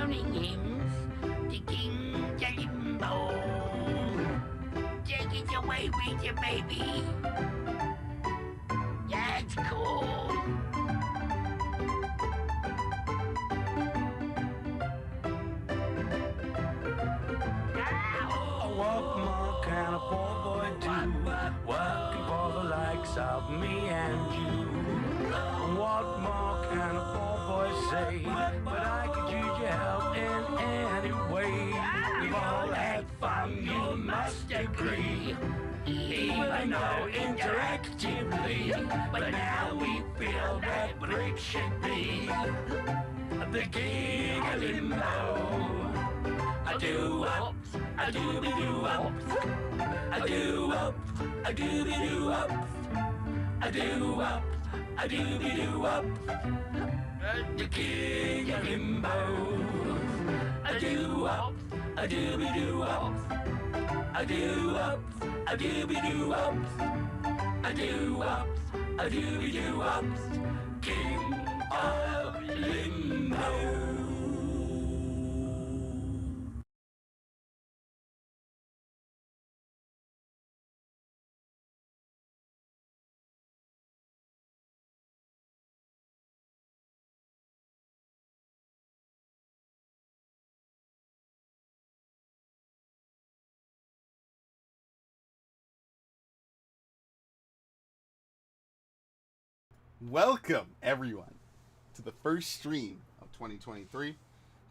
crowning hymns, the king's a limbo. Take it away with you, baby. That's cool. What more can a poor boy do? Working for the likes of me and you. What more can a poor boy say? But I could use your help in any way. We've all had fun, you must agree. Even though interactively, but now we feel that break should be the king of limbo. A do-up, a doobie-doo-up, a do-up, a doobie-doo-up, a do-up, a doobie-doo-up, the king of limbo. A do-up, a doobie-doo-up, a do-up, a doobie-doo-up, a do-up, a doobie-doo-up, king of limbo. Welcome, everyone, to the first stream of 2023.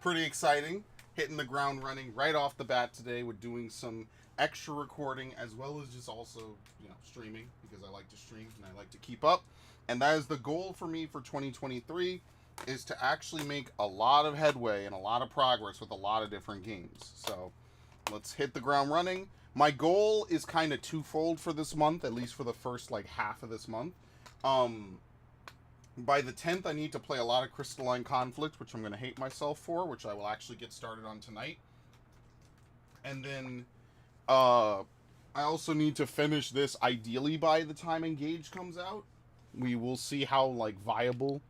Pretty exciting. Hitting the ground running right off the bat today. We're doing some extra recording as well as just also, streaming because I like to stream and I like to keep up. And that is the goal for me for 2023 is to actually make a lot of headway and a lot of progress with a lot of different games. So let's hit the ground running. My goal is kind of twofold for this month, at least for the first half of this month. By the 10th, I need to play a lot of Crystalline Conflict, which I'm going to hate myself for, which I will actually get started on tonight. And then I also need to finish this ideally by the time Engage comes out. We will see how viable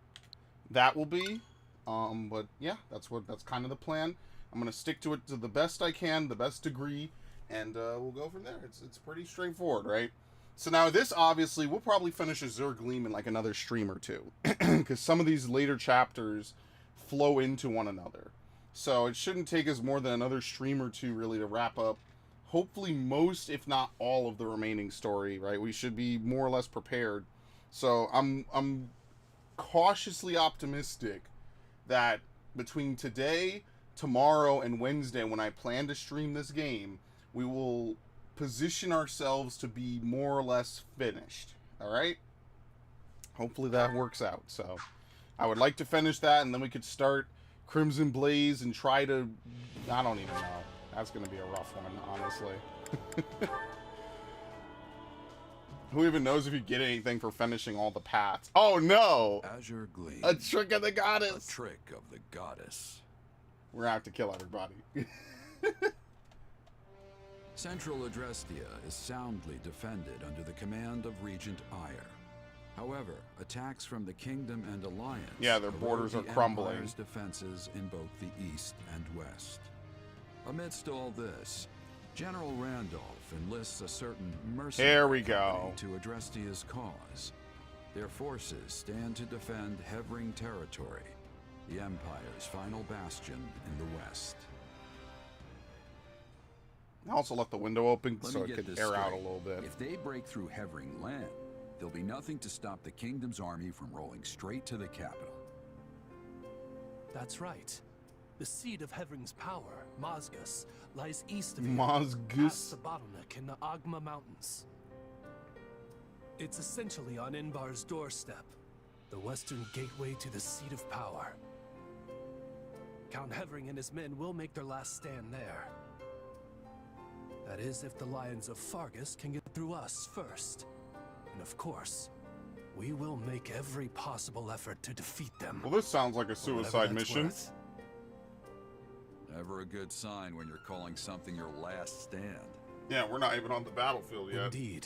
that will be. But yeah, that's kind of the plan. I'm going to stick to it to the best I can, the best degree, and we'll go from there. It's pretty straightforward, right? So now this, obviously, we'll probably finish Azure Gleam in another stream or two. Because some of these later chapters flow into one another. So it shouldn't take us more than another stream or two, really, to wrap up, hopefully most, if not all, of the remaining story, right? We should be more or less prepared. So I'm cautiously optimistic that between today, tomorrow, and Wednesday, when I plan to stream this game, we will position ourselves to be more or less finished. All right, hopefully that works out. So I would like to finish that, and then we could start Crimson Blaze and try to, I don't even know, that's gonna be a rough one, honestly. Who even knows if you get anything for finishing all the paths? Oh no, Azure Gleam, a trick of the goddess. a trick of the goddess. We're gonna have to kill everybody. Central Adrestia is soundly defended under the command of Regent Ire. However, attacks from the Kingdom and Alliance, yeah, their borders are crumbling. Empire's defenses in both the east and west. Amidst all this, General Randolph enlists a certain mercenary company to Adrestia's cause. Their forces stand to defend Hevring territory, the Empire's final bastion in the west. I also left the window open Let so me it get could this air out a straight. little bit. If they break through Hevring land, there'll be nothing to stop the Kingdom's army from rolling straight to the capital. That's right. The seat of Hevring's power, Mazgus, lies east of here, Mazgus? past the bottleneck in the Agma Mountains. It's essentially on Inbar's doorstep, the western gateway to the seat of power. Count Hevring and his men will make their last stand there. That is, if the Lions of Fargus can get through us first. And of course, we will make every possible effort to defeat them. Well, this sounds like a suicide mission. Worth. Never a good sign when you're calling something your last stand. Yeah, we're not even on the battlefield yet. Indeed.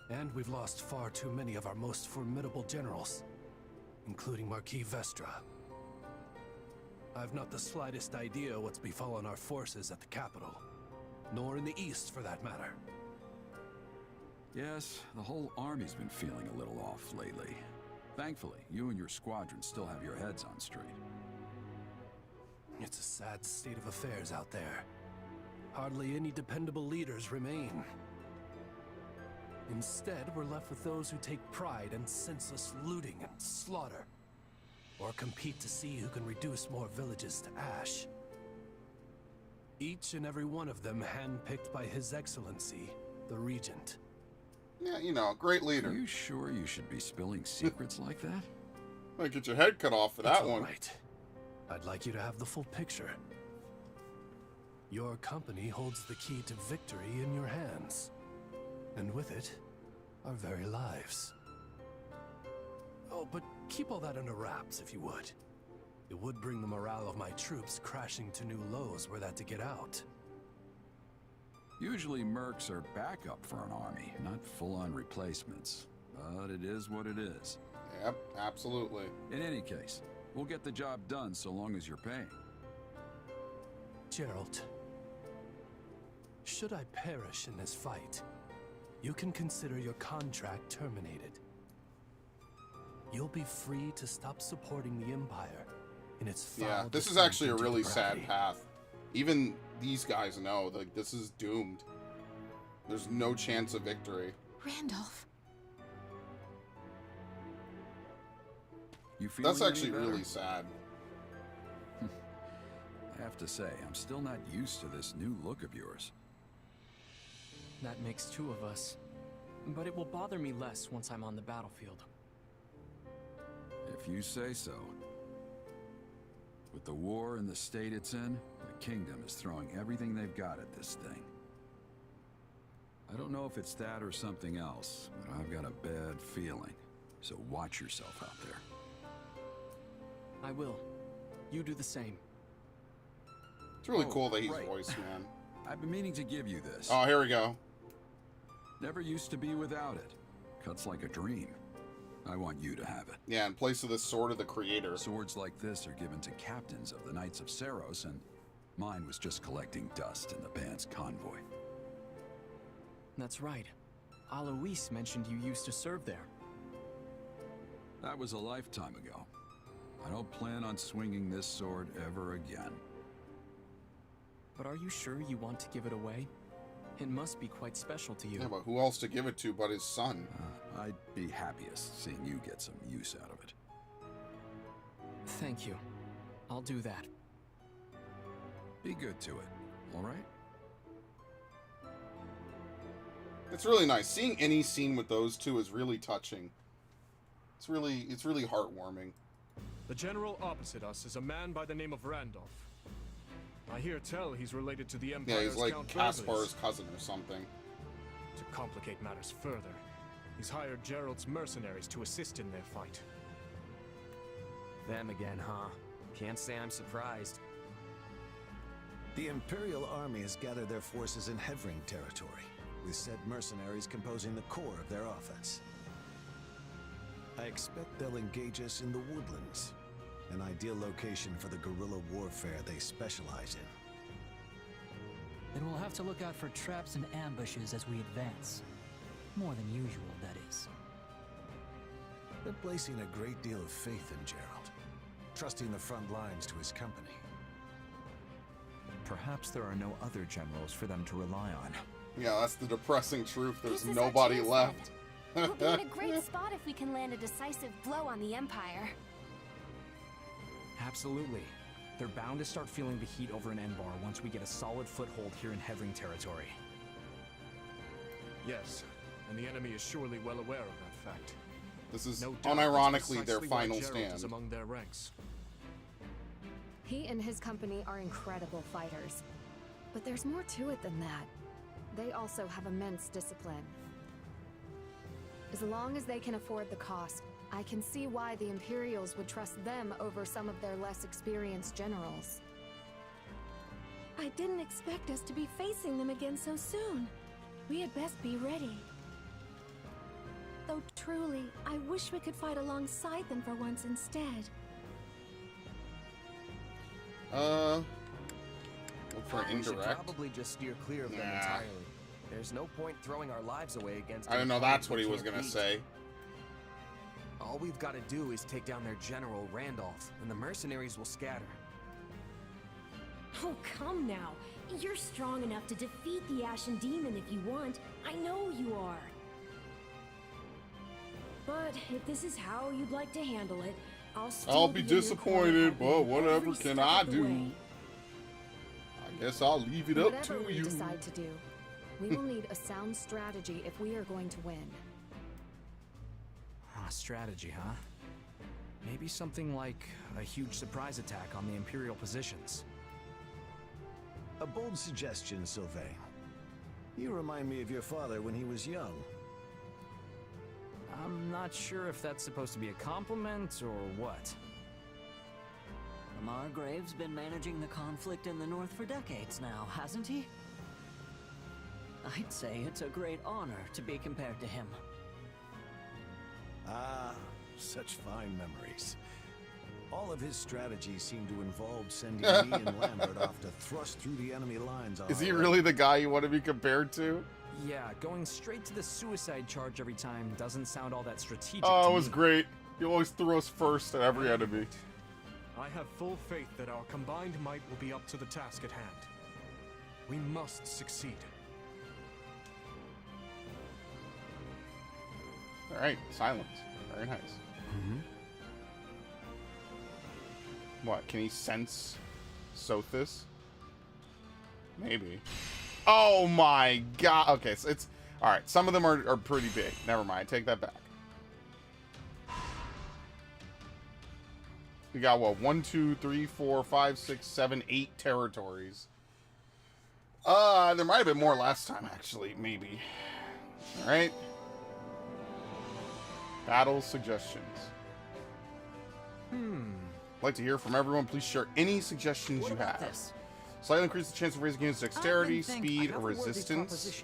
And we've lost far too many of our most formidable generals, including Marquis Vestra. I've not the slightest idea what's befallen our forces at the capital, nor in the east for that matter. Yes, the whole army's been feeling a little off lately. Thankfully, you and your squadron still have your heads on straight. It's a sad state of affairs out there. Hardly any dependable leaders remain. Instead, we're left with those who take pride in senseless looting and slaughter, or compete to see who can reduce more villages to ash. Each and every one of them handpicked by His Excellency, the Regent. Yeah, you know, great leader. Are you sure you should be spilling secrets like that? Might get your head cut off for that one. Right. I'd like you to have the full picture. Your company holds the key to victory in your hands. And with it, our very lives. Oh, but keep all that under wraps, if you would. It would bring the morale of my troops crashing to new lows were that to get out. Usually mercs are backup for an army, not full-on replacements. But it is what it is. Yep, absolutely. In any case, we'll get the job done so long as you're paying. Geralt, should I perish in this fight, you can consider your contract terminated. You'll be free to stop supporting the Empire in its foul Yeah, this is descent actually a into really depravity. sad path. Even these guys know, like, this is doomed. There's no chance of victory. Randolph. You feel That's actually really sad. I have to say, I'm still not used to this new look of yours. That makes two of us. But it will bother me less once I'm on the battlefield. If you say so. With the war and the state it's in, the kingdom is throwing everything they've got at this thing. I don't know if it's that or something else, but I've got a bad feeling. So watch yourself out there. I will. You do the same. It's really Oh, cool that he's right. voice man. I've been meaning to give you this. Oh, here we go. Never used to be without it. Cuts like a dream. I want you to have it. Yeah, in place of the sword of the creator. Swords like this are given to captains of the Knights of Saros, and mine was just collecting dust in the band's convoy. That's right. Alois mentioned you used to serve there. That was a lifetime ago. I don't plan on swinging this sword ever again. But are you sure you want to give it away? It must be quite special to you. Yeah, but who else to give it to but his son? I'd be happiest seeing you get some use out of it. Thank you. I'll do that. Be good to it, all right? It's really nice. Seeing any scene with those two is really touching. It's really heartwarming. The general opposite us is a man by the name of Randolph. I hear tell he's related to the Yeah, Empire's he's like Count Caspar's cousin or something. To complicate matters further, he's hired Gerald's mercenaries to assist in their fight. Them again, huh? Can't say I'm surprised. The Imperial Army has gathered their forces in Hevring territory, with said mercenaries composing the core of their offense. I expect they'll engage us in the woodlands, an ideal location for the guerrilla warfare they specialize in. Then we'll have to look out for traps and ambushes as we advance. More than usual, that is. They're placing a great deal of faith in Gerald, trusting the front lines to his company. Perhaps there are no other generals for them to rely on. Yeah, that's the depressing truth. There's This is our nobody chance, left. We'll be in a great spot if we can land a decisive blow on the Empire. Absolutely. They're bound to start feeling the heat over in Enbar once we get a solid foothold here in Hevring territory. Yes, and the enemy is surely well aware of that fact. This is No doubt unironically that's their precisely why final Gerald stand. is among their ranks. He and his company are incredible fighters. But there's more to it than that. They also have immense discipline. As long as they can afford the cost, I can see why the Imperials would trust them over some of their less experienced generals. I didn't expect us to be facing them again so soon. We had best be ready. Though truly, I wish we could fight alongside them for once instead. Look for an We should indirect. probably just steer clear of them entirely. There's no point throwing our lives away against. I don't know. That's what he was gonna say. All we've got to do is take down their general, Randolph, and the mercenaries will scatter. Oh, come now. You're strong enough to defeat the Ashen Demon if you want. I know you are. But if this is how you'd like to handle it, I'll be disappointed, but whatever can I do? I guess I'll leave it up Whatever to we you. decide to do, we will need a sound strategy if we are going to win. Strategy, huh? Maybe something like a huge surprise attack on the Imperial positions. A bold suggestion, Sylvain. You remind me of your father when he was young. I'm not sure if that's supposed to be a compliment or what. Margrave's been managing the conflict in the North for decades now, hasn't he? I'd say it's a great honor to be compared to him. Ah, such fine memories. All of his strategies seem to involve sending me and Lambert off to thrust through the enemy lines. Is he really the guy you want to be compared to? Yeah, going straight to the suicide charge every time doesn't sound all that strategic. Oh, it was great. You always threw us first at every enemy. I have full faith that our combined might will be up to the task at hand. We must succeed. All right, silence. Very nice. What? Can he sense Sothis? Maybe. Oh my god. Okay, so it's all right. Some of them are pretty big. Never mind. Take that back. We got what? 1, 2, 3, 4, 5, 6, 7, 8 territories. There might have been more last time, actually. Maybe. All right. Battle suggestions. I'd like to hear from everyone. Please share any suggestions you have. Slightly increase the chance of raising against dexterity, speed, or resistance.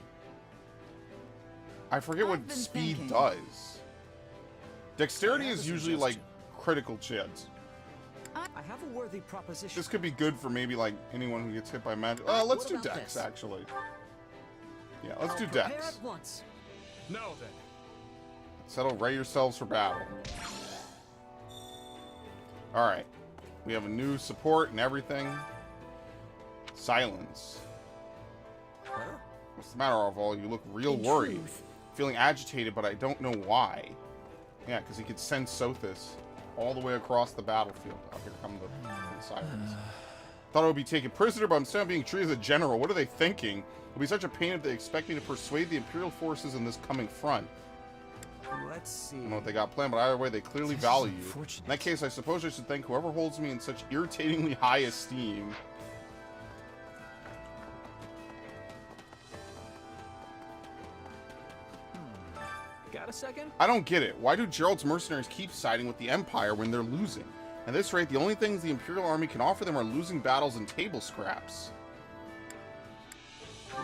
I forget what speed does. Dexterity is usually like critical chance. I have a worthy proposition. This could be good for maybe like anyone who gets hit by magic. Let's do dex, actually. Yeah, let's do dex. Now then. Settle, ready yourselves for battle. Alright. We have a new support and everything. Silence. What's the matter, Arval? You look real worried. Feeling agitated, but I don't know why. Yeah, because he could sense Sothis all the way across the battlefield. Oh, here come the silence. Thought I would be taken prisoner, but I'm still being treated as a general. What are they thinking? It'll be such a pain if they expect me to persuade the Imperial forces in this coming front. Let's see. I don't know what they got planned, but either way, they clearly value you. In that case, I suppose I should thank whoever holds me in such irritatingly high esteem. Got a second? I don't get it. Why do Gerald's mercenaries keep siding with the Empire when they're losing? At this rate, the only things the Imperial Army can offer them are losing battles and table scraps.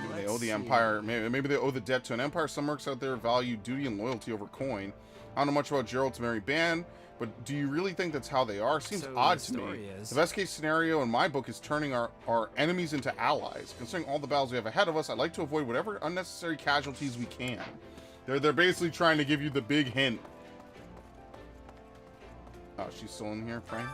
Maybe they owe the Empire. Maybe they owe the debt to an Empire. Some mercs out there value duty and loyalty over coin. I don't know much about Gerald's merry band, but do you really think that's how they are? Seems odd to me. The best case scenario in my book is turning our enemies into allies. Considering all the battles we have ahead of us, I'd like to avoid whatever unnecessary casualties we can. They're basically trying to give you the big hint. Oh, she's still in here, Frank?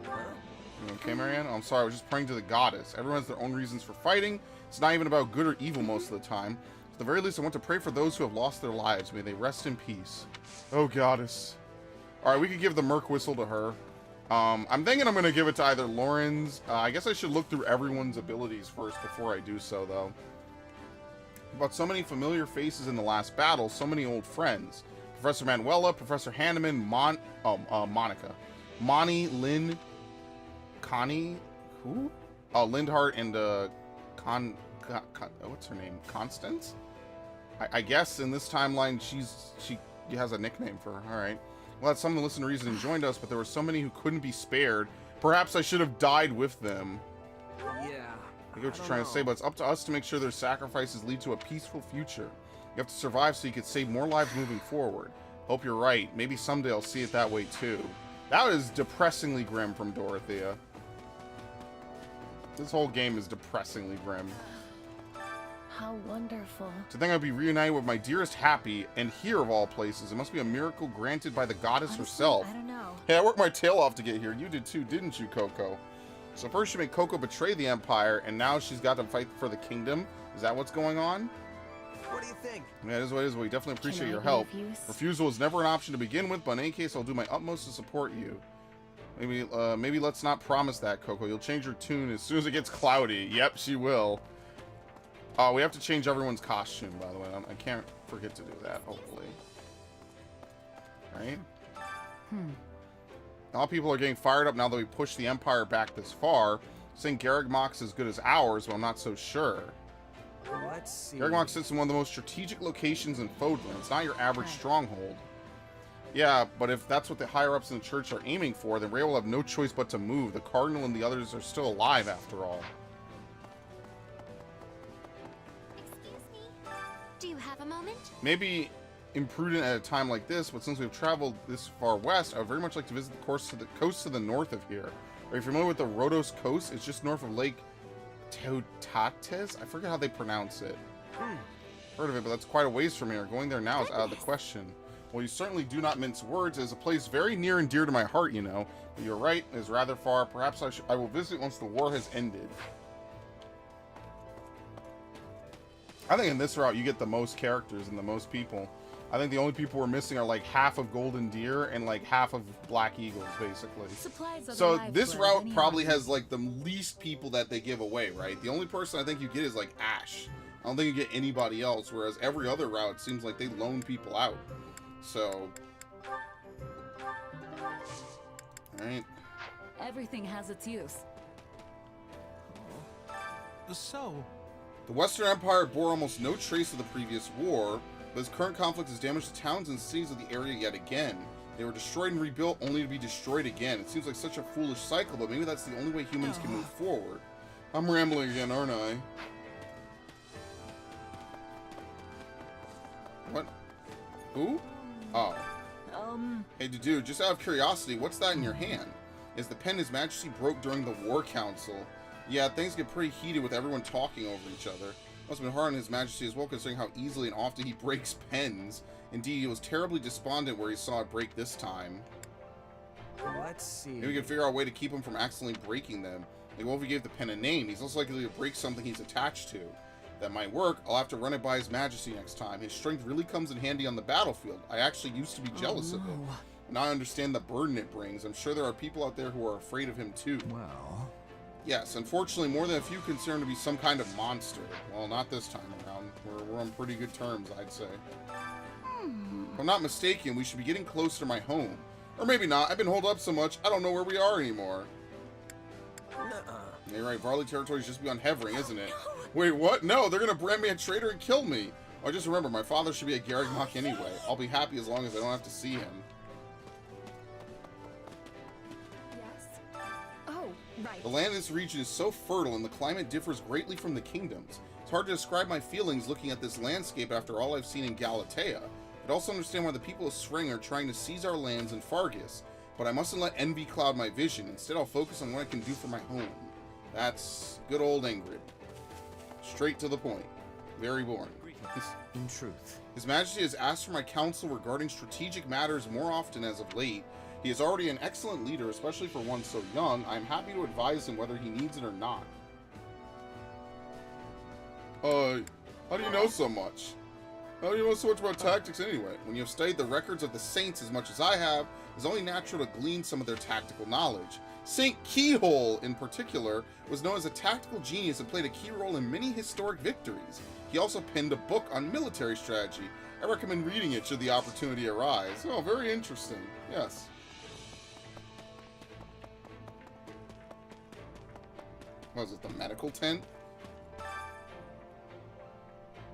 You okay, Marianne? Oh, I'm sorry, I was just praying to the goddess. Everyone has their own reasons for fighting. It's not even about good or evil most of the time. At the very least, I want to pray for those who have lost their lives. May they rest in peace. Oh, goddess. Alright, we could give the Merc Whistle to her. I'm thinking I'm going to give it to either Lauren's. I guess I should look through everyone's abilities first before I do so, though. About so many familiar faces in the last battle, so many old friends. Professor Manuela, Professor Hanneman, Monica. Monty, Lynn, Connie, who? Oh, Lindhart and, what's her name? Constance? I guess in this timeline, she has a nickname for her. Alright. Well, that's some of the listeners and joined us, but there were so many who couldn't be spared. Perhaps I should have died with them. Yeah. I get what you're trying to say, but it's up to us to make sure their sacrifices lead to a peaceful future. You have to survive so you can save more lives moving forward. Hope you're right. Maybe someday I'll see it that way too. That was depressingly grim from Dorothea. This whole game is depressingly grim. How wonderful. To think I'd be reunited with my dearest Happy, and here of all places. It must be a miracle granted by the goddess herself. I don't know. Hey, I worked my tail off to get here. You did too, didn't you, Coco? So first she made Coco betray the Empire, and now she's got to fight for the kingdom. Is that what's going on? What do you think? Yeah, it is what it is. We definitely appreciate your help. Refusal is never an option to begin with, but in any case, I'll do my utmost to support you. Maybe let's not promise that, Coco. You'll change your tune as soon as it gets cloudy. Yep, she will. Oh, we have to change everyone's costume, by the way. I can't forget to do that, hopefully. Right? A lot of people are getting fired up now that we pushed the Empire back this far. Saying Garrigmock's as good as ours, but I'm not so sure. Let's see. Garrigmock sits in one of the most strategic locations in Fodlan. It's not your average stronghold. Yeah, but if that's what the higher-ups in the church are aiming for, then Rhea will have no choice but to move. The Cardinal and the others are still alive, after all. Do you have a moment? Maybe imprudent at a time like this, but since we've traveled this far west, I would very much like to visit the coast to the north of here. Are you familiar with the Rhodos Coast? It's just north of Lake Teotates? I forget how they pronounce it. Heard of it, but that's quite a ways from here. Going there now is out of the question. Well, you certainly do not mince words. It is a place very near and dear to my heart, you know. But you're right, it is rather far. Perhaps I will visit once the war has ended. I think in this route you get the most characters and the most people. I think the only people we're missing are like half of Golden Deer and like half of Black Eagles, basically. So this route probably has like the least people that they give away, right? The only person I think you get is like Ash. I don't think you get anybody else, whereas every other route seems like they loan people out. So, alright. Everything has its use. So, the Western Empire bore almost no trace of the previous war, but its current conflict has damaged the towns and cities of the area yet again. They were destroyed and rebuilt only to be destroyed again. It seems like such a foolish cycle, but maybe that's the only way humans can move forward. I'm rambling again, aren't I? What? Who? Oh. Hey, dude, just out of curiosity, what's that in your hand? Is the pen His Majesty broke during the War Council? Yeah, things get pretty heated with everyone talking over each other. Must have been hard on His Majesty as well, considering how easily and often he breaks pens. Indeed, he was terribly despondent where he saw it break this time. Let's see. Maybe we can figure out a way to keep him from accidentally breaking them. Like, what if we gave the pen a name? He's also likely to break something he's attached to. That might work. I'll have to run it by His Majesty next time. His strength really comes in handy on the battlefield. I actually used to be jealous of it. Now I understand the burden it brings. I'm sure there are people out there who are afraid of him too. Well... Yes, unfortunately, more than a few consider him to be some kind of monster. Well, not this time around. We're on pretty good terms, I'd say. If I'm not mistaken, we should be getting closer to my home. Or maybe not. I've been holed up so much, I don't know where we are anymore. You're right, Varley territory is just beyond Hevering, isn't it? Wait, what? No, they're gonna brand me a traitor and kill me. Well, just remember, my father should be at Garrigmock anyway. I'll be happy as long as I don't have to see him. Right. The land in this region is so fertile and the climate differs greatly from the kingdoms. It's hard to describe my feelings looking at this landscape after all I've seen in Galatea. I'd also understand why the people of Spring are trying to seize our lands in Fargus, but I mustn't let envy cloud my vision. Instead, I'll focus on what I can do for my home. That's good old Ingrid. Straight to the point. Very boring. In truth. His Majesty has asked for my counsel regarding strategic matters more often as of late. He is already an excellent leader, especially for one so young. I am happy to advise him whether he needs it or not. How do you know so much? How do you know so much about tactics anyway? When you have studied the records of the Saints as much as I have, it's only natural to glean some of their tactical knowledge. Saint Keyhole, in particular, was known as a tactical genius and played a key role in many historic victories. He also penned a book on military strategy. I recommend reading it should the opportunity arise. Oh, very interesting. Yes. What was it, the medical tent?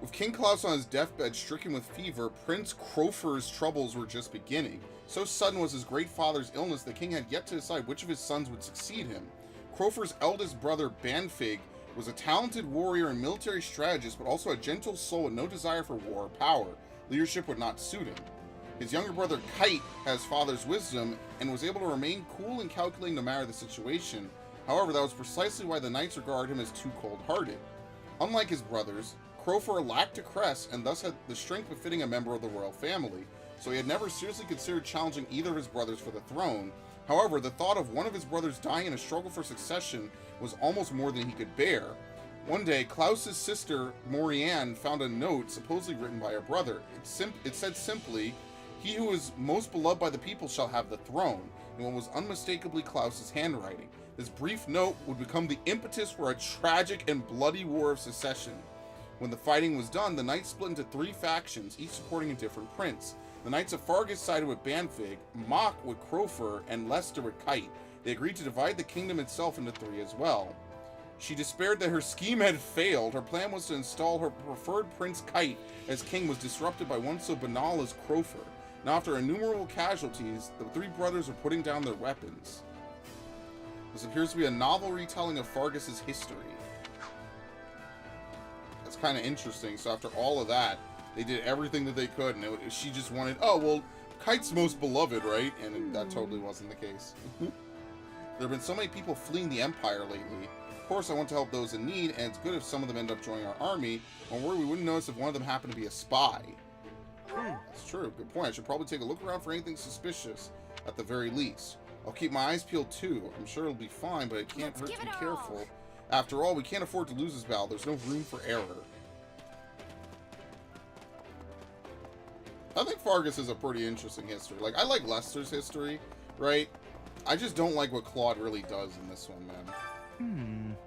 With King Klaus on his deathbed stricken with fever, Prince Crofer's troubles were just beginning. So sudden was his great father's illness, the king had yet to decide which of his sons would succeed him. Crofer's eldest brother, Banfig, was a talented warrior and military strategist, but also a gentle soul with no desire for war or power. Leadership would not suit him. His younger brother Kite has father's wisdom and was able to remain cool and calculating no matter the situation. However, that was precisely why the knights regard him as too cold-hearted. Unlike his brothers, Crofer lacked a crest and thus had the strength befitting a member of the royal family, so he had never seriously considered challenging either of his brothers for the throne. However, the thought of one of his brothers dying in a struggle for succession was almost more than he could bear. One day, Klaus's sister, Morianne, found a note supposedly written by her brother. It said simply, "He who is most beloved by the people shall have the throne," in what was unmistakably Klaus's handwriting. This brief note would become the impetus for a tragic and bloody war of secession. When the fighting was done, the knights split into 3 factions, each supporting a different prince. The Knights of Fargus sided with Banfig, Mock with Crofer, and Lester with Kite. They agreed to divide the kingdom itself into 3 as well. She despaired that her scheme had failed. Her plan was to install her preferred Prince Kite as king was disrupted by one so banal as Crofer. Now, after innumerable casualties, the 3 brothers were putting down their weapons. This appears to be a novel retelling of Fargus's history. That's kind of interesting. So after all of that, they did everything that they could, and she just wanted, oh, well, Kite's most beloved, right? And that totally wasn't the case. There have been so many people fleeing the Empire lately. Of course, I want to help those in need, and it's good if some of them end up joining our army. Don't worry, we wouldn't notice if one of them happened to be a spy. That's true. Good point. I should probably take a look around for anything suspicious, at the very least. I'll keep my eyes peeled, too. I'm sure it'll be fine, but it can't hurt to be careful. After all, we can't afford to lose this battle. There's no room for error. I think Fargus is a pretty interesting history. Like, I like Lester's history, right? I just don't like what Claude really does in this one, man.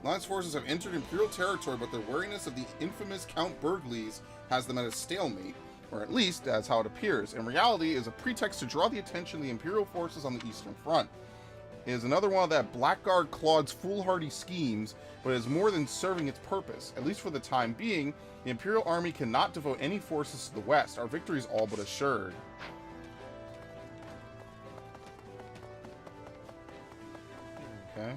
Alliance forces have entered Imperial territory, but their wariness of the infamous Count Burgleys has them at a stalemate. Or at least, that's how it appears. In reality, it is a pretext to draw the attention of the Imperial forces on the Eastern Front. It is another one of that Blackguard Claude's foolhardy schemes, but it is more than serving its purpose. At least for the time being, the Imperial Army cannot devote any forces to the west. Our victory is all but assured. Okay.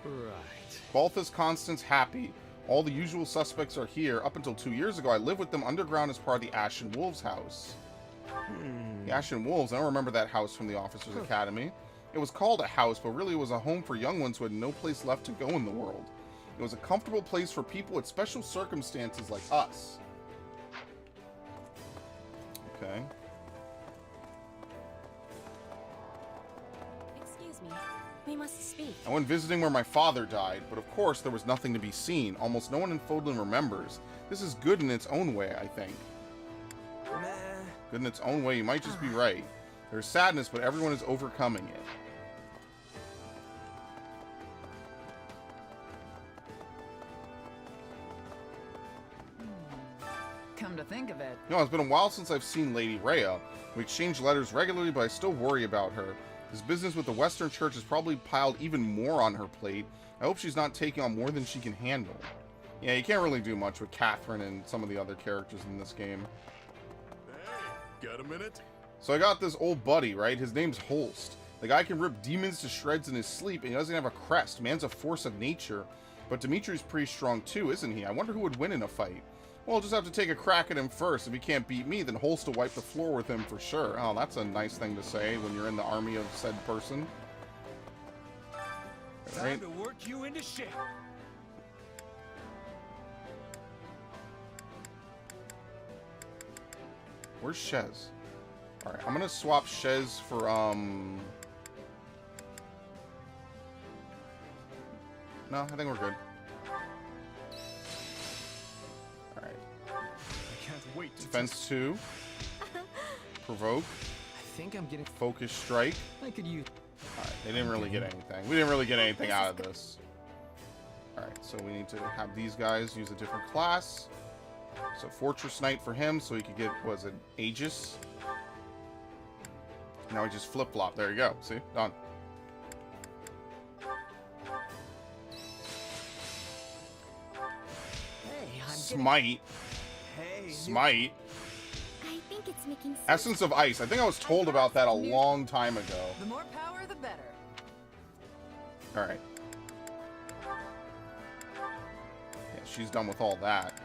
Right. Balthus Constance happy. All the usual suspects are here. Up until 2 years ago, I lived with them underground as part of the Ashen Wolves house. The Ashen Wolves, I don't remember that house from the Officers' Academy. It was called a house, but really it was a home for young ones who had no place left to go in the world. It was a comfortable place for people with special circumstances like us. Okay. Excuse me. We must speak. I went visiting where my father died, but of course there was nothing to be seen. Almost no one in Fodlan remembers. This is good in its own way, I think. Good in its own way, you might just be right. There's sadness, but everyone is overcoming it. Come to think of it. You know, it's been a while since I've seen Lady Rhea. We exchange letters regularly, but I still worry about her. This business with the Western Church has probably piled even more on her plate. I hope she's not taking on more than she can handle. Yeah, you can't really do much with Catherine and some of the other characters in this game. Hey, got a minute? So I got this old buddy, right? His name's Holst. The guy can rip demons to shreds in his sleep, and he doesn't have a crest. Man's a force of nature. But Dimitri's pretty strong too, isn't he? I wonder who would win in a fight. Well, I'll just have to take a crack at him first. If he can't beat me, then Holst will wipe the floor with him for sure. Oh, that's a nice thing to say when you're in the army of said person. Time to work you into shape. Where's Shez? Alright, I'm gonna swap Shez for, No, I think we're good. Alright. I can't wait to Defense 2. Provoke. I think I'm getting Focus Strike. I could use. Alright, they didn't really get anything. We didn't really get anything out of this. Alright, so we need to have these guys use a different class. So Fortress Knight for him, so he could get, what is it, Aegis? Now we just flip-flop. There you go. See? Done. Hey, Smite. Smite. I think it's making sense. Essence of Ice. I think I was told about that a long time ago. The more power, the better. Alright. Yeah, she's done with all that.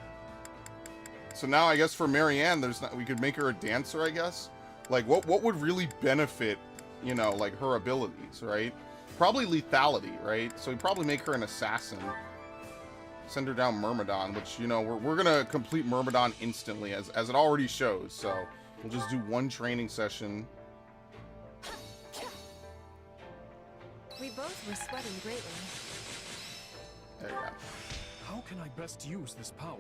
So now I guess for Marianne, there's not, we could make her a dancer, I guess. Like, what would really benefit, you know, like, her abilities, right? Probably lethality, right? So we probably make her an assassin. Send her down Myrmidon, which, you know, we're gonna complete Myrmidon instantly, as it already shows, so we'll just do one training session. We both were sweating greatly. There you go. How can I best use this power?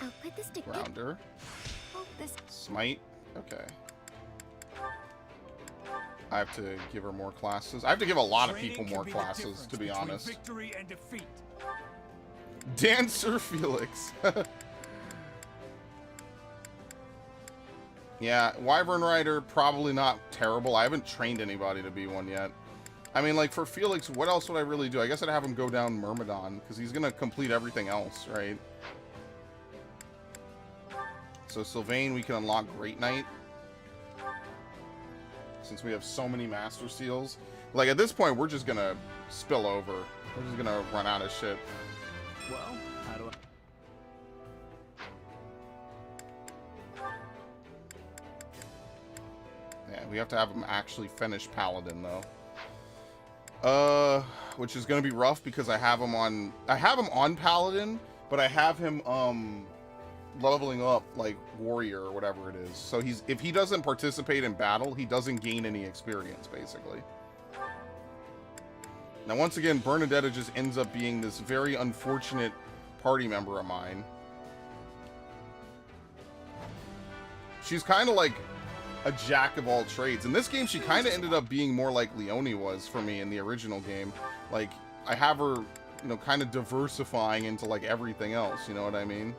I'll put this together. Rounder. Oh, this. Smite. Okay. I have to give her more classes. I have to give a lot of people more classes, to be honest. Victory and defeat. Dancer Felix. Yeah, Wyvern Rider, probably not terrible. I haven't trained anybody to be one yet. I mean, like, for Felix, what else would I really do? I guess I'd have him go down Myrmidon, because he's going to complete everything else, right? So Sylvain, we can unlock Great Knight. Since we have so many Master Seals. Like, at this point, we're just going to spill over. We're just going to run out of shit. Well, how do I... Yeah, we have to have him actually finish Paladin, though. Which is going to be rough because I have him on Paladin, but I have him, leveling up, like, Warrior or whatever it is. So if he doesn't participate in battle, he doesn't gain any experience, basically. Now, once again, Bernadetta just ends up being this very unfortunate party member of mine. She's kind of like a jack of all trades. In this game, she kind of ended up being more like Leonie was for me in the original game. Like, I have her, you know, kind of diversifying into, like, everything else, you know what I mean?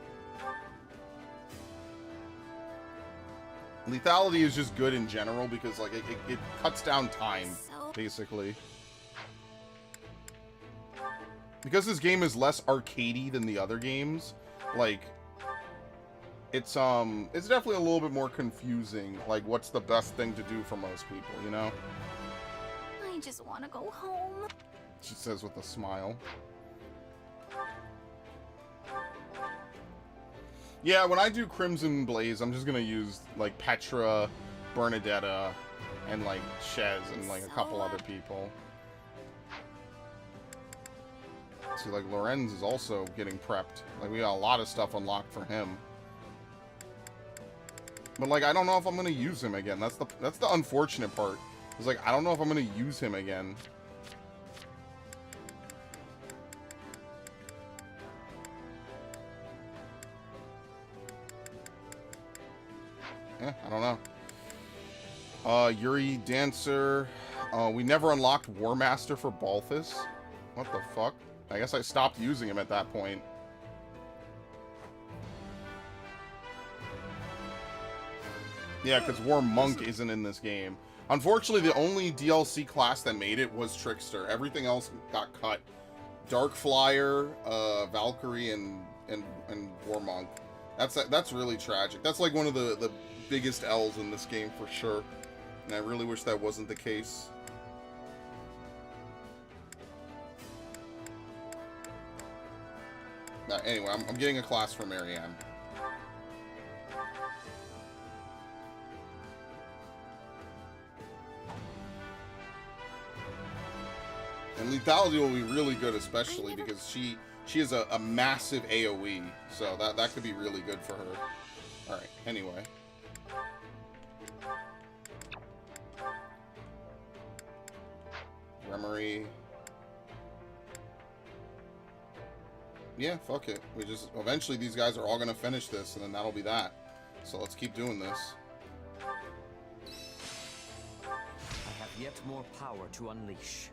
Lethality is just good in general because, like, it cuts down time, basically. Because this game is less arcadey than the other games, like, it's definitely a little bit more confusing, like, what's the best thing to do for most people, you know? I just want to go home. She says with a smile. Yeah, when I do Crimson Blaze, I'm just gonna use, like, Petra, Bernadetta, and, like, Shez, and, like, a couple other people. See, like, Lorenz is also getting prepped. Like, we got a lot of stuff unlocked for him. But, like, I don't know if I'm gonna use him again. That's the unfortunate part. It's like, I don't know if I'm gonna use him again. I don't know. Yuri Dancer. We never unlocked War Master for Balthus. What the fuck? I guess I stopped using him at that point. Yeah, because War Monk isn't in this game. Unfortunately, the only DLC class that made it was Trickster. Everything else got cut. Dark Flyer, Valkyrie, and War Monk. That's really tragic. That's like one of the biggest L's in this game for sure. And I really wish that wasn't the case. Anyway, I'm getting a class for Marianne. And lethality will be really good, especially because she has a massive AoE, so that could be really good for her. All right. Anyway. Remory. Yeah, fuck it. Eventually these guys are all gonna finish this, and then that'll be that. So let's keep doing this. I have yet more power to unleash.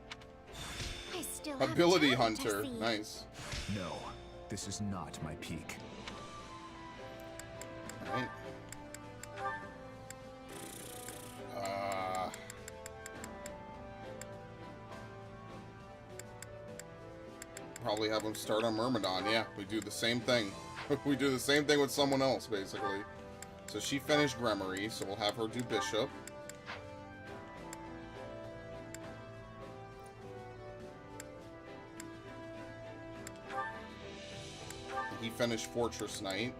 I still have Ability a challenge, Hunter. I see. Nice. No, this is not my peak. Alright. Probably have him start on Myrmidon. Yeah, we do the same thing. We do the same thing with someone else, basically. So she finished Gremory, so we'll have her do Bishop. He finished Fortress Knight.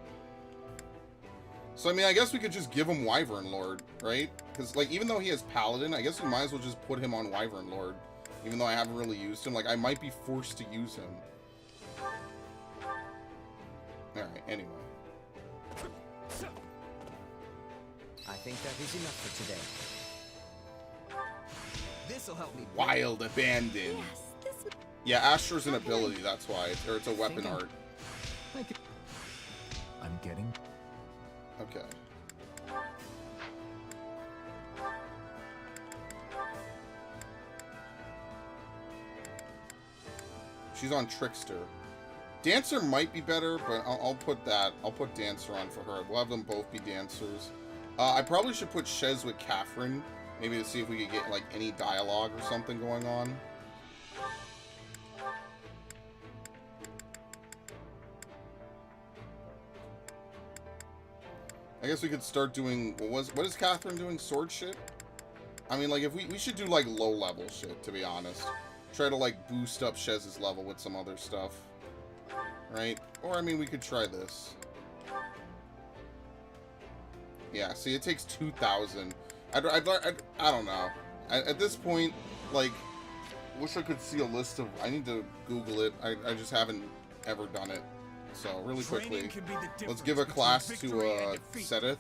So, I mean, I guess we could just give him Wyvern Lord, right? Because, like, even though he has Paladin, I guess we might as well just put him on Wyvern Lord. Even though I haven't really used him. Like, I might be forced to use him. Alright, anyway. I think that is enough for today. This'll help me. Wild Abandon. Yes, this... Yeah, Astra's an ability, that's why. Or it's a weapon art. I'm getting... Okay. She's on Trickster. Dancer might be better, but I'll put that. I'll put Dancer on for her. We'll have them both be dancers. I probably should put Shez with Catherine, maybe to see if we could get like any dialogue or something going on. I guess we could start doing what is Catherine doing? Sword shit? I mean, like if we should do like low level shit, to be honest. Try to like boost up Shez's level with some other stuff. Right? Or I mean we could try this. Yeah, see, it takes 2,000. I don't know. At this point, like, wish I could see a list of... I need to Google it. I just haven't ever done it. So, really quickly, let's give a class to Sedith.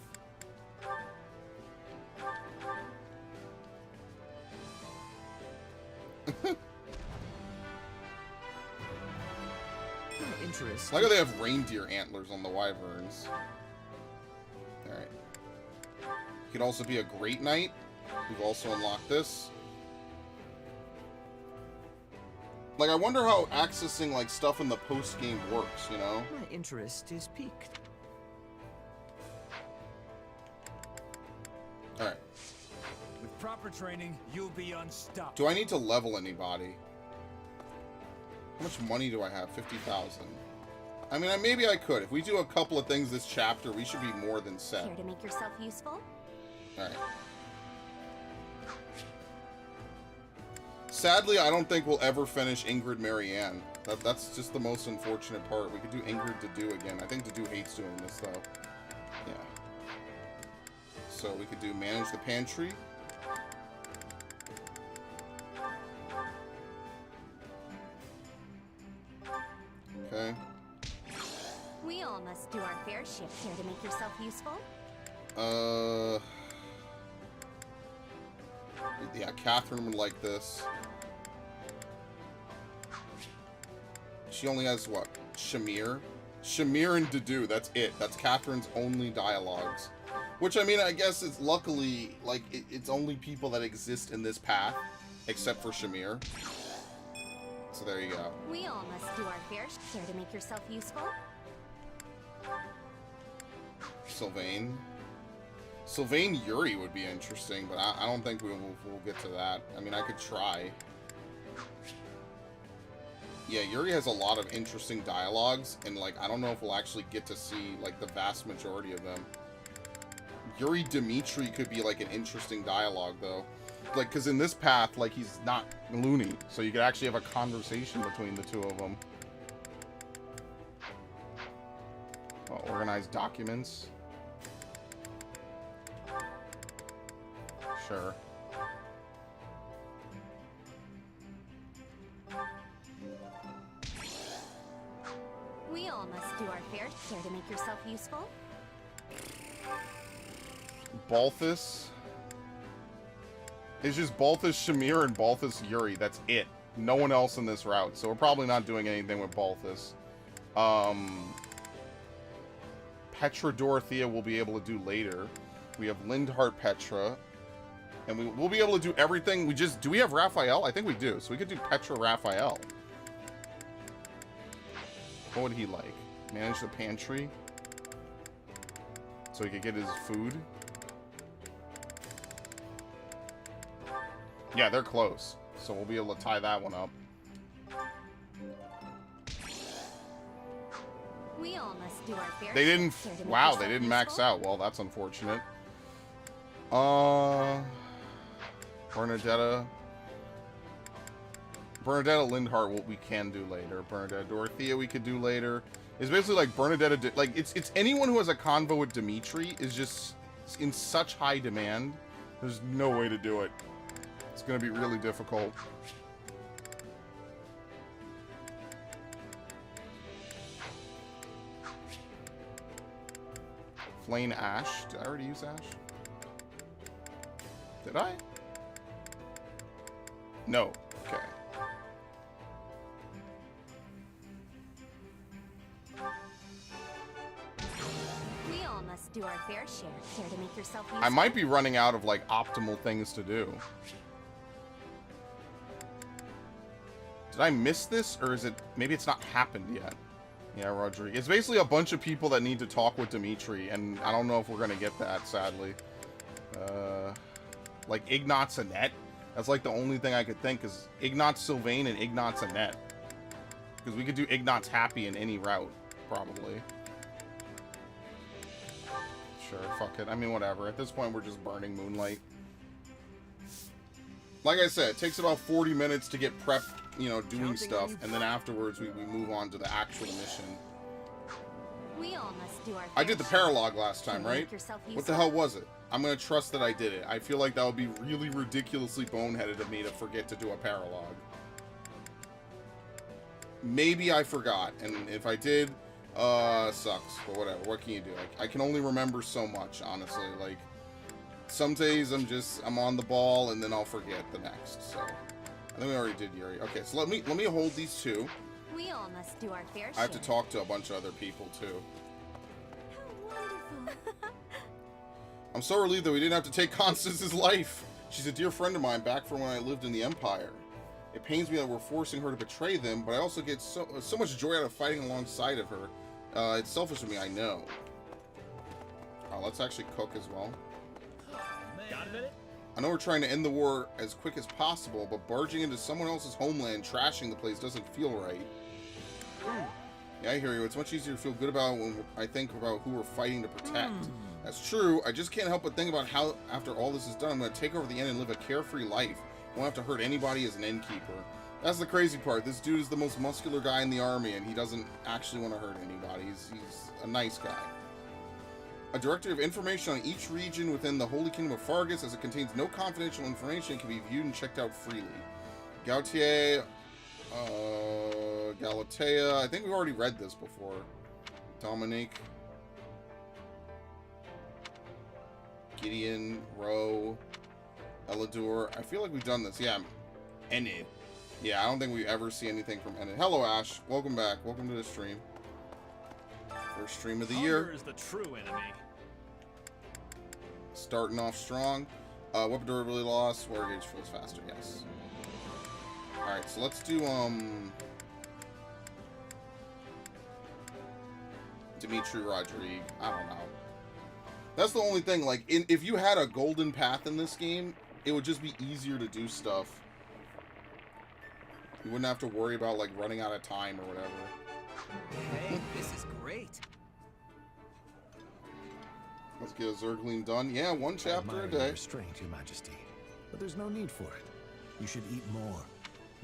Interesting. Like how they have reindeer antlers on the wyverns. Alright. He could also be a Great Knight. We've also unlocked this. Like, I wonder how accessing, like, stuff in the post-game works, you know? My interest is piqued. Alright. With proper training, you'll be unstoppable. Do I need to level anybody? How much money do I have? 50,000. I mean, maybe I could. If we do a couple of things this chapter, we should be more than set. Care to make yourself useful? Alright. Sadly, I don't think we'll ever finish Ingrid Marianne. That's just the most unfortunate part. We could do Ingrid Dedu again. I think Dedu hates doing this, though. Yeah. So we could do Manage the Pantry. Okay. We all must do our fair share. Care to make yourself useful? Yeah, Catherine would like this. She only has, what? Shamir? Shamir and Dedu, that's it. That's Catherine's only dialogues. Which, I mean, I guess it's luckily, like, it's only people that exist in this path, except for Shamir. So there you go. We all must do our fair share. Care to make yourself useful? Sylvain. Sylvain Yuri would be interesting, but I don't think we'll get to that. I mean, I could try. Yeah, Yuri has a lot of interesting dialogues, and, like, I don't know if we'll actually get to see, like, the vast majority of them. Yuri Dimitri could be, like, an interesting dialogue, though. Like, because in this path, like, he's not loony, so you could actually have a conversation between the two of them. Organized documents. Sure. We all must do our fair share. To make yourself useful? Balthus. It's just Balthus Shamir and Balthus Yuri. That's it. No one else in this route. So we're probably not doing anything with Balthus. Petra Dorothea we'll be able to do later. We have Lindhart Petra. And we'll be able to do everything. Do we have Raphael? I think we do. So we could do Petra Raphael. What would he like? Manage the pantry. So he could get his food. Yeah, they're close. So we'll be able to tie that one up. We all must do our fair They didn't... share to make Wow, yourself they didn't max useful? out. Well, that's unfortunate. Bernadetta Lindhart we can do later. Bernadetta Dorothea we could do later. It's basically like Bernadette. Like it's anyone who has a convo with Dimitri is just in such high demand. There's no way to do it. It's gonna be really difficult. Flame Ash. Did I already use Ash? Did I? No. Okay. We all must do our fair share. Care to make yourself useful? I might be running out of like optimal things to do. Did I miss this, or is it maybe it's not happened yet? Yeah, Rodrigue. It's basically a bunch of people that need to talk with Dimitri, and I don't know if we're gonna get that, sadly. Like Ignatz Annette. That's like the only thing I could think is Ignatz Sylvain and Ignatz Annette. Because we could do Ignatz Happy in any route, probably. Sure, fuck it. I mean, whatever. At this point, we're just burning Moonlight. Like I said, it takes about 40 minutes to get prepped, you know, doing stuff, and then afterwards we move on to the actual mission. We all must do our I did the paralog last time, right? What the hell was it? I'm gonna trust that I did it. I feel like that would be really ridiculously boneheaded of me to forget to do a paralog. Maybe I forgot, and if I did, sucks, but whatever. What can you do? I can only remember so much, honestly. Like, some days I'm on the ball, and then I'll forget the next, so. I think we already did Yuri. Okay, so let me hold these two. We all must do our fair share. I have to talk to a bunch of other people, too. How wonderful. I'm so relieved that we didn't have to take Constance's life. She's a dear friend of mine back from when I lived in the Empire. It pains me that we're forcing her to betray them, but I also get so much joy out of fighting alongside of her. It's selfish of me, I know. Oh, let's actually cook as well. Got a minute? I know we're trying to end the war as quick as possible, but barging into someone else's homeland, trashing the place doesn't feel right. Yeah, I hear you. It's much easier to feel good about when I think about who we're fighting to protect. That's true. I just can't help but think about how, after all this is done, I'm going to take over the inn and live a carefree life. Won't have to hurt anybody as an innkeeper. That's the crazy part. This dude is the most muscular guy in the army, and he doesn't actually want to hurt anybody. He's a nice guy. A directory of information on each region within the Holy Kingdom of Fargus, as it contains no confidential information, can be viewed and checked out freely. Gautier, Galatea. I think we've already read this before. Dominique. Gideon, Roe, Eladur. I feel like we've done this. Yeah, Enid. Yeah, I don't think we ever see anything from Enid. Hello, Ash. Welcome back. Welcome to the stream. First stream of the year. Hunger is the true enemy. Starting off strong. Weapon durability loss. Water gauge fills faster. Yes. All right, so let's do Dimitri Rodrigue. I don't know. That's the only thing. Like, if you had a golden path in this game, it would just be easier to do stuff. You wouldn't have to worry about like running out of time or whatever. Hey, this is great. Let's get Azure Gleam done. Yeah, one chapter a day. Restraint, Your Majesty, but there's no need for it. You should eat more.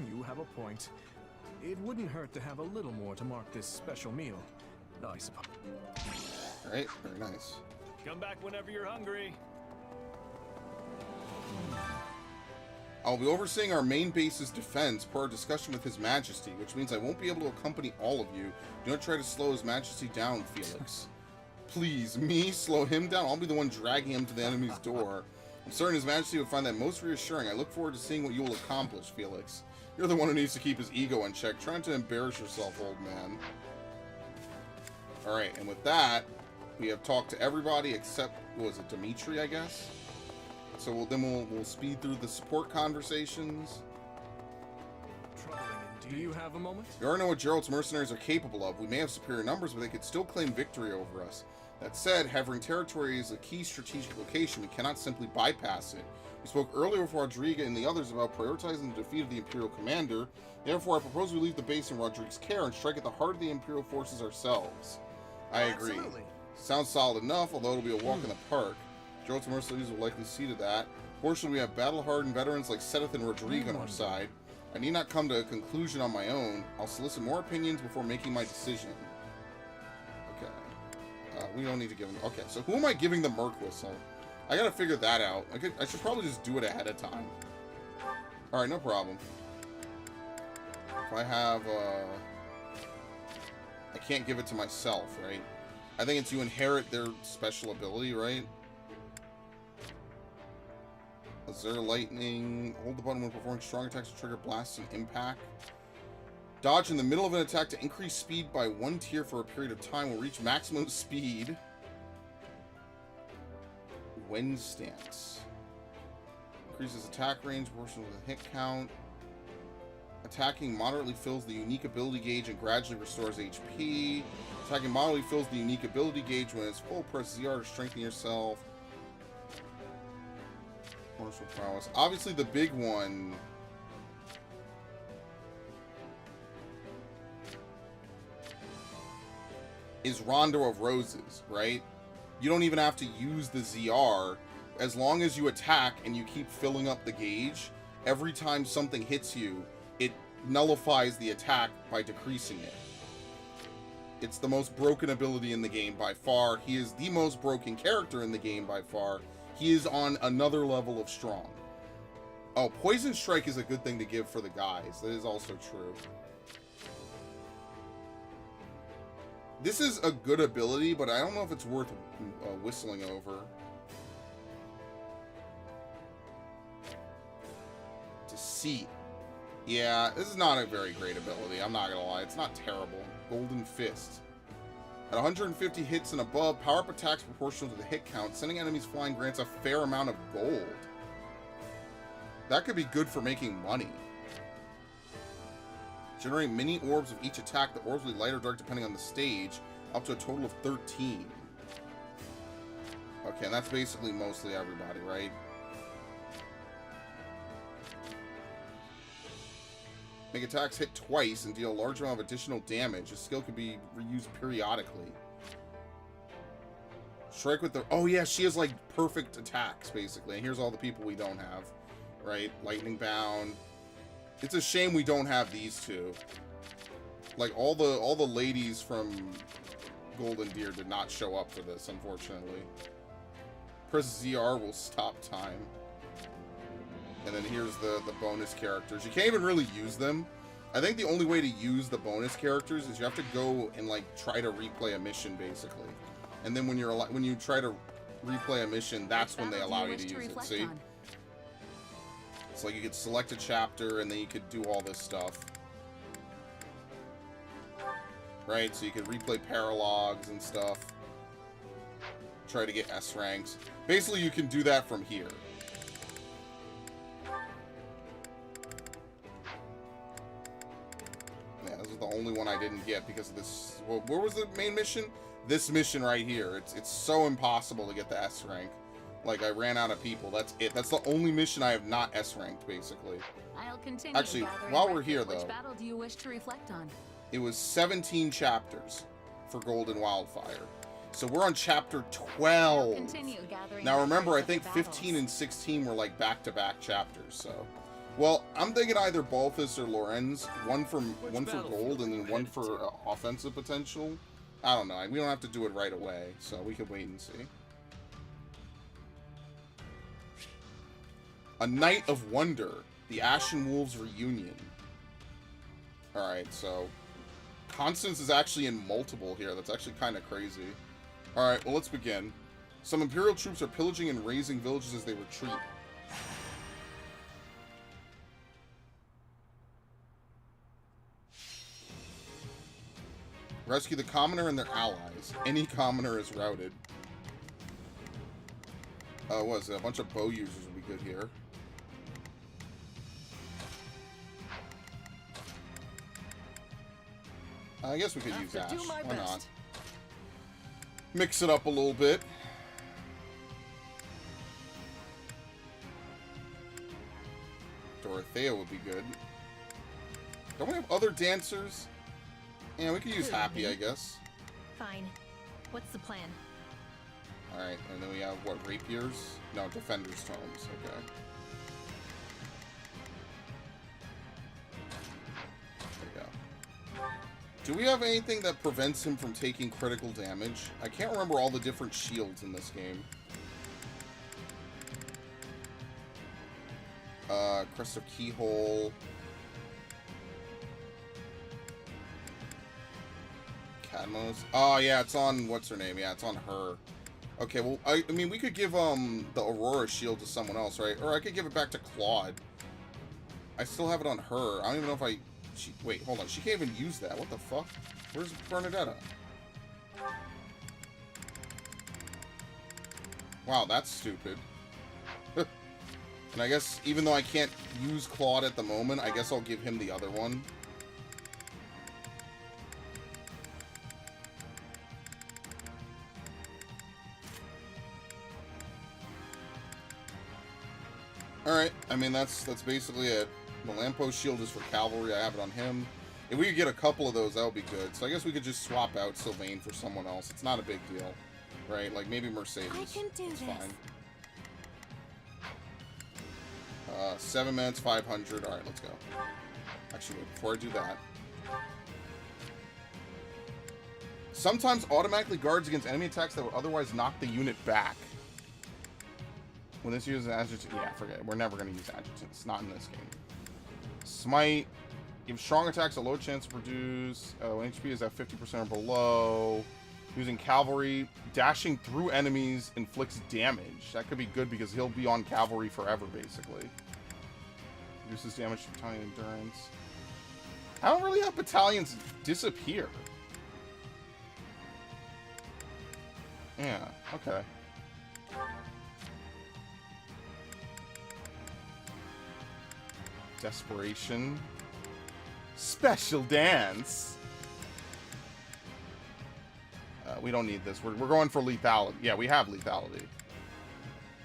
You have a point. It wouldn't hurt to have a little more to mark this special meal, I suppose. All right, very nice. Come back whenever you're hungry. I'll be overseeing our main base's defense per our discussion with His Majesty, which means I won't be able to accompany all of you. Do not try to slow His Majesty down, Felix. Please, me slow him down? I'll be the one dragging him to the enemy's door. I'm certain His Majesty would find that most reassuring. I look forward to seeing what you will accomplish, Felix. You're the one who needs to keep his ego in check. Try not to embarrass yourself, old man. Alright, and with that, we have talked to everybody except, what was it, Dimitri, I guess? So we'll speed through the support conversations. Do you have a moment? We already know what Gerald's mercenaries are capable of. We may have superior numbers, but they could still claim victory over us. That said, Havering territory is a key strategic location. We cannot simply bypass it. We spoke earlier with Rodrigue and the others about prioritizing the defeat of the Imperial commander. Therefore, I propose we leave the base in Rodrigue's care and strike at the heart of the Imperial forces ourselves. I agree. Absolutely. Sounds solid enough, although it'll be a walk in the park. Gerald's mercenaries will likely see to that. Fortunately, we have battle-hardened veterans like Seth and Rodrigue on our side. I need not come to a conclusion on my own. I'll solicit more opinions before making my decision. we don't need to give him... Okay, so who am I giving the Merc Whistle? I gotta figure that out. I should probably just do it ahead of time. Alright, no problem. If I have, I can't give it to myself, right? I think it's you inherit their special ability, right? Azure Lightning. Hold the button when performing strong attacks to trigger blasts and impact. Dodge in the middle of an attack to increase speed by 1 tier for a period of time. Will reach maximum speed. Wind Stance. Increases attack range proportional to the hit count. Attacking moderately fills the unique ability gauge and gradually restores HP. Attacking moderately fills the unique ability gauge when it's full. Press ZR to strengthen yourself. Martial prowess. Obviously, the big one is Rondo of Roses, right? You don't even have to use the ZR. As long as you attack and you keep filling up the gauge, every time something hits you, it nullifies the attack by decreasing it. It's the most broken ability in the game by far. He is the most broken character in the game by far. He is on another level of strong. Oh, Poison Strike is a good thing to give for the guys. That is also true. This is a good ability, but I don't know if it's worth whistling over. Deceit. Yeah, this is not a very great ability. I'm not gonna lie. It's not terrible. Golden Fist. At 150 hits and above, power-up attacks proportional to the hit count. Sending enemies flying grants a fair amount of gold. That could be good for making money. Generate mini orbs of each attack. The orbs will be light or dark depending on the stage. Up to a total of 13. Okay, and that's basically mostly everybody, right? Make attacks hit twice and deal a large amount of additional damage. This skill can be reused periodically. Strike with the... Oh, yeah, she has, like, perfect attacks, basically. And here's all the people we don't have, right? Lightning Bound. It's a shame we don't have these two. Like, all the ladies from Golden Deer did not show up for this, unfortunately. Press ZR will stop time. And then here's the bonus characters. You can't even really use them. I think the only way to use the bonus characters is you have to go and, like, try to replay a mission, basically. And then when you try to replay a mission, that's when they allow you to use it. See? It's like you could select a chapter and then you could do all this stuff. Right? So you could replay paralogs and stuff. Try to get S ranks. Basically, you can do that from here. Yeah, this is the only one I didn't get because of this. Well, where was the main mission? This mission right here. It's so impossible to get the S rank. Like, I ran out of people. That's it. That's the only mission I have not S ranked, basically. I'll continue. Actually, while we're here, though, which battle do you wish to reflect on? It was 17 chapters for Golden Wildfire. So we're on chapter 12. Now remember, I think 15 and 16 were like back-to-back chapters, so. Well, I'm thinking either Balthus or Lorenz, one for gold and then one for offensive potential. I don't know. We don't have to do it right away, so we can wait and see. A Night of Wonder, the Ashen Wolves reunion. Alright, so Constance is actually in multiple here. That's actually kind of crazy. Alright, well, let's begin. Some Imperial troops are pillaging and razing villages as they retreat. Rescue the commoner and their allies. Any commoner is routed. What is it? A bunch of bow users would be good here. I guess we could use Ash. Why not? Mix it up a little bit. Dorothea would be good. Don't we have other dancers? Yeah, we could use Happy, I guess. Fine. What's the plan? Alright, and then we have, what, Rapiers? No, Defender's Tomes. Okay. There we go. Do we have anything that prevents him from taking critical damage? I can't remember all the different shields in this game. Crest of Keyhole. Cadmos. Oh, yeah, it's on, what's her name? Yeah, it's on her. Okay, well, I mean, we could give, the Aurora shield to someone else, right? Or I could give it back to Claude. I still have it on her. I don't even know if I... wait, hold on. She can't even use that. What the fuck? Where's Bernadetta? Wow, that's stupid. And I guess, even though I can't use Claude at the moment, I guess I'll give him the other one. Alright, I mean, that's basically it. The lamppost shield is for cavalry. I have it on him. If we could get a couple of those, that would be good. So I guess we could just swap out Sylvain for someone else. It's not a big deal, right? Like, maybe Mercedes. I can do it's this. Fine. 7 minutes, 500. Alright, let's go. Actually, wait, before I do that. Sometimes automatically guards against enemy attacks that would otherwise knock the unit back. When this uses adjutant, yeah, forget it. We're never going to use adjutant. It's not in this game. Smite. Gives strong attacks a low chance to produce. When HP is at 50% or below. Using cavalry. Dashing through enemies inflicts damage. That could be good because he'll be on cavalry forever, basically. Reduces damage to battalion endurance. I don't really have battalions disappear. Yeah, okay. Desperation. Special dance. We don't need this. We're going for lethality. Yeah, we have lethality.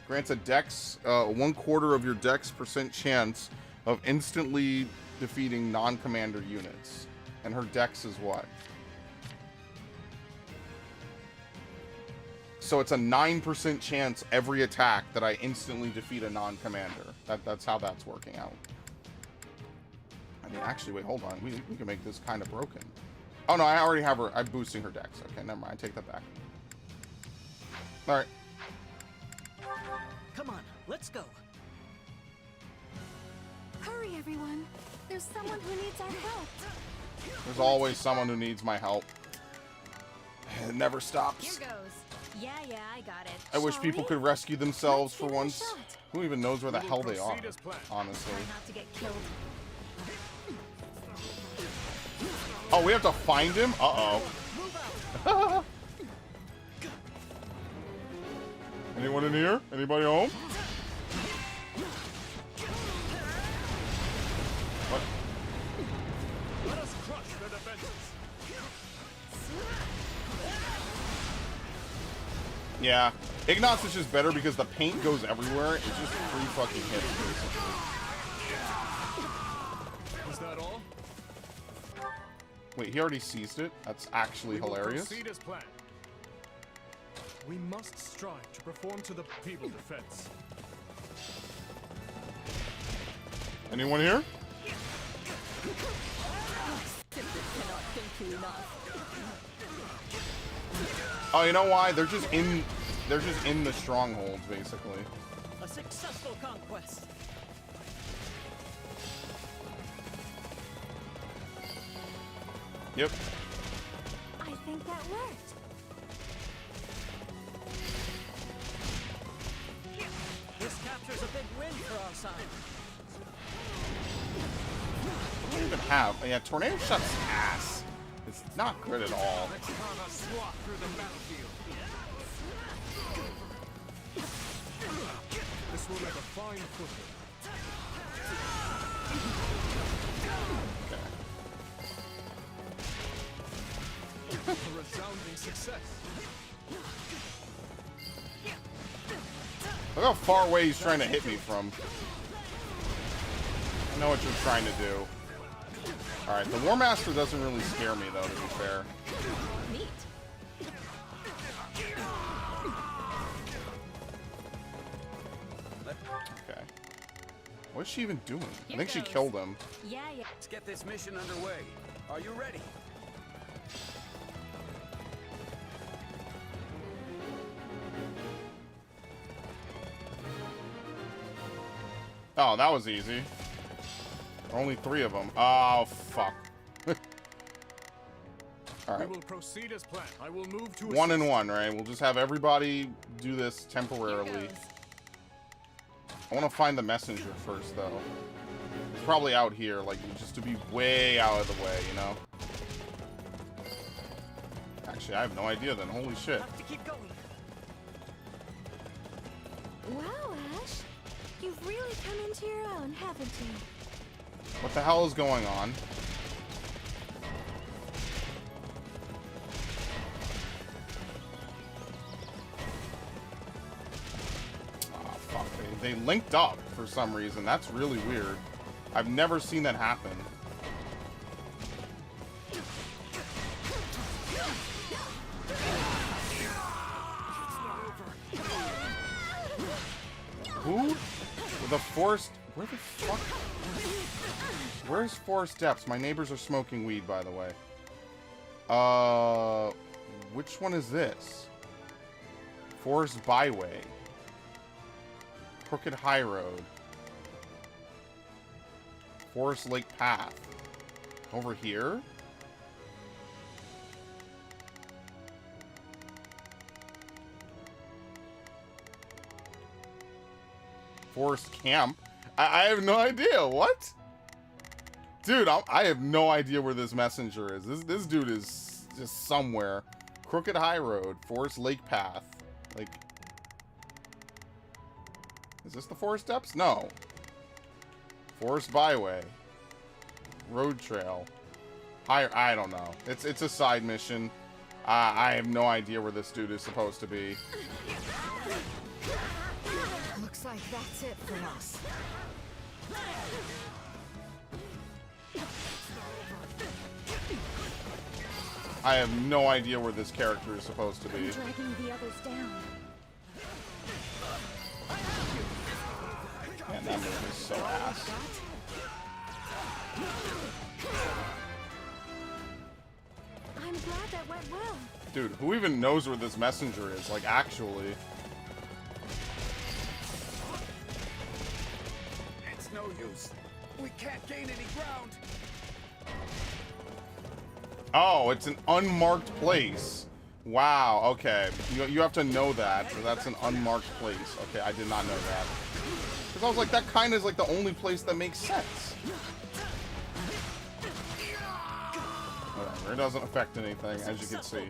Grants a dex, 1/4 of your dex % chance of instantly defeating non-commander units. And her dex is what? So it's a 9% chance every attack that I instantly defeat a non-commander. That's how that's working out. I mean, actually, wait, hold on. We can make this kind of broken. Oh, no, I already have her. I'm boosting her dex. Okay, never mind. I take that back. All right. Come on, let's go. Hurry, everyone. There's someone who needs our help. There's always someone who needs my help. It never stops. Here goes. Yeah, I got it. I wish people could rescue themselves for once. Who even knows where the hell they are, honestly. Try not to get killed. Oh, we have to find him? Uh-oh. Anyone in here? Anybody home? What? Let us crush their defenses. Yeah. Ignace is just better because the paint goes everywhere. It's just free fucking hits, basically. Is that all? Wait, he already seized it? That's actually hilarious. Proceed as planned. We must strive to perform to the people defense. Anyone here? Oh, you know why? They're just in the strongholds, basically. A successful conquest. Yep. I think that worked. This captures a big win for our side. What do we even have? Oh, yeah, Tornado Shot's ass. It's not good at all. Let's run a swat through the battlefield. This will make a fine footing. A resounding success. Look how far away he's trying to hit me from. I know what you're trying to do. Alright, the War Master doesn't really scare me, though, to be fair. Neat. Okay. What is she even doing? I think she killed him. Yeah. Let's get this mission underway. Are you ready? Oh, that was easy. Only 3 of them. Oh, fuck. All right. We will proceed as planned. I will move to 1 and 1, right? We'll just have everybody do this temporarily. I want to find the messenger first, though. It's probably out here, like, just to be way out of the way, you know? Actually, I have no idea then. Holy shit. Have to keep going. Wow, Ash. You've really come into your own, haven't you? What the hell is going on? Oh, fuck. They linked up for some reason. That's really weird. I've never seen that happen. Who? With a forced... Where the fuck? Where's Forest Depths? My neighbors are smoking weed, by the way. Which one is this? Forest Byway. Crooked High Road. Forest Lake Path. Over here? Forest Camp? I have no idea. What? Dude, I have no idea where this messenger is. This dude is just somewhere. Crooked High Road. Forest Lake Path. Like... Is this the Forest Depths? No. Forest Byway. Road Trail. I don't know. It's a side mission. I have no idea where this dude is supposed to be. Looks like that's it for us. I have no idea where this character is supposed to be. I'm dragging the others down. Man, that move is so ass. I'm glad that went well. Dude, who even knows where this messenger is? Like, actually. It's no use. We can't gain any ground. Oh, it's an unmarked place. Wow, okay. You have to know that. So that's an unmarked place. Okay, I did not know that. Because I was like, that kind of is like the only place that makes sense. Whatever, it doesn't affect anything, as you can see.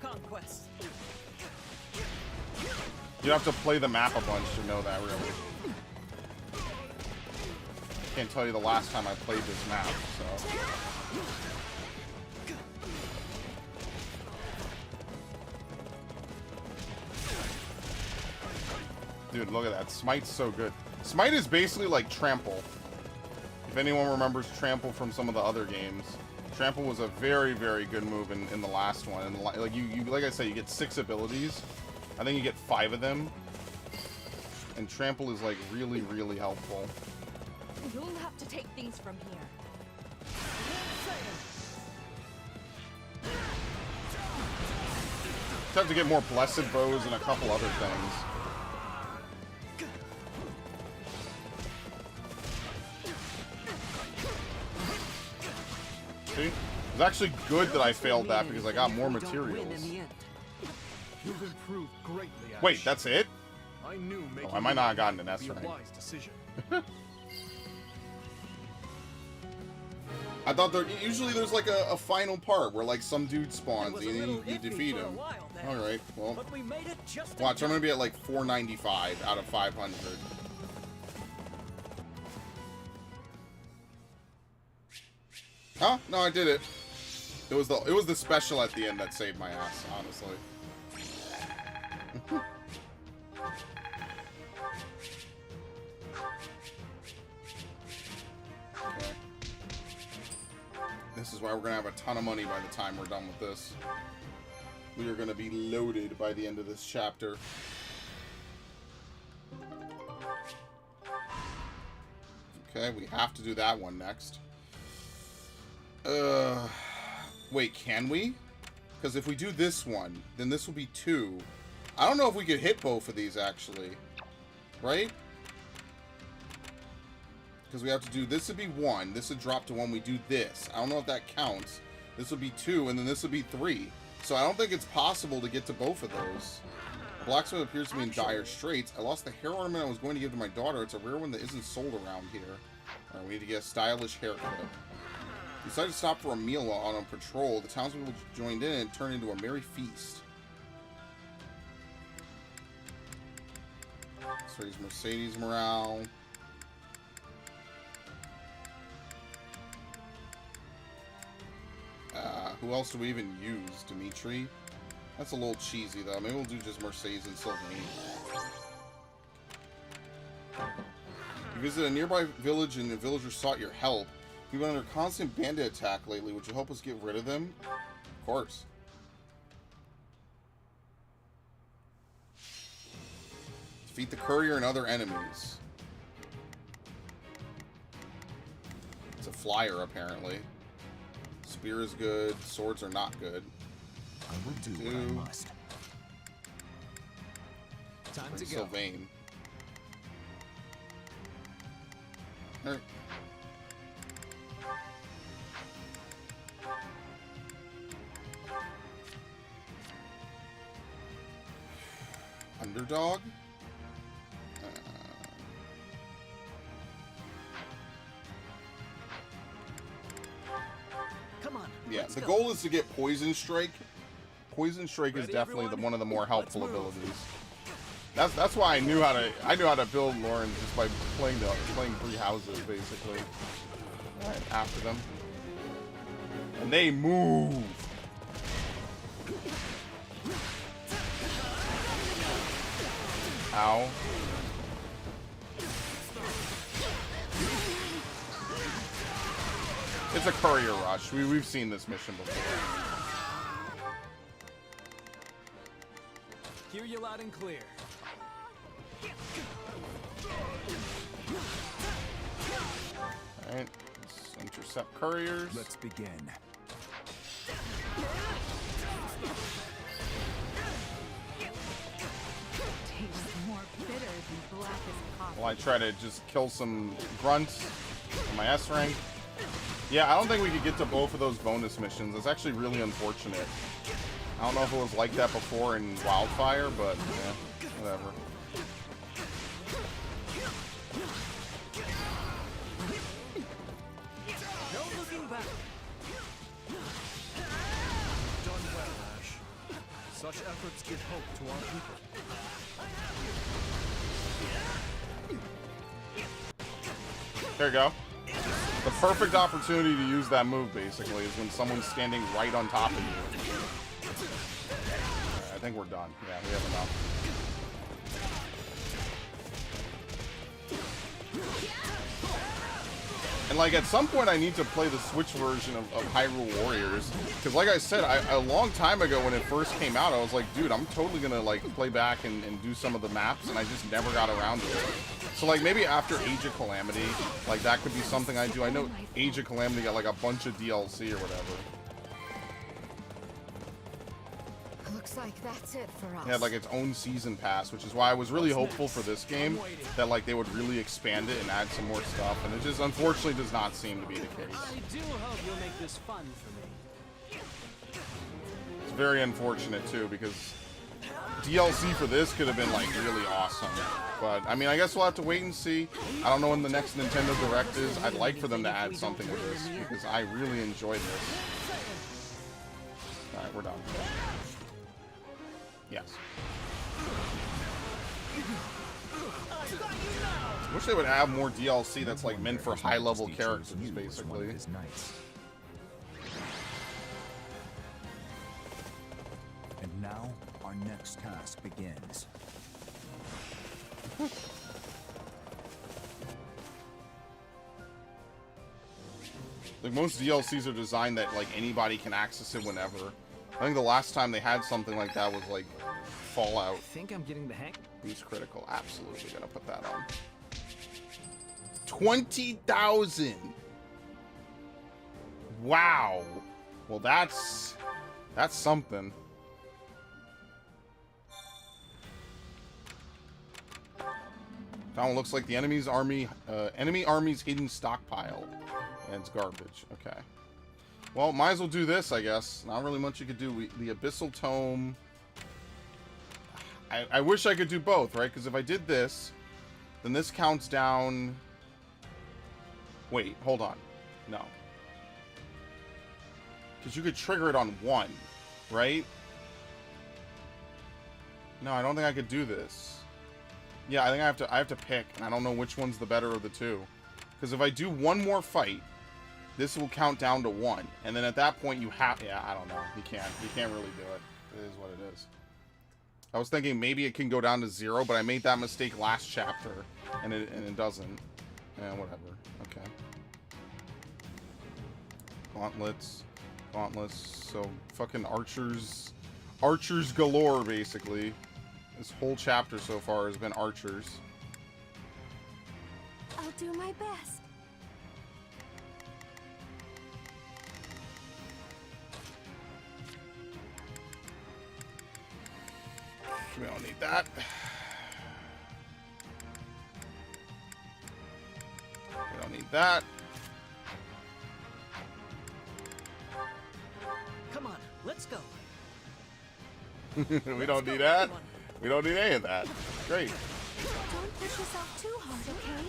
You have to play the map a bunch to know that, really. Can't tell you the last time I played this map, so... Dude, look at that. Smite's so good. Smite is basically like Trample. If anyone remembers Trample from some of the other games. Trample was a very, very good move in the last one. And like like I said, you get 6 abilities. I think you get 5 of them. And Trample is like really, really helpful. You'll have to take things from here. Just have to get more blessed bows and a couple other things. See? It was actually good that I failed that because I got more materials. You've improved greatly, Ash. Wait, that's it? I knew making I might not have gotten an S would be a rank. wise decision. I thought usually there's like a final part where like some dude spawns and you defeat him. Alright, well. Watch, I'm gonna be at like 495 out of 500. Huh? No, I did it. It was the special at the end that saved my ass, honestly. Okay. This is why we're gonna have a ton of money by the time we're done with this. We are gonna be loaded by the end of this chapter. Okay, we have to do that one next. Wait, can we? Because if we do this one, then this will be 2. I don't know if we could hit both of these, actually. Right? because we have to do, this would be 1. This would drop to 1. We do this. I don't know if that counts. This would be 2, and then this would be 3. So I don't think it's possible to get to both of those. Blacksmith appears to be in dire straits. I lost the hair ornament I was going to give to my daughter. It's a rare one that isn't sold around here. Alright, we need to get a stylish haircut. We decided to stop for a meal on patrol. The townspeople joined in and turned into a merry feast. Let's raise Mercedes morale. Who else do we even use? Dimitri? That's a little cheesy, though. Maybe we'll do just Mercedes and Sylvain. You visited a nearby village and the villagers sought your help. We've been under constant bandit attack lately. Would you help us get rid of them? Of course. Defeat the courier and other enemies. It's a flyer, apparently. Spear is good. Swords are not good. I will do what I must. Time to go. Sylvain. Alright. Underdog? Come on. Yeah, the goal is to get Poison Strike. Poison Strike is definitely one of the more helpful abilities. That's why I knew how to build Lauren just by playing 3 houses basically. Alright, after them. And they move. Ow. It's a courier rush. We've seen this mission before. Hear you loud and clear. Alright, let's intercept couriers. Let's begin. Tastes more bitter than black as coffee. While I try to just kill some grunts on my S rank. Yeah, I don't think we could get to both of those bonus missions. It's actually really unfortunate. I don't know if it was like that before in Wildfire, but yeah, whatever. No looking back. Done well, Ash. Such efforts give hope to our people. There you go. The perfect opportunity to use that move, basically, is when someone's standing right on top of you. Right, I think we're done. Yeah, we have enough. And, like, at some point I need to play the Switch version of Hyrule Warriors. Because, like I said, a long time ago when it first came out, I was like, dude, I'm totally going to, like, play back and do some of the maps, and I just never got around to it. So, like, maybe after Age of Calamity, like, that could be something I do. I know Age of Calamity got, like, a bunch of DLC or whatever. Looks like that's it for us. It had, like, its own season pass, which is why I was really hopeful for this game that, like, they would really expand it and add some more stuff. And it just, unfortunately, does not seem to be the case. I do hope you'll make this fun for me. It's very unfortunate, too, because DLC for this could have been, like, really awesome. But, I mean, I guess we'll have to wait and see. I don't know when the next Nintendo Direct is. I'd like for them to add something to this, because I really enjoyed this. Alright, we're done. Yes. Wish they would have more DLC that's, like, meant for high-level characters, basically. And now, our next task begins. Like, most DLCs are designed that, like, anybody can access it whenever. I think the last time they had something like that was, like, Fallout. I think I'm getting the hang. Boost critical. Absolutely gonna put that on. 20,000! Wow! Well, that's something. That one looks like the enemy army's hidden stockpile. And it's garbage. Okay. Well, might as well do this, I guess. Not really much you could do. The Abyssal Tome. I wish I could do both, right? Because if I did this, then this counts down... Wait, hold on. No. Because you could trigger it on one, right? No, I don't think I could do this. Yeah, I think I have to pick, and I don't know which one's the better of the two. Because if I do one more fight, this will count down to 1. And then at that point you have... Yeah, I don't know. You can't really do it. It is what it is. I was thinking maybe it can go down to 0, but I made that mistake last chapter. And it doesn't. Yeah, whatever. Okay. Gauntlets. So, fucking archers... Archers galore, basically. This whole chapter so far has been archers. I'll do my best. We don't need that. We don't need that. Come on, let's go. We don't need that. We don't need any of that. Great. Don't push yourself too hard, okay?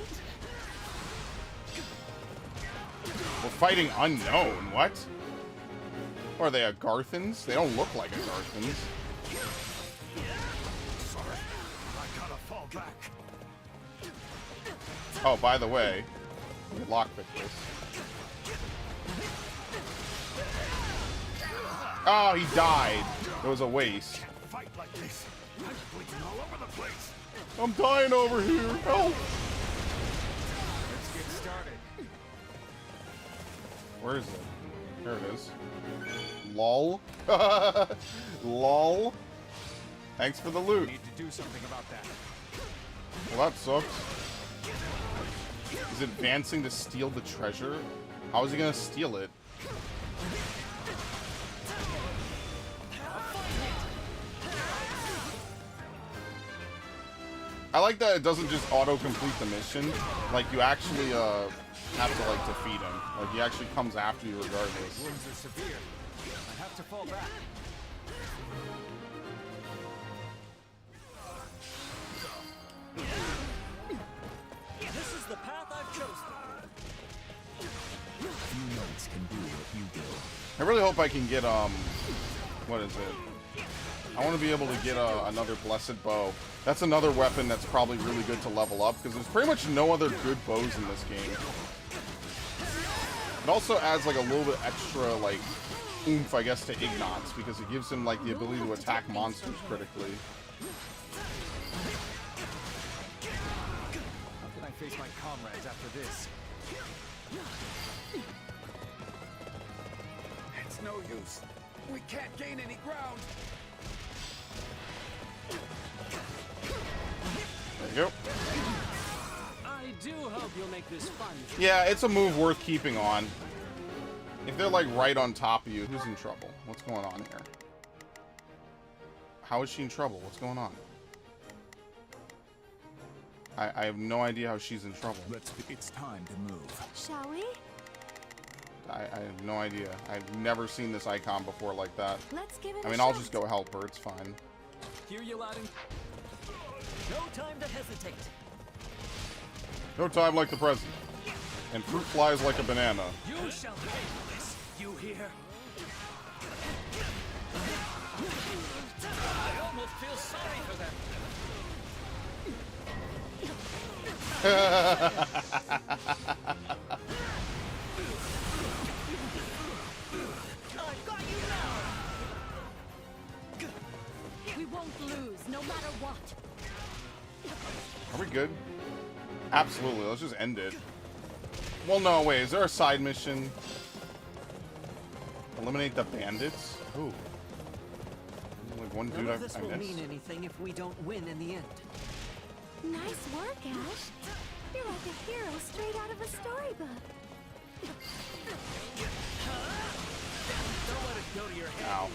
We're fighting unknown. What? Are they Agarthans? They don't look like Agarthans. Sorry, I gotta fall back. Oh, by the way, we lockpick this. Oh, he died. It was a waste. Fight like this. I'm bleeding all over the place. I'm dying over here. Help! Let's get started. Where is it? There it is. Lol. Lol. Thanks for the loot. Need to do something about that. Well, that sucks. He's advancing to steal the treasure? How is he gonna steal it? I like that it doesn't just auto-complete the mission. Like, you actually, have to, like, defeat him. Like, he actually comes after you regardless. Wounds are severe. I have to fall back. This is the path I've chosen. Few knights can do what you do. I really hope I can get, what is it? I want to be able to get another Blessed Bow. That's another weapon that's probably really good to level up, because there's pretty much no other good bows in this game. It also adds, like, a little bit extra, like, oomph, I guess, to Ignatz, because it gives him, like, the ability to attack monsters critically. How can I face my comrades after this? It's no use. We can't gain any ground. There you go. I do hope you'll make this fun. Yeah, it's a move worth keeping on. If they're, like, right on top of you, who's in trouble? What's going on here? How is she in trouble? What's going on? I have no idea how she's in trouble. It's time to move. Shall we? I have no idea. I've never seen this icon before like that. Let's give it I a mean, I'll shot. just go help her. It's fine. Hear you loud and... No time to hesitate. No time like the present. And fruit flies like a banana. You shall pay for this. You hear? I almost feel sorry for them. I've got you now. We won't lose, no matter what. Are we good? Absolutely. Let's just end it. Well, no, wait. Is there a side mission? Eliminate the bandits? Ooh. Like one dude None of this I will missed. mean anything if we don't win in the end. Nice work, Ash. You're like a hero straight out of a storybook. Don't let it go to your head. Ow.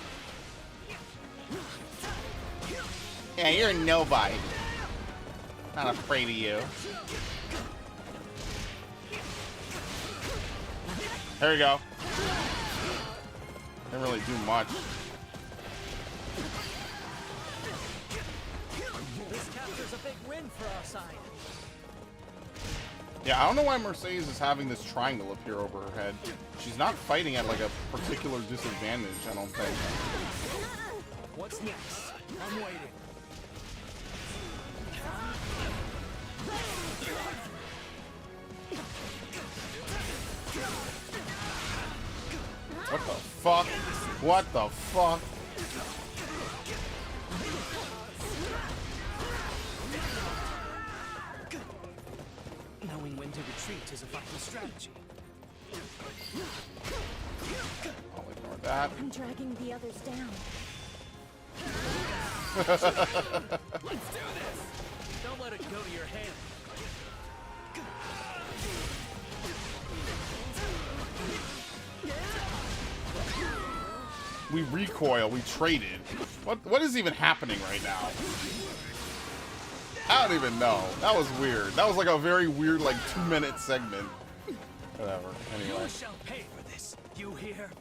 Yeah, you're a nobody. Not afraid of you. There you go. Didn't really do much. This capture's a big win for our side. Yeah, I don't know why Mercedes is having this triangle appear over her head. She's not fighting at like a particular disadvantage, I don't think. What's next? I'm waiting. What the fuck? What the fuck? Knowing when to retreat is a vital strategy. I'll ignore that. I'm dragging the others down. Let's do this. Don't let it go to your head. We recoil, we traded. What is even happening right now? I don't even know. That was weird. That was like a very weird, like, 2-minute segment. Whatever. Anyway. You shall pay for this. You hear?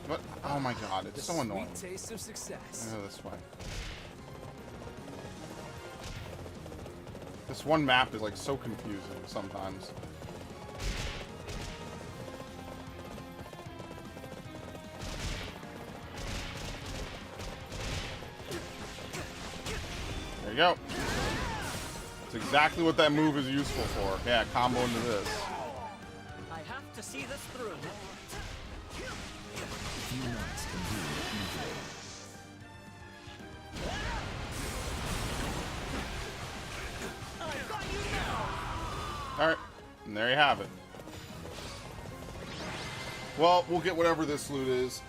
What? Oh my god, it's so annoying. Sweet taste of success. Go this way. This one map is like so confusing sometimes. There you go. That's exactly what that move is useful for. Yeah, combo into this. I have to see this through. Alright, and there you have it. Well, we'll get whatever this loot is.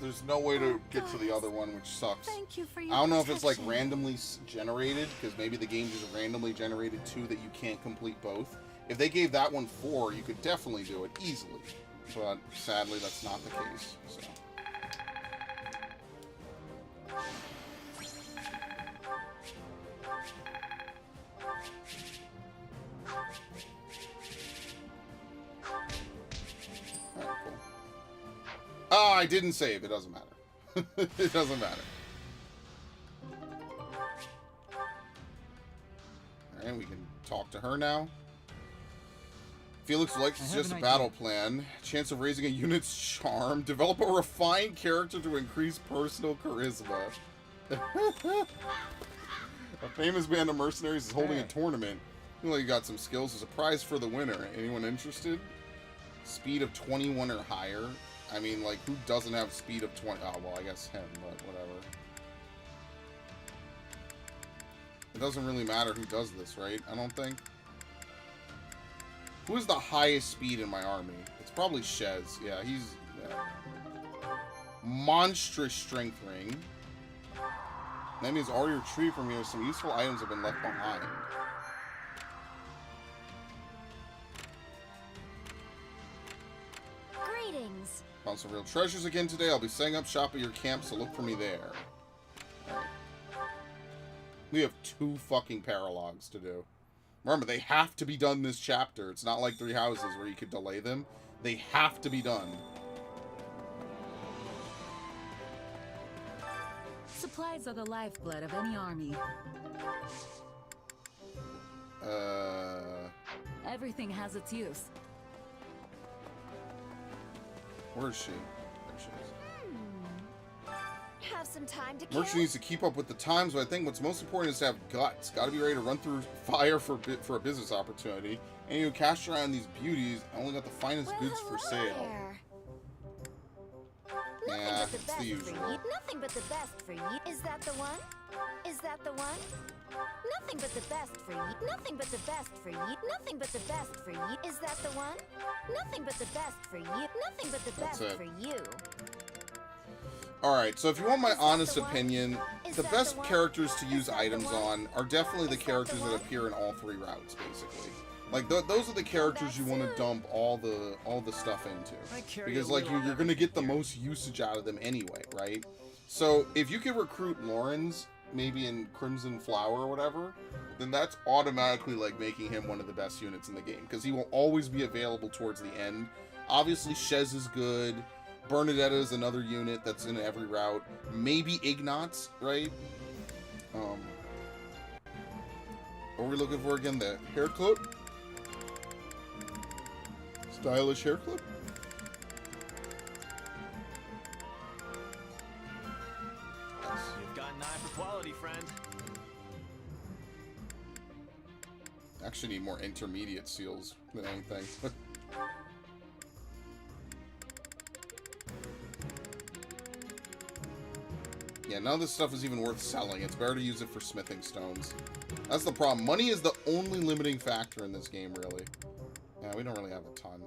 There's no way to get to the other one, which sucks. Thank you for your I don't know if it's like protection. randomly generated, because maybe the game just randomly generated 2 that you can't complete both. If they gave that one 4, you could definitely do it easily. But sadly, that's not the case. So. Alright, cool. Oh, I didn't save. It doesn't matter. It doesn't matter. Alright, we can talk to her now. Felix likes just a battle plan. Chance of raising a unit's charm. Develop a refined character to increase personal charisma. A famous band of mercenaries is holding a tournament. You know, you got some skills. There's a prize for the winner. Anyone interested? Speed of 21 or higher. I mean, like, who doesn't have speed of 20? Oh, well, I guess him, but whatever. It doesn't really matter who does this, right? I don't think. Who is the highest speed in my army? It's probably Shez. Yeah, he's... Yeah. Monstrous strength ring. That means already retrieved from here. Some useful items have been left behind. Greetings. Found some real treasures again today. I'll be setting up shop at your camp, so look for me there. Alright. We have 2 fucking paralogs to do. Remember, they have to be done this chapter. It's not like 3 houses where you could delay them. They have to be done. Supplies are the lifeblood of any army. Everything has its use. Where is she? There she is. Have some time to kill. Merchant needs to keep up with the times, but I think what's most important is to have guts. Got to be ready to run through fire for a business opportunity. And you cash around these beauties. I only got the finest goods for sale. Yeah, Nothing but the it's the best usual. for you. Nothing but the best for you. Is that the one? Is that the one? Nothing but the best for you. Nothing but the best for you. Nothing but the best for you. Is that the one? Nothing but the best for you. Nothing but the That's best it. for you. Alright, so if you want my honest opinion, the that best the one? characters to use that the items one? on are definitely the Is that the characters that one? appear in all 3 routes, basically. Like those are the characters you want to dump all the stuff into, because like you're gonna get the most usage out of them anyway, right? So if you can recruit Lawrence, maybe in Crimson Flower or whatever, then that's automatically like making him one of the best units in the game, because he will always be available towards the end. Obviously, Shez is good. Bernadetta is another unit that's in every route. Maybe Ignatz, right? What are we looking for again? The hair clip? Stylish hair clip? You've got an eye for quality, friend. Actually need more intermediate seals than anything. Yeah, none of this stuff is even worth selling. It's better to use it for smithing stones. That's the problem. Money is the only limiting factor in this game, really. Yeah, we don't really have a ton.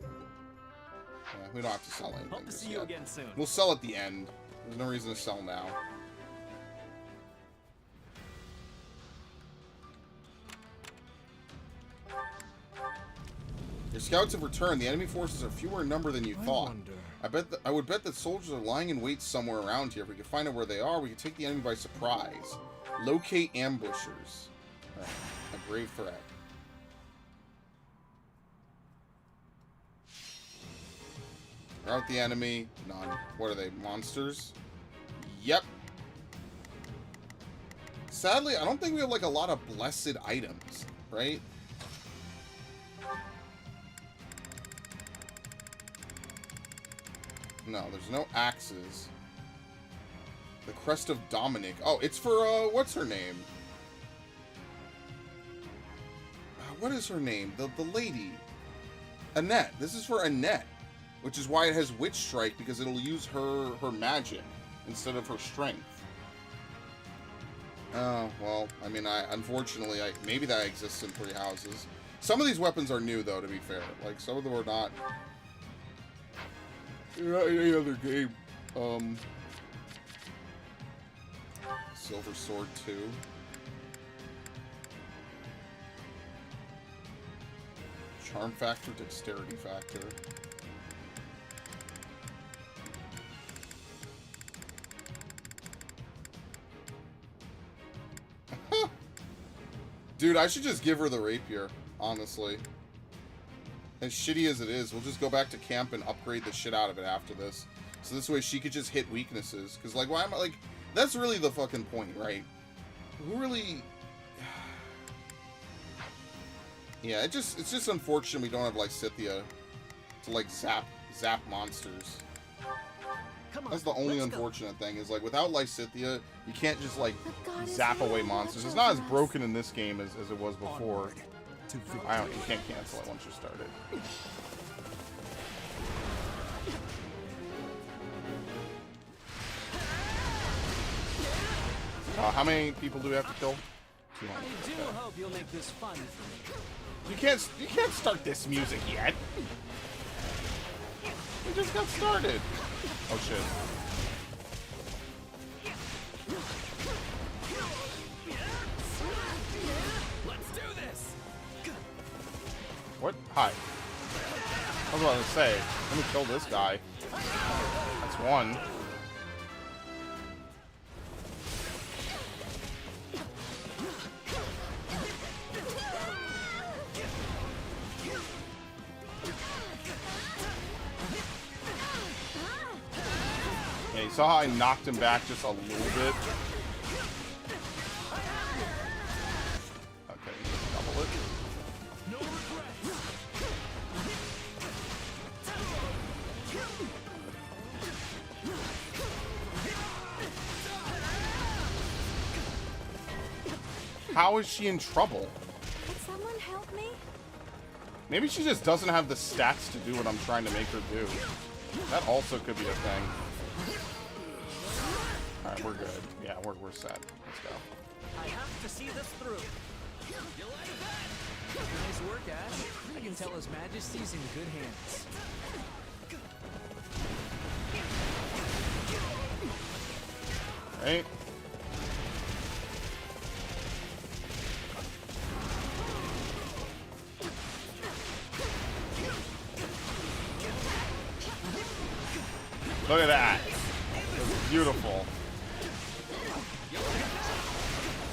Yeah, we don't have to sell anything. Hope to see you again soon. We'll sell at the end. There's no reason to sell now. Your scouts have returned. The enemy forces are fewer in number than you thought. I would bet that soldiers are lying in wait somewhere around here. If we could find out where they are, we could take the enemy by surprise. Locate ambushers. Right. A grave threat. Rout the enemy. None. What are they? Monsters? Yep. Sadly, I don't think we have like a lot of blessed items, right? No, there's no axes. The Crest of Dominic. Oh, it's for, what's her name? What is her name? The lady. Annette. This is for Annette. Which is why it has Witch Strike, because it'll use her magic instead of her strength. Oh, well, I mean, unfortunately, maybe that exists in 3 houses. Some of these weapons are new, though, to be fair. Like, some of them are not. Not any other game. Silver Sword 2. Charm factor, dexterity factor. Dude, I should just give her the rapier, honestly. As shitty as it is, we'll just go back to camp and upgrade the shit out of it after this. So this way she could just hit weaknesses. Because, like, why am I, like, that's really the fucking point, right? Who really... Yeah, it's just unfortunate we don't have Lysithea to, like, zap monsters. That's the only unfortunate thing, is, like, without Lysithea, you can't just, like, zap away monsters. It's not as broken in this game as it was before. You can't cancel it once you're started. How many people do we have to kill? 200. I do hope you'll make this fun for me. You can't start this music yet. We just got started. Oh shit. Let's do this. What? Hi. I was about to say, let me kill this guy. That's one. Yeah, you saw how I knocked him back just a little bit? Okay, double it. How is she in trouble? Could someone help me? Maybe she just doesn't have the stats to do what I'm trying to make her do. That also could be a thing. Alright, we're good. Yeah, we're set. Let's go. I have to see this through. Nice work, Ash. I can tell His Majesty's in good hands. Right? Look at that. That's beautiful.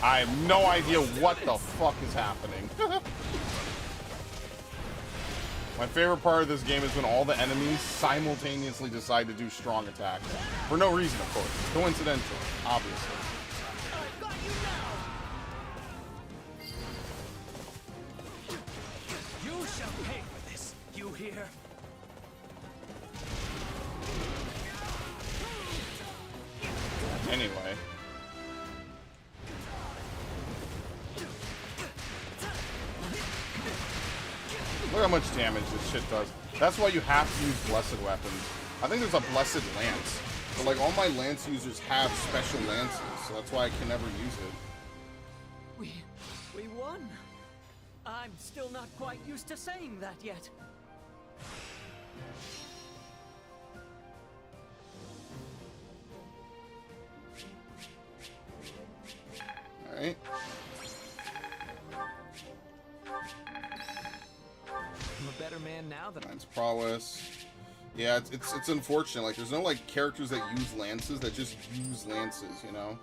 I have no idea what the fuck is happening. My favorite part of this game is when all the enemies simultaneously decide to do strong attacks. For no reason, of course. Coincidental, obviously. You shall pay for this. You hear? Anyway. Look how much damage this shit does. That's why you have to use blessed weapons. I think there's a blessed lance. But like all my lance users have special lances, so that's why I can never use it. We won. I'm still not quite used to saying that yet. Alright. I'm a better man now than Lance prowess. Yeah, it's unfortunate. Like, there's no like characters that use lances that just use lances, you know.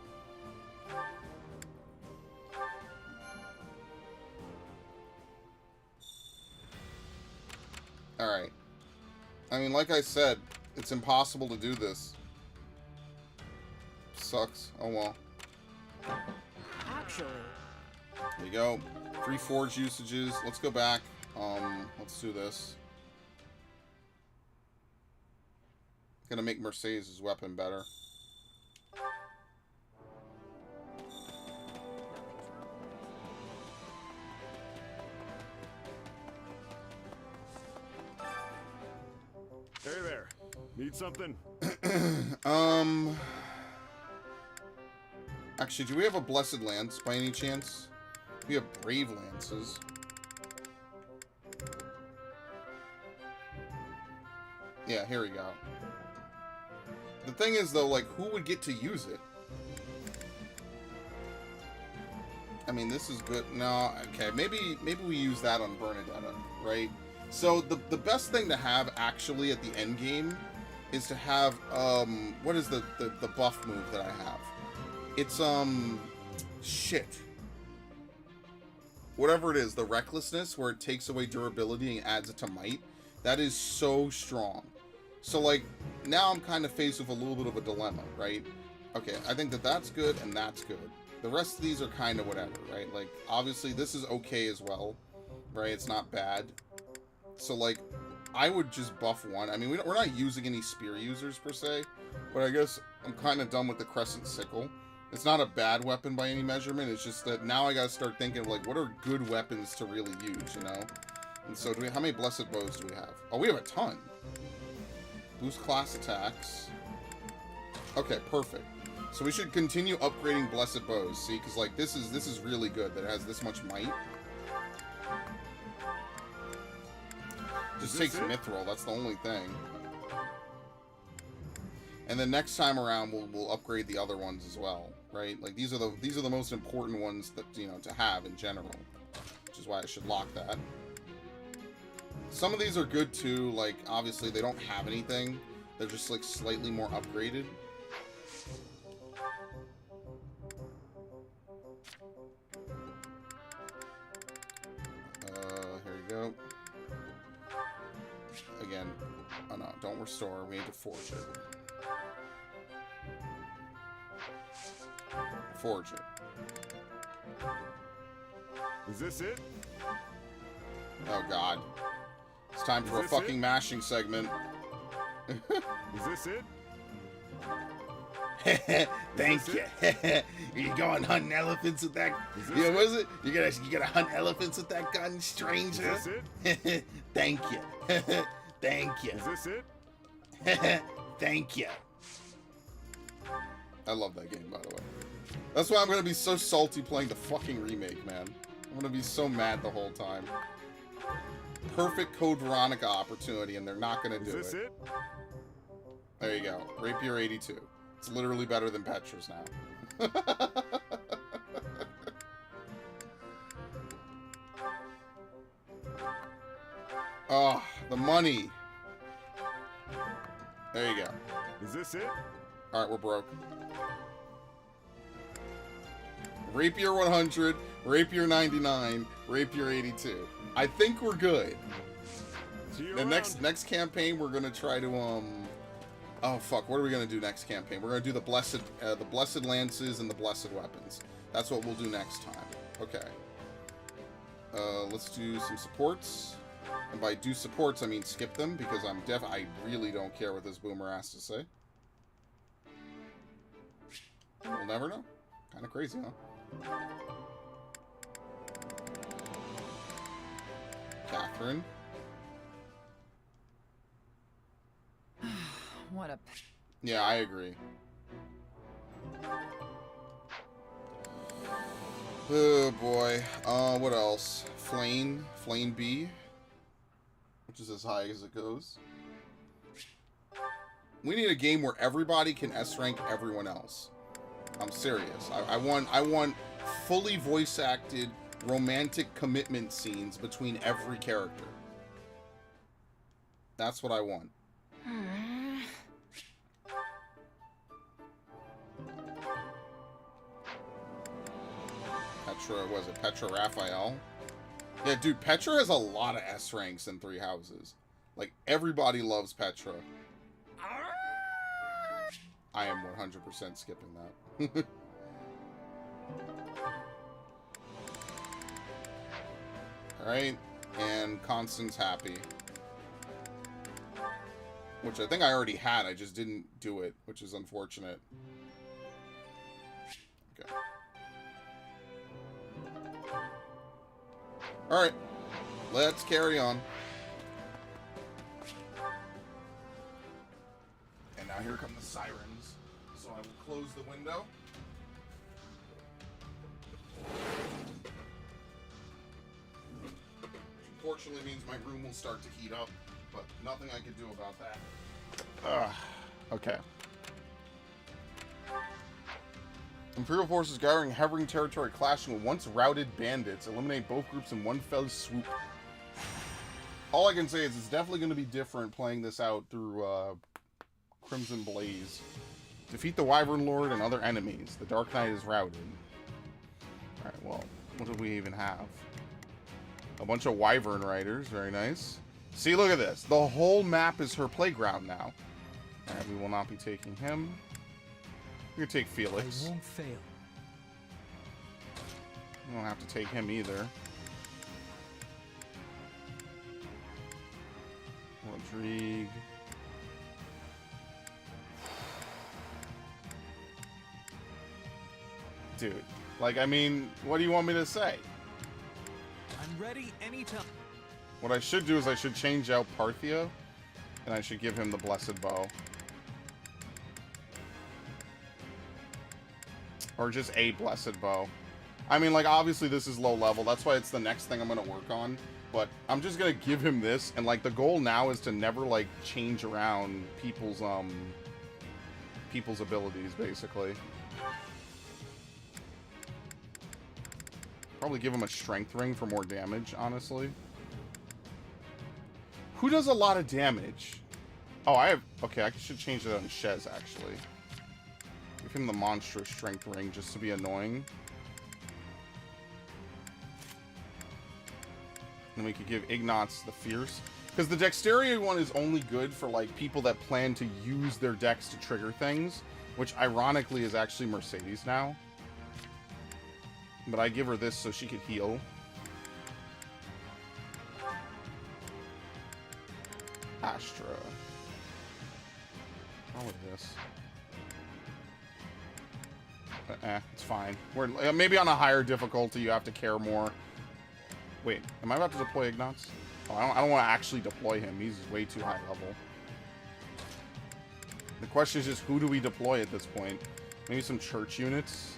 All right. I mean, like I said, it's impossible to do this. Sucks. Oh well. Actually, There you go. 3 forge usages. Let's go back. Let's do this. Gonna make Mercedes' weapon better. Hey there. Need something? Actually, do we have a blessed lance by any chance? We have brave lances. Yeah, here we go. The thing is, though, like, who would get to use it? I mean, this is good. No, okay, maybe we use that on Bernadetta, right? So the best thing to have actually at the end game is to have what is the buff move that I have? It's shit. Whatever it is, the recklessness where it takes away durability and adds it to might. That is so strong. So like now I'm kind of faced with a little bit of a dilemma, right? Okay, I think that that's good and that's good. The rest of these are kind of whatever, right? Like obviously this is okay as well, right? It's not bad. So like I would just buff one. I mean we're not using any spear users per se, but I guess I'm kind of done with the crescent sickle. It's not a bad weapon by any measurement. It's just that now I gotta start thinking of like what are good weapons to really use, you know? And so how many blessed bows do we have? Oh, we have a ton. Boost class attacks. Okay, perfect. So we should continue upgrading blessed bows, see? Because like this is really good that it has this much might. Just takes mithril, that's the only thing. And then next time around we'll upgrade the other ones as well, right? Like these are the most important ones that, you know, to have in general. Which is why I should lock that. Some of these are good too, like obviously they don't have anything. They're just like slightly more upgraded. Here we go. Again, oh no, don't restore, we need to forge it. Forge it. Is this it? Oh god. It's time for a fucking mashing segment. Is this it? Thank you. You going hunting elephants with that? Yeah, what is it? You gonna hunt elephants with that gun, stranger? Is this it? Thank you. Thank you. Is this it? Thank you. I love that game, by the way. That's why I'm gonna be so salty playing the fucking remake, man. I'm gonna be so mad the whole time. Perfect Code Veronica opportunity, and they're not gonna do it. Is this it? There you go. Rapier 82. It's literally better than Petra's now. Oh, the money. There you go. Is this it? Alright, we're broke. Rapier 100, Rapier 99, Rapier 82. I think we're good. The next campaign we're gonna try to oh fuck, what are we gonna do next campaign? We're gonna do the blessed lances and the blessed weapons. That's what we'll do next time. Okay. Let's do some supports. And by do supports I mean skip them because I really don't care what this boomer has to say. We'll never know. Kinda crazy, huh? Catherine. What a... Yeah, I agree. Oh boy. What else? Flame B, which is as high as it goes. We need a game where everybody can S rank everyone else. I'm serious. I want fully voice acted romantic commitment scenes between every character. That's what I want. Was it Petra Raphael? Yeah, dude, Petra has a lot of S ranks in 3 houses. Like, everybody loves Petra. I am 100% skipping that. Alright, and Constance happy. Which I think I already had, I just didn't do it, which is unfortunate. Okay. Alright, let's carry on. And now here come the sirens. So I will close the window. Unfortunately means my room will start to heat up, but nothing I can do about that. Okay. Imperial forces gathering Hovering territory clashing with once routed bandits. Eliminate both groups in one fell swoop. All I can say is it's definitely going to be different playing this out through Crimson Blaze. Defeat the Wyvern Lord and other enemies. The Dark Knight is routed. Alright, well, what do we even have? A bunch of Wyvern Riders. Very nice. See, look at this. The whole map is her playground now. Alright, we will not be taking him. We're gonna take Felix. I won't fail. We don't have to take him either. Rodrigue. Dude, like, I mean, what do you want me to say? I'm ready anytime. What I should do is I should change out Parthia, and I should give him the Blessed Bow. Or just a Blessed Bow. I mean, like, obviously this is low level. That's why it's the next thing I'm going to work on. But I'm just going to give him this. And, like, the goal now is to never, like, change around people's abilities, basically. Probably give him a Strength Ring for more damage, honestly. Who does a lot of damage? Oh, I have... Okay, I should change it on Shez, actually. Give him the monstrous Strength Ring just to be annoying. And we could give Ignatz the Fierce. Because the Dexterity one is only good for, like, people that plan to use their dex to trigger things. Which, ironically, is actually Mercedes now. But I give her this so she could heal. Astra. Probably this. It's fine. We're maybe on a higher difficulty you have to care more. Wait, am I about to deploy Ignatz? Oh, I don't want to actually deploy him. He's way too high level. The question is just who do we deploy at this point? Maybe some church units?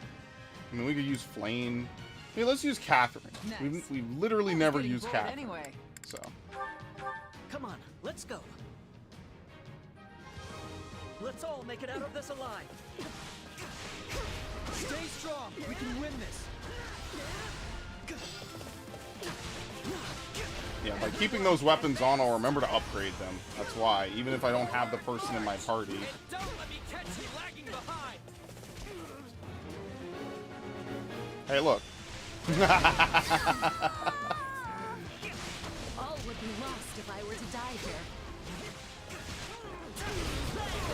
I mean, we could use Flame. Hey, let's use Catherine. Nice. We've literally never used Catherine. Anyway. So. Come on, let's go. Let's all make it out of this alive. Stay strong. We can win this. Yeah, by keeping those weapons on, I'll remember to upgrade them. That's why, even if I don't have the person in my party. Don't let me catch you lagging behind. Hey, look. All would be lost if I were to die here.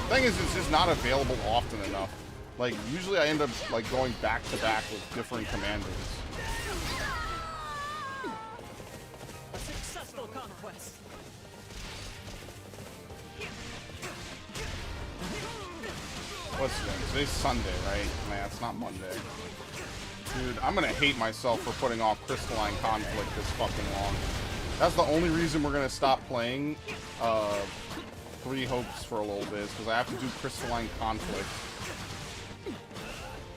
Thing is, it's just not available often enough. Like, usually I end up, like, going back to back with different commanders. A successful conquest. What's today? Today's Sunday, right? Man, it's not Monday. Dude, I'm gonna hate myself for putting off Crystalline Conflict this fucking long. That's the only reason we're gonna stop playing Three Hopes for a little bit, is because I have to do Crystalline Conflict.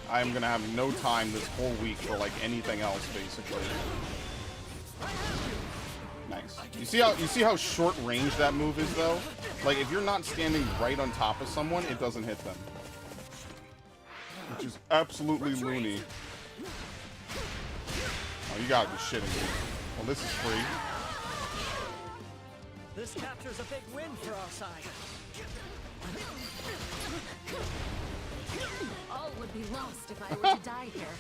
I'm gonna have no time this whole week for like anything else, basically. Nice. You see how short range that move is, though? Like, if you're not standing right on top of someone, it doesn't hit them. Which is absolutely loony. Oh, you gotta be shitting me. Well, this is free. This captures a big win for our side. All would be lost if I were to die here.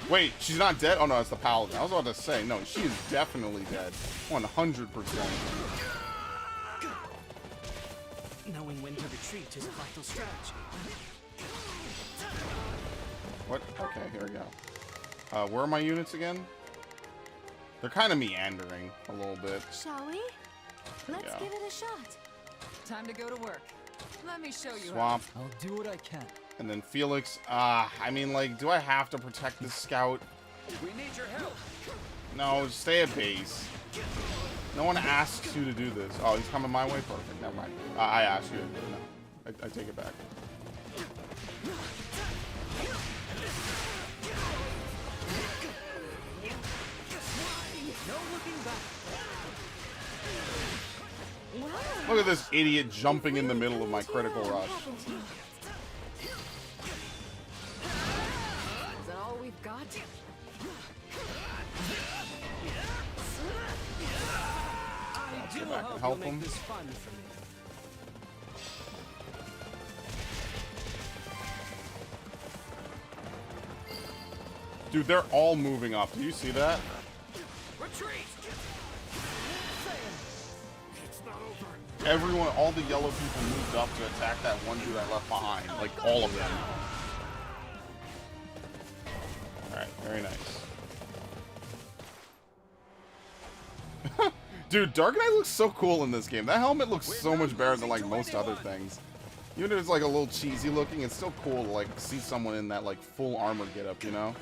Wait, she's not dead? Oh no, it's the paladin. I was about to say, no, she is definitely dead. 100%. Knowing when to retreat is a vital strategy. What? Okay, here we go. Where are my units again? They're kind of meandering a little bit. Shall we? Let's give it a shot. Time to go to work. Let me show you Swamp. how. I'll do what I can. And then Felix. I mean, like, do I have to protect this scout? We need your help. No, stay at base. No one asks you to do this. Oh, he's coming my way? Perfect. Never mind. I asked you to do it. No. I take it back. No looking back. Look at this idiot jumping in the middle of my critical rush. Is that all we've got? I do Get back and hope help you'll him. make this fun for me. Dude, they're all moving up. Do you see that? Retreat. Everyone, all the yellow people moved up to attack that one dude I left behind. Like, all of them. Alright, very nice. Dude, Dark Knight looks so cool in this game. That helmet looks so much better than, like, most other things. Even if it's, like, a little cheesy looking, it's still cool to, like, see someone in that, like, full armor getup, you know?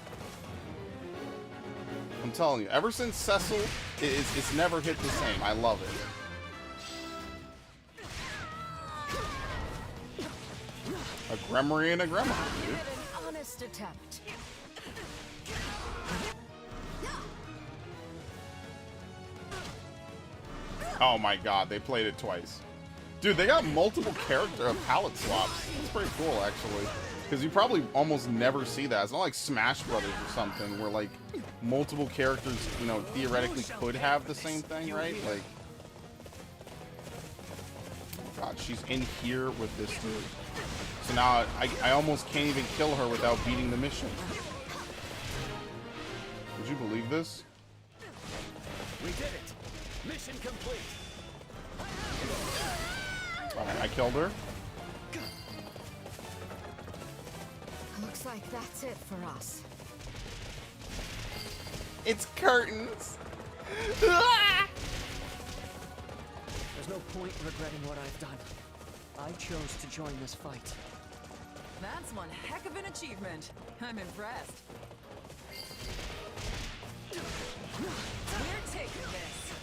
I'm telling you, ever since Cecil, it's never hit the same. I love it. A Gremory and a Gremory, dude. An honest attempt. Oh my god, they played it twice. Dude, they got multiple character palette swaps. It's pretty cool, actually. Because you probably almost never see that. It's not like Smash Brothers or something, where, like, multiple characters, you know, theoretically could have the same thing, right? Like, God, she's in here with this dude. So now I almost can't even kill her without beating the mission. Would you believe this? We did it. Mission complete. Alright, I killed her. Looks like that's it for us. It's curtains. There's no point regretting what I've done. I chose to join this fight. That's one heck of an achievement. I'm impressed. We're taking this.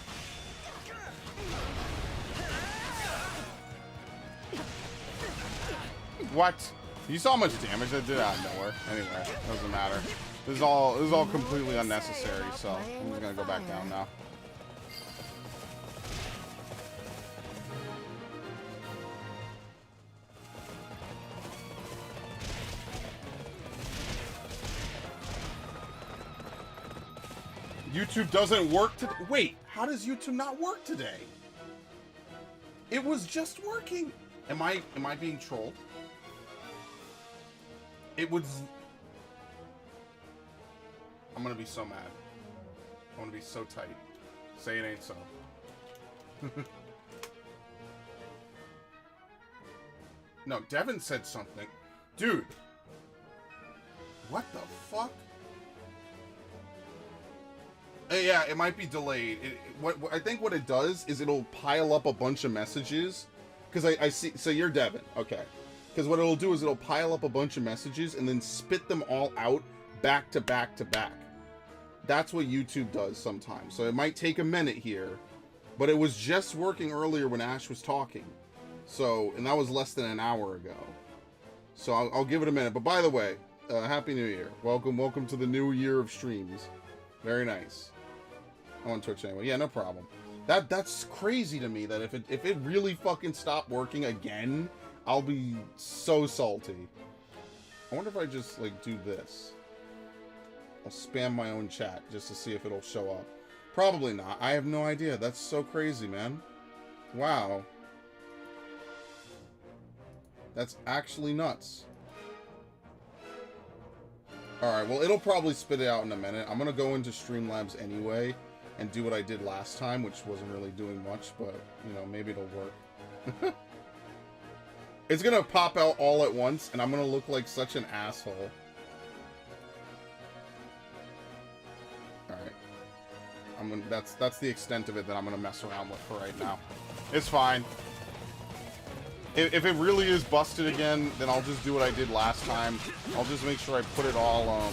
What? You saw how much damage I did out of nowhere. Anyway, doesn't matter. This is all completely unnecessary, so I'm just gonna go back down now. YouTube doesn't work today. Wait, How does YouTube not work today? It was just working. Am I being trolled? It was... I'm gonna be so mad. I'm gonna be so tight. Say it ain't so. No, Devin said something. Dude. What the fuck? Yeah, it might be delayed. What I think what it does is it'll pile up a bunch of messages. Because I see... So you're Devin. Okay. Because what it'll do is it'll pile up a bunch of messages and then spit them all out back to back to back. That's what YouTube does sometimes. So it might take a minute here. But it was just working earlier when Ash was talking. So, and that was less than an hour ago. So I'll give it a minute. But by the way, Happy New Year. Welcome to the new year of streams. Very nice. I'm on Twitch anyway. Yeah, no problem. That's crazy to me that if it really fucking stopped working again, I'll be so salty. I wonder if I just like do this. I'll spam my own chat just to see if it'll show up. Probably not. I have no idea. That's so crazy, man. Wow. That's actually nuts. Alright, well, it'll probably spit it out in a minute. I'm gonna go into Streamlabs anyway and do what I did last time, which wasn't really doing much, but, you know, maybe it'll work. It's gonna pop out all at once, and I'm gonna look like such an asshole. Alright. That's the extent of it that I'm gonna mess around with for right now. It's fine. If it really is busted again, then I'll just do what I did last time. I'll just make sure I put it all,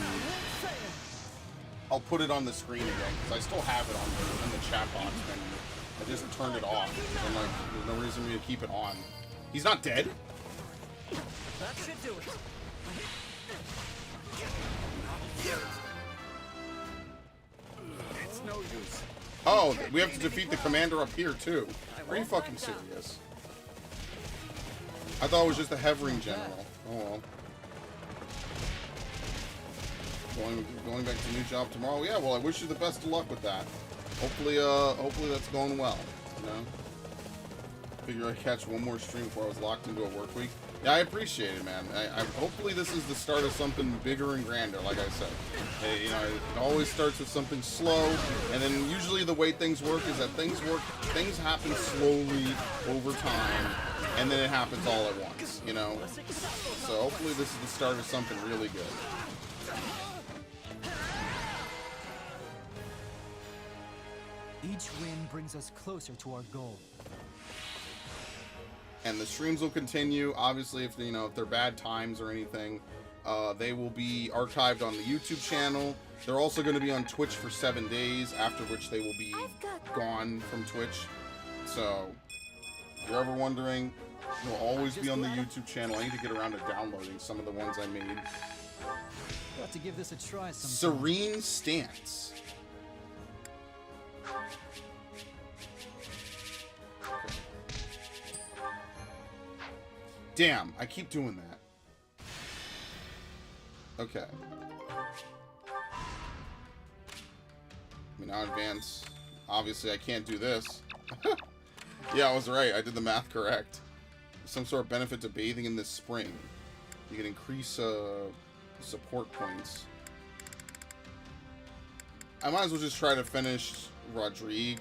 I'll put it on the screen again, because I still have it on in the chat box menu. I just turned it off. I'm like, there's no reason for me to keep it on. He's not dead? That should do it. It's no use. Oh, we have to defeat the commander up here, too. Are you fucking serious? I thought it was just a Hevering general. Oh well. Going back to a new job tomorrow. Yeah, well, I wish you the best of luck with that. Hopefully that's going well. You know. Figure I'd catch one more stream before I was locked into a work week. Yeah, I appreciate it, man. Hopefully this is the start of something bigger and grander. Like I said, hey, you know, it always starts with something slow, and then usually the way things work is that things happen slowly over time. And then it happens all at once, you know? So hopefully this is the start of something really good. Each win brings us closer to our goal. And the streams will continue. Obviously, if they're bad times or anything, they will be archived on the YouTube channel. They're also going to be on Twitch for 7 days, after which they will be gone from Twitch. So, if you're ever wondering, they'll always be on the YouTube channel. I need to get around to downloading some of the ones I made. We'll have to give this a try sometime. Serene Stance. Damn, I keep doing that. Okay. I mean, now advance. Obviously, I can't do this. Yeah, I was right. I did the math correct. Some sort of benefit to bathing in this spring. You can increase support points. I might as well just try to finish Rodrigue.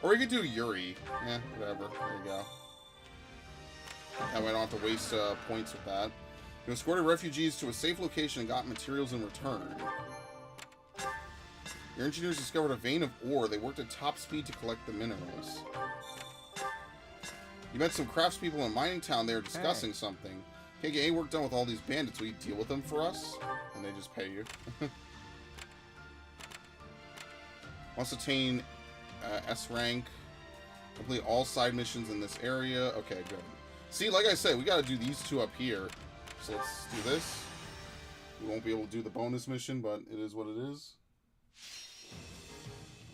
Or we could do Yuri. Yeah, whatever. There you go. That way I don't have to waste points with that. You escorted refugees to a safe location and got materials in return. Your engineers discovered a vein of ore. They worked at top speed to collect the minerals. You met some craftspeople in a mining town. They were discussing something. Can't get any work done with all these bandits. Will you deal with them for us? And they just pay you. Must attain S rank. Complete all side missions in this area. Okay, good. See, like I said, we got to do these two up here. So let's do this. We won't be able to do the bonus mission, but it is what it is.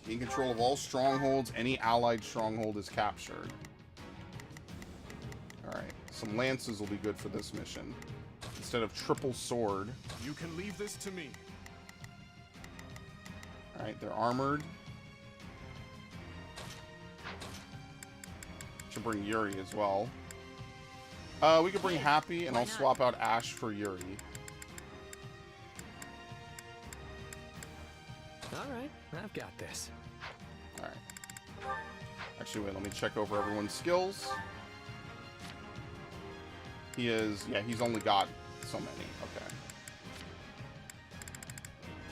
In control of all strongholds. Any allied stronghold is captured. Alright, some lances will be good for this mission. Instead of triple sword. You can leave this to me. Alright, they're armored. bring Yuri as well. We could bring Happy, and I'll swap out Ash for Yuri. Alright, I've got this. Alright. Actually, wait, let me check over everyone's skills. He is... Yeah, he's only got so many. Okay.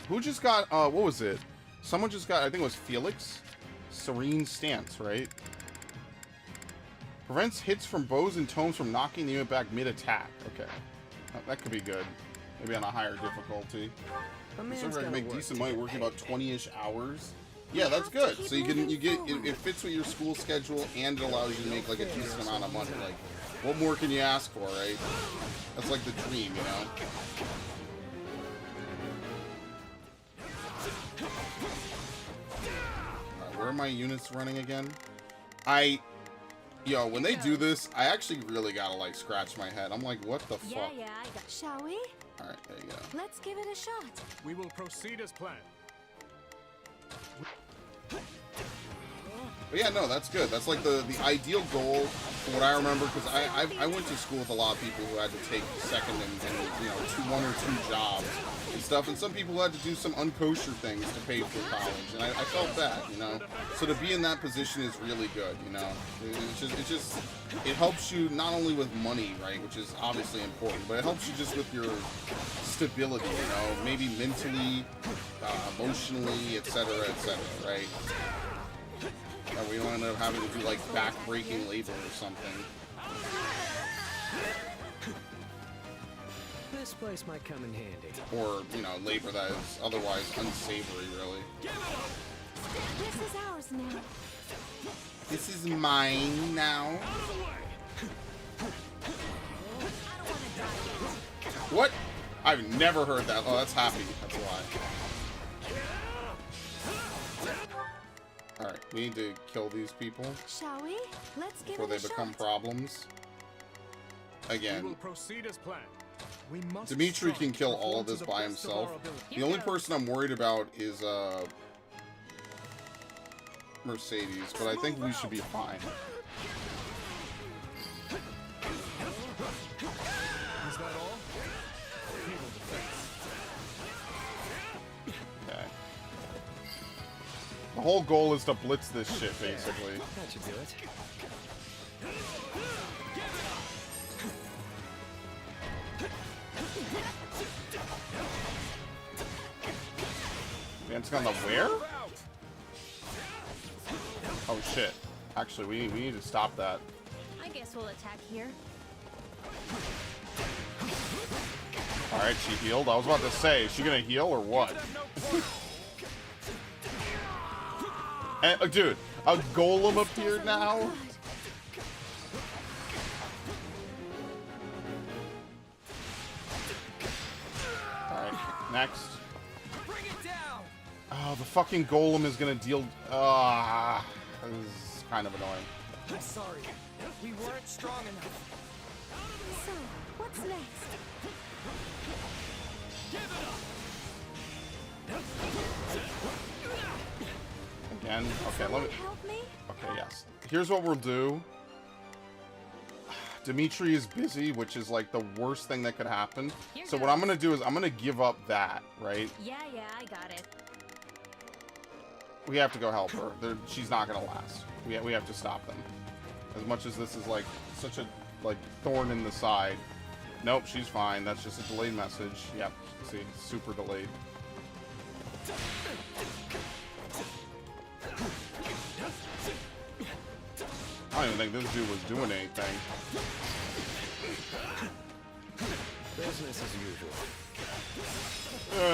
Who just got... what was it? Someone just got... I think it was Felix? Serene Stance, right? Prevents hits from bows and tomes from knocking the unit back mid-attack. Okay. That could be good. Maybe on a higher difficulty. So I can make decent money working about 20-ish hours. Yeah, that's good. So it fits with your school schedule and it allows you to make like a decent amount of money. Like, what more can you ask for, right? That's like the dream, you know? Alright, where are my units running again? Yo, when they do this, I actually really gotta like scratch my head. I'm like, what the fuck? Yeah, I got. Shall we? Alright, there you go. Let's give it a shot. We will proceed as planned. But yeah, no, that's good. That's like the ideal goal from what I remember, because I went to school with a lot of people who had to take second and you know, one or two jobs and stuff, and some people had to do some unkosher things to pay for college, and I felt that, you know. So to be in that position is really good, you know. It helps you not only with money, right, which is obviously important, but it helps you just with your stability, you know, maybe mentally, emotionally, etc., right? We don't end up having to do like back-breaking labor or something. This place might come in handy. Or, you know, labor that is otherwise unsavory, really. This is ours now. This is mine now. What? I've never heard that. Oh, that's Happy. That's why. Alright, we need to kill these people. Shall we? Let's give before they become problems. Again. We will proceed as planned. We must Dimitri can kill all of this by himself. The only person I'm worried about is Mercedes, but I think we should be fine. Is that all? Okay. The whole goal is to blitz this shit, basically. That should do it. Dancing on the where? Oh shit. Actually, we need to stop that. I guess we'll attack here. Alright, she healed. I was about to say, is she gonna heal or what? And, dude, a golem appeared now? Alright, next. Oh, the fucking golem is gonna deal... this is kind of annoying. I'm sorry. We weren't strong enough. So, what's next? Again? Okay, let me... Help me? Okay, yes. Here's what we'll do. Dimitri is busy, which is like the worst thing that could happen. So what I'm gonna do is I'm gonna give up that, right? Yeah, I got it. We have to go help her. She's not gonna last. We have to stop them. As much as this is like such a like thorn in the side. Nope, she's fine. That's just a delayed message. Yep, see, super delayed. I don't even think this dude was doing anything. Business as usual.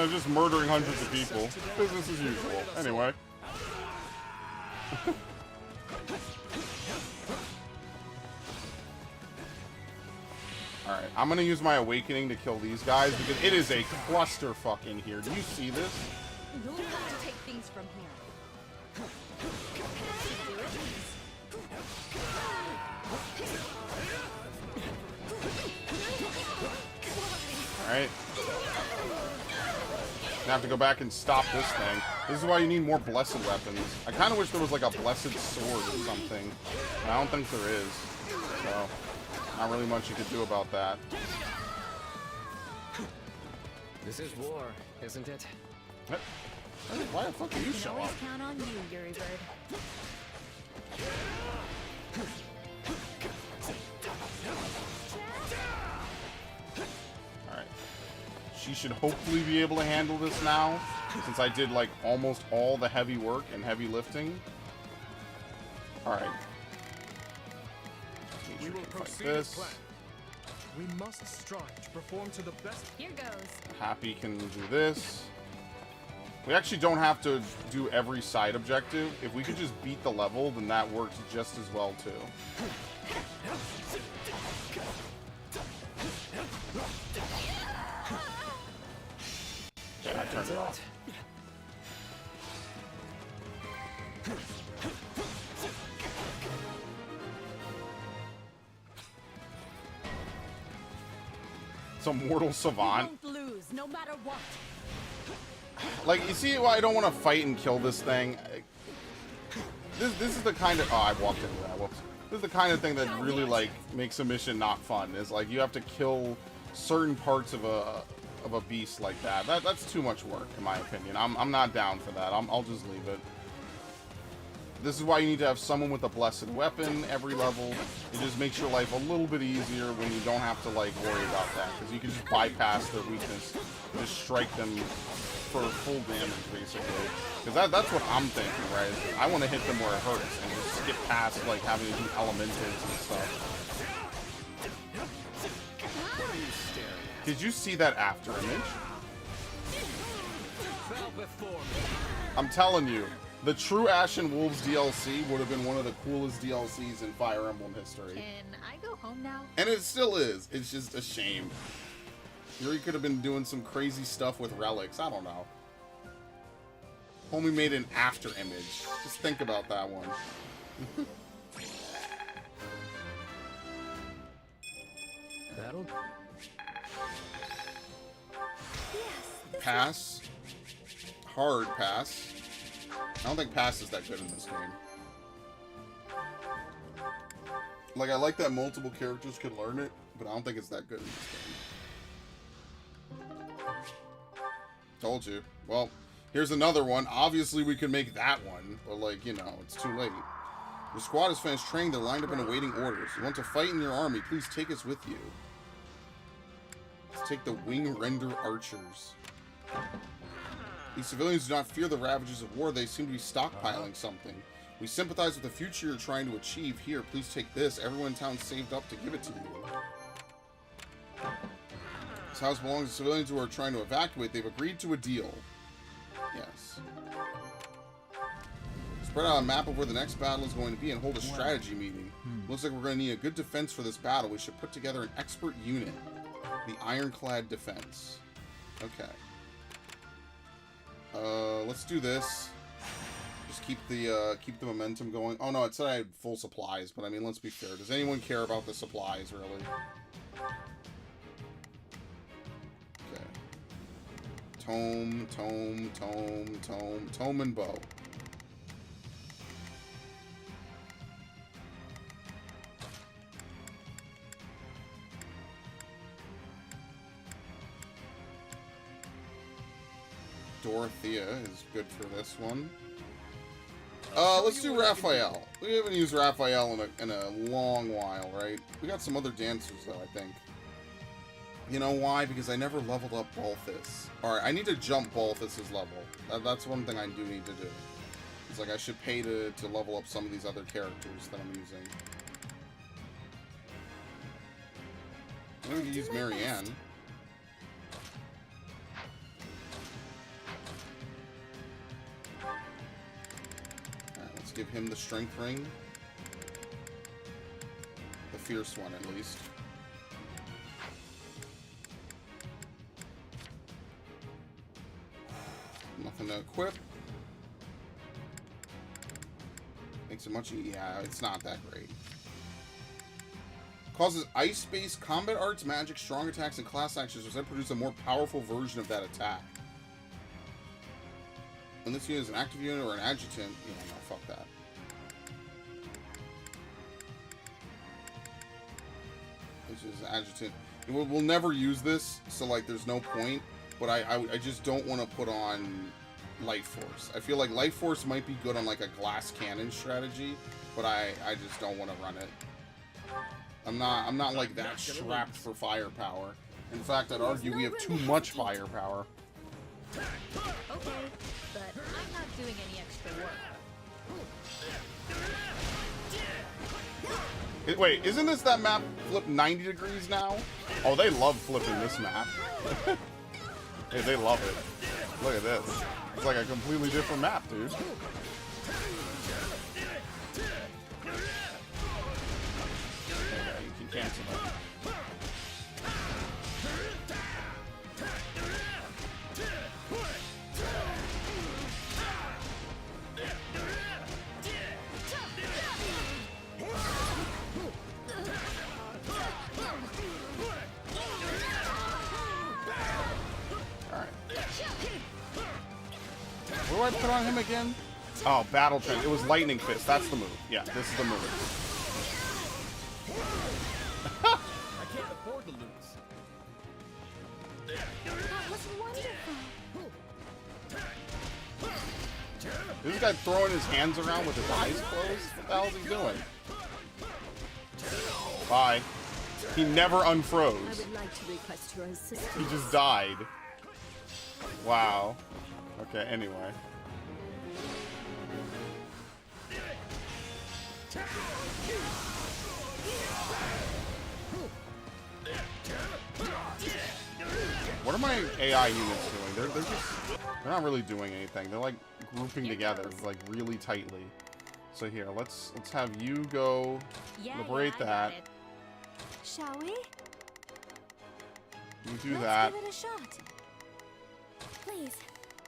Just murdering hundreds of people. Business as usual. Anyway. Alright, I'm gonna use my awakening to kill these guys because it is a clusterfuck in here. Do you see this? You'll have to take things from here. Alright. have to go back and stop this thing. This is why you need more blessed weapons. I kind of wish there was like a blessed sword or something. But I don't think there is. So, not really much you could do about that. This is war, isn't it? What? Why the fuck do you show up? Always count on you, Yuri Bird. Alright. She should hopefully be able to handle this now, since I did like almost all the heavy work and heavy lifting. Alright. We will proceed as planned. We must strive to perform to the best. Here goes. Happy can do this. We actually don't have to do every side objective. If we could just beat the level, then that works just as well too. Yeah, I turned it off. Some mortal savant. You won't lose, no matter what. Like, you see why I don't want to fight and kill this thing? This is the kind of... Oh, I walked into that. Whoops. This is the kind of thing that really, like, makes a mission not fun. Is, like, you have to kill certain parts of a beast like that. That's too much work, in my opinion. I'm not down for that. I'll just leave it. This is why you need to have someone with a blessed weapon every level. It just makes your life a little bit easier when you don't have to, like, worry about that. Because you can just bypass their weakness. Just strike them for full damage, basically. Because that's what I'm thinking, right? I want to hit them where it hurts and just skip past, like, having to do elementals and stuff. Did you see that after image? I'm telling you, the true Ashen Wolves DLC would have been one of the coolest DLCs in Fire Emblem history. Can I go home now? And it still is. It's just a shame. Yuri could have been doing some crazy stuff with relics. I don't know. Homie made an after image. Just think about that one. That'll... Pass. Hard pass. I don't think pass is that good in this game. Like, I like that multiple characters can learn it, but I don't think it's that good in this game. Told you. Well, here's another one. Obviously, we can make that one, but, like, you know, it's too late. Your squad has finished training. They're lined up and awaiting orders. You want to fight in your army? Please take us with you. Let's take the Wing Render Archers. These civilians do not fear the ravages of war. They seem to be stockpiling something. We sympathize with the future you're trying to achieve. Here, please take this. Everyone in town saved up to give it to you. This house belongs to civilians who are trying to evacuate. They've agreed to a deal. Yes. Spread out a map of where the next battle is going to be and hold a strategy meeting. Looks like we're going to need a good defense for this battle. We should put together an expert unit. The Ironclad Defense. Okay. Let's do this. Just keep the momentum going. Oh no, it said I had full supplies, but I mean, let's be fair. Does anyone care about the supplies, really? Okay. Tome and bow. Dorothea is good for this one. Let's do Raphael. We haven't used Raphael in a long while, right? We got some other dancers, though, I think. You know why? Because I never leveled up Balthus. Alright, I need to jump Balthus's level. That's one thing I do need to do. It's like I should pay to level up some of these other characters that I'm using. I'm going to use Marianne. Give him the strength ring. The fierce one, at least. Nothing to equip. Makes it much... Yeah, it's not that great. Causes ice-based combat arts, magic, strong attacks, and class actions, which then produce a more powerful version of that attack. When this unit is an active unit or an adjutant, yeah, no, fuck that. This is an adjutant. We'll never use this, so like, there's no point. But I just don't want to put on Life Force. I feel like Life Force might be good on like a glass cannon strategy, but I just don't want to run it. I'm not like that strapped for firepower. In fact, I'd argue we have too much firepower. Okay, but I'm not doing any extra work. Wait, isn't this that map flipped 90 degrees now? Oh, they love flipping this map. Hey, they love it. Look at this. It's like a completely different map, dude. You can cancel that. What do I put on him again? Oh, Battle Trend. It was Lightning Fist. That's the move. Yeah, this is the move. I can't afford to lose. That was wonderful. This guy throwing his hands around with his eyes closed? What the hell is he doing? Bye. He never unfroze. I would like to request your assistance. He just died. Wow. Okay, anyway. What are my AI units doing? They're not really doing anything. They're like grouping together like really tightly. So here, let's have you go liberate that. Shall we? You do that. Give it a shot. Please,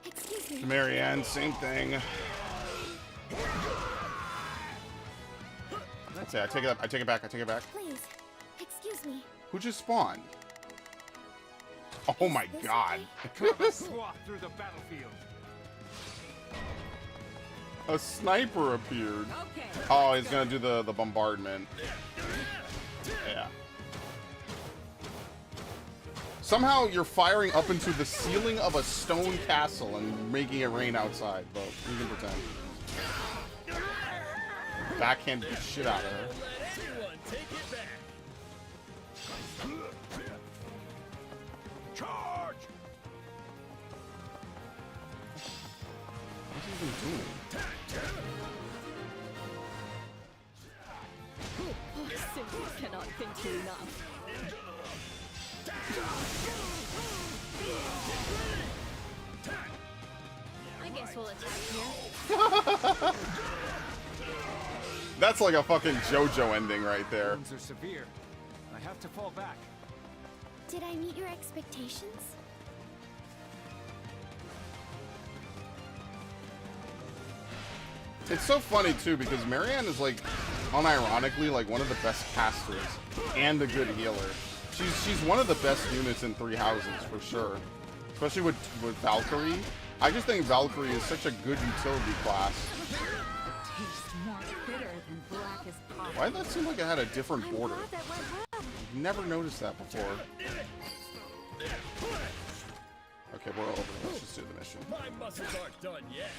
excuse me. Marianne, same thing. Okay, I take it back. Please, excuse me. Who just spawned? Oh my god. Swath through the battlefield. A sniper appeared. Okay. Oh, he's gonna do the bombardment. Yeah. Somehow you're firing up into the ceiling of a stone castle and making it rain outside, but you can pretend. Backhand the shit out of her. Charge! What's he even doing? I simply cannot thank you enough. I guess we'll attack here. That's like a fucking JoJo ending right there. Wounds are severe. I have to fall back. Did I meet your expectations? It's so funny too because Marianne is like, unironically, like one of the best casters and a good healer. She's one of the best units in Three Houses for sure, especially with Valkyrie. I just think Valkyrie is such a good utility class. Tastes more bitter than black as coffee. Why did that seem like it had a different border? I've never noticed that before. Okay, we're over. Let's just do the mission. My muscles aren't done yet.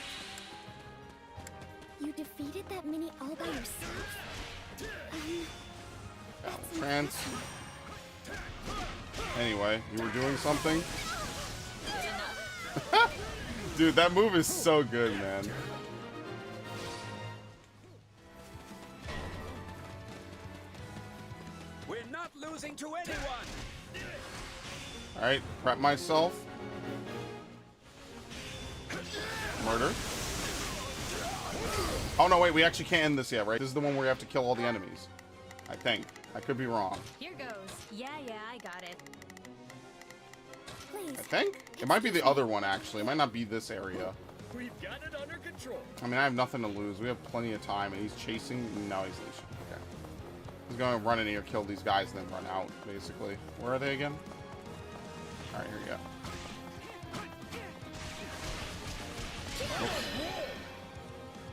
You defeated that mini all by yourself? Trance. Anyway, you were doing something? Dude, that move is so good, man. We're not losing to anyone. Alright, prep myself. Murder. Oh no, wait, we actually can't end this yet, right? This is the one where we have to kill all the enemies. I think. I could be wrong. Here goes. Yeah, I got it. Please. I think? It might be the other one, actually. It might not be this area. We've got it under control. I mean, I have nothing to lose. We have plenty of time, and he's chasing. No, he's leashing. Okay. He's going to run in here, kill these guys, and then run out, basically. Where are they again? Alright, here we go.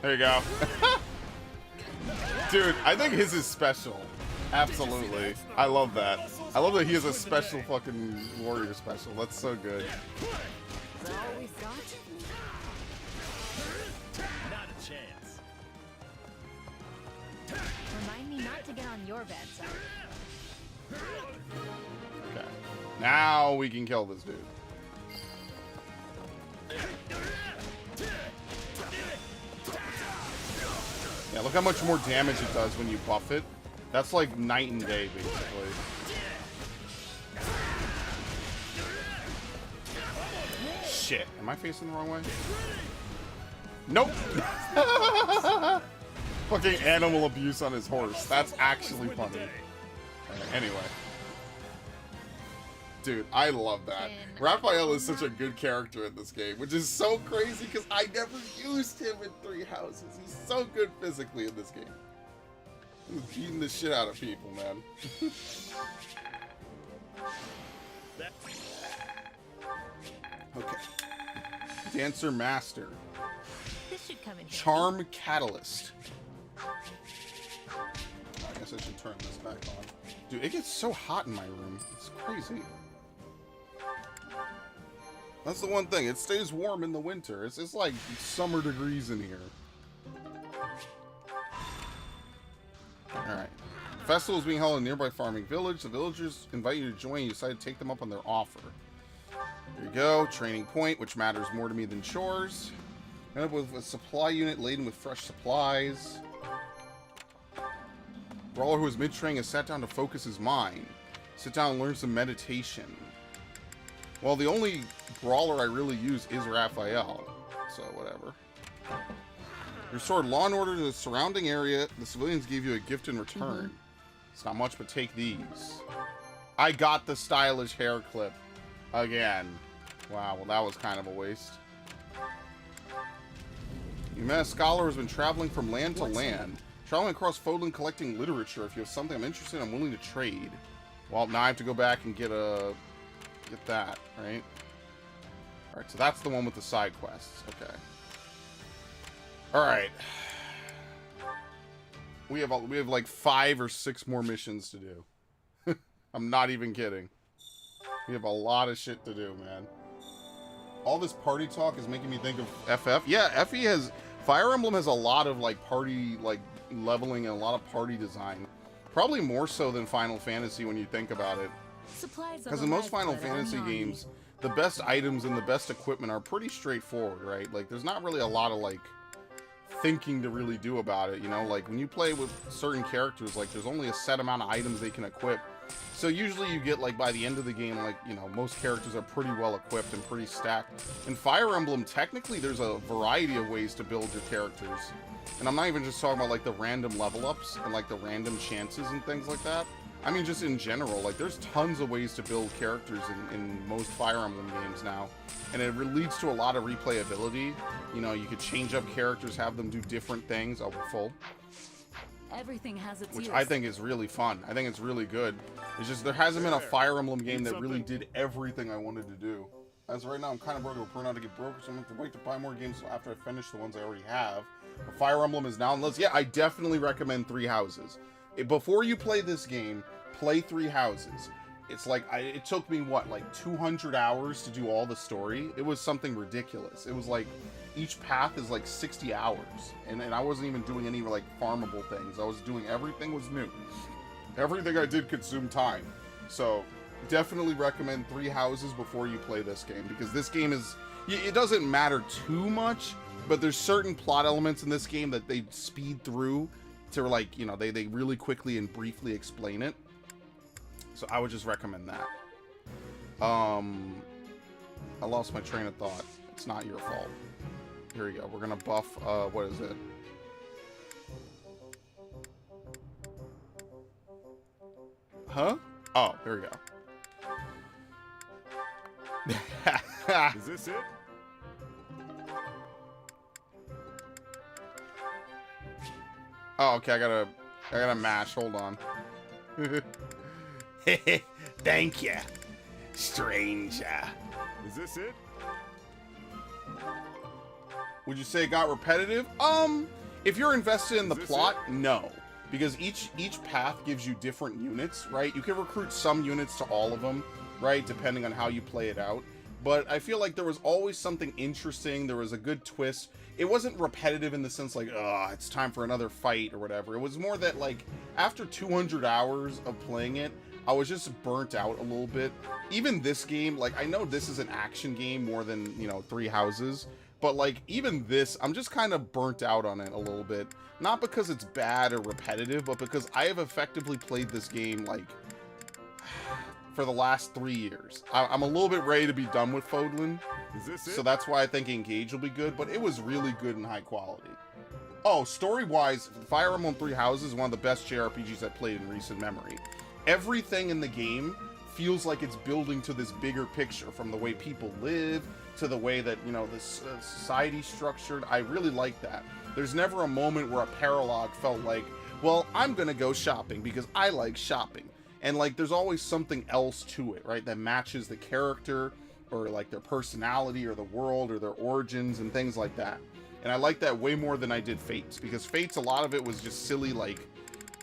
There you go. Dude, I think his is special. Absolutely. I love that. I love that he has a special fucking warrior special. That's so good. That's all we've got? Not a chance. Remind me not to get on your bad side. Okay. Now we can kill this dude. Yeah, look how much more damage it does when you buff it. That's like night and day, basically. Shit. Am I facing the wrong way? Nope. Fucking animal abuse on his horse. That's actually funny. Anyway. Dude, I love that. Raphael is such a good character in this game, which is so crazy because I never used him in Three Houses. He's so good physically in this game. He's beating the shit out of people, man. Okay. Dancer Master. This should come in here. Charm Catalyst. I guess I should turn this back on. Dude, it gets so hot in my room. It's crazy. That's the one thing. It stays warm in the winter. It's like summer degrees in here. Alright. The festival is being held in a nearby farming village. The villagers invite you to join. You decide to take them up on their offer. There you go. Training point, which matters more to me than chores. End up with a supply unit laden with fresh supplies. Brawler who is mid-training has sat down to focus his mind. Sit down and learn some meditation. Well, the only brawler I really use is Raphael, so whatever. Restored law and order to the surrounding area. The civilians gave you a gift in return. It's not much, but take these. I got the stylish hair clip again. Wow, well that was kind of a waste. You met a scholar who's been traveling from land to land. Traveling across Fodlan collecting literature. If you have something I'm interested in, I'm willing to trade. Well, now I have to go back and get that, right? Alright, so that's the one with the side quests. Okay. Alright. We have like 5 or 6 more missions to do. I'm not even kidding. We have a lot of shit to do, man. All this party talk is making me think of FF. Yeah, FE has... Fire Emblem has a lot of, like, party, like, leveling and a lot of party design. Probably more so than Final Fantasy when you think about it. Because in most Final Fantasy games, the best items and the best equipment are pretty straightforward, right? Like, there's not really a lot of, like, thinking to really do about it, you know? Like, when you play with certain characters, like, there's only a set amount of items they can equip. So usually you get, like, by the end of the game, like, you know, most characters are pretty well equipped and pretty stacked. In Fire Emblem, technically, there's a variety of ways to build your characters. And I'm not even just talking about, like, the random level ups and, like, the random chances and things like that. I mean, just in general, like, there's tons of ways to build characters in most Fire Emblem games now. And it leads to a lot of replayability. You know, you could change up characters, have them do different things. Oh, we're full. Everything has its Which use. I think is really fun. I think it's really good. It's just, there hasn't been a Fire Emblem game that really did everything I wanted to do. As of right now, I'm kind of broke. It'll turn out to get broke, so I'm going to have to wait to buy more games after I finish the ones I already have. But Fire Emblem is now on the list. Yeah, I definitely recommend Three Houses. Before you play this game, play Three Houses. It's like, it took me, what, like 200 hours to do all the story? It was something ridiculous. It was like, each path is like 60 hours. And I wasn't even doing any, like, farmable things. I was doing, everything was new. Everything I did consumed time. So, definitely recommend Three Houses before you play this game. Because this game is, it doesn't matter too much, but there's certain plot elements in this game that they speed through to, like, you know, they really quickly and briefly explain it. So I would just recommend that. I lost my train of thought. It's not your fault. Here we go. We're gonna buff, what is it? Huh? Oh, here we go. Is this it? Oh, okay, I gotta mash. Hold on. Thank you, stranger. Is this it? Would you say it got repetitive? If you're invested in the plot, no. Because each path gives you different units, right? You can recruit some units to all of them, right? Depending on how you play it out. But I feel like there was always something interesting. There was a good twist. It wasn't repetitive in the sense like, it's time for another fight or whatever. It was more that, like, after 200 hours of playing it, I was just burnt out a little bit. Even this game, like, I know this is an action game more than, you know, Three Houses. But, like, even this, I'm just kind of burnt out on it a little bit. Not because it's bad or repetitive, but because I have effectively played this game, like, for the last 3 years. I'm a little bit ready to be done with Fodlan. So that's why I think Engage will be good, but it was really good and high quality. Oh, story-wise, Fire Emblem Three Houses is one of the best JRPGs I've played in recent memory. Everything in the game feels like it's building to this bigger picture, from the way people live to the way that, you know, the society's structured. I really like that. There's never a moment where a paralogue felt like, well, I'm gonna go shopping because I like shopping. And, like, there's always something else to it, right, that matches the character or, like, their personality or the world or their origins and things like that. And I like that way more than I did Fates, because Fates, a lot of it was just silly, like,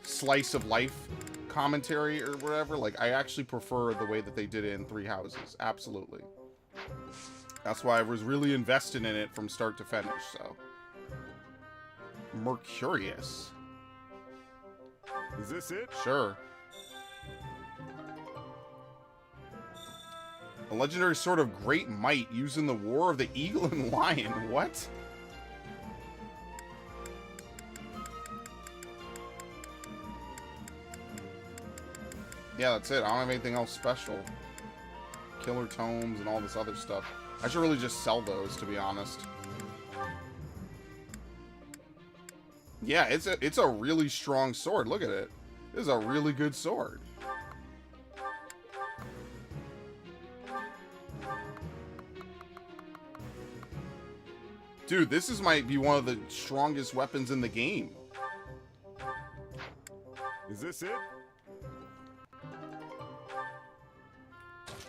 slice of life commentary or whatever. Like, I actually prefer the way that they did it in Three Houses. Absolutely. That's why I was really invested in it from start to finish, so. Mercurius. Is this it? Sure. A legendary sword of great might used in the War of the Eagle and Lion. What? Yeah, that's it. I don't have anything else special. Killer tomes and all this other stuff. I should really just sell those, to be honest. Yeah, it's a really strong sword. Look at it. This is a really good sword. Dude, this might be one of the strongest weapons in the game. Is this it?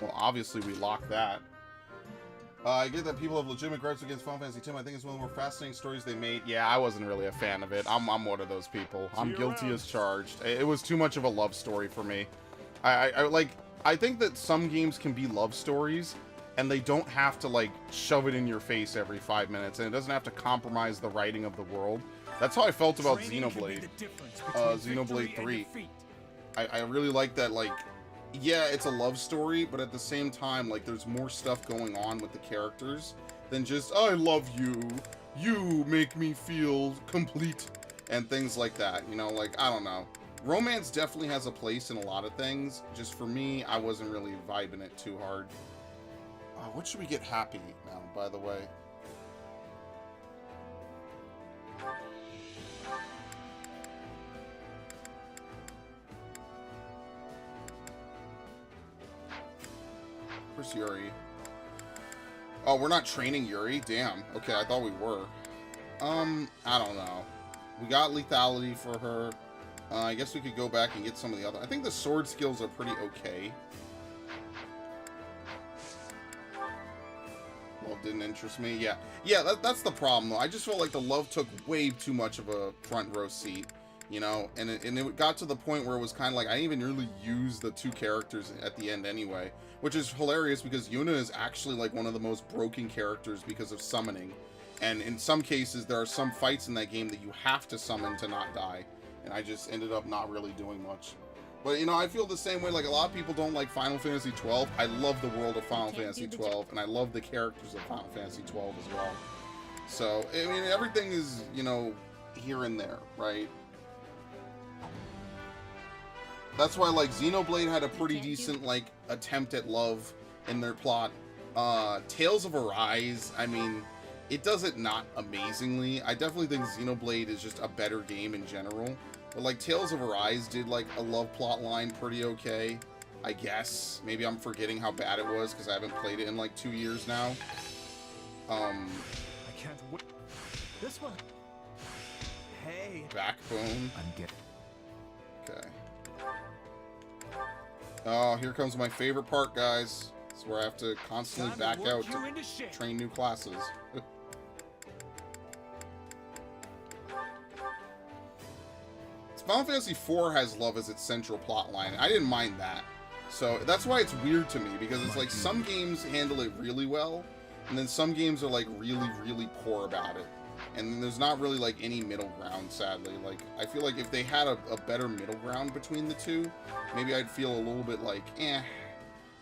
Well, obviously we lock that. I get that people have legitimate gripes against Final Fantasy X. I think it's one of the more fascinating stories they made. Yeah, I wasn't really a fan of it. I'm one of those people. I'm guilty as charged. It was too much of a love story for me. I think that some games can be love stories, and they don't have to, like, shove it in your face every 5 minutes, and it doesn't have to compromise the writing of the world. That's how I felt about Xenoblade. Xenoblade 3. I really like that, like, yeah, it's a love story, but at the same time, like, there's more stuff going on with the characters than just, I love you, you make me feel complete, and things like that, you know, like, I don't know. Romance definitely has a place in a lot of things. Just for me, I wasn't really vibing it too hard. What should we get happy now, by the way? Where's Yuri? Oh, we're not training Yuri? Damn. Okay, I thought we were. I don't know. We got lethality for her. I guess we could go back and get some of the other... I think the sword skills are pretty okay. Well, didn't interest me. Yeah, that's the problem, though. I just felt like the love took way too much of a front row seat, you know? And it got to the point where it was kind of like, I didn't even really use the two characters at the end anyway. Which is hilarious, because Yuna is actually, like, one of the most broken characters because of summoning. And in some cases, there are some fights in that game that you have to summon to not die. And I just ended up not really doing much. But, you know, I feel the same way. Like, a lot of people don't like Final Fantasy XII. I love the world of Final Fantasy XII, and I love the characters of Final Fantasy XII as well. So, I mean, everything is, you know, here and there, right? That's why, like, Xenoblade had a pretty decent, like, attempt at love in their plot. Tales of Arise, I mean, it does it not amazingly. I definitely think Xenoblade is just a better game in general. But, like, Tales of Arise did, like, a love plot line pretty okay, I guess. Maybe I'm forgetting how bad it was because I haven't played it in, like, 2 years now. I can't wait. This one. Hey. Backbone. I'm getting. Okay. Oh, here comes my favorite part, guys. It's where I have to constantly back out to train new classes. Final Fantasy IV has love as its central plot line. I didn't mind that. So that's why it's weird to me, because it's like some games handle it really well, and then some games are like really, really poor about it. And then there's not really like any middle ground, sadly. Like, I feel like if they had a better middle ground between the two, maybe I'd feel a little bit like, eh.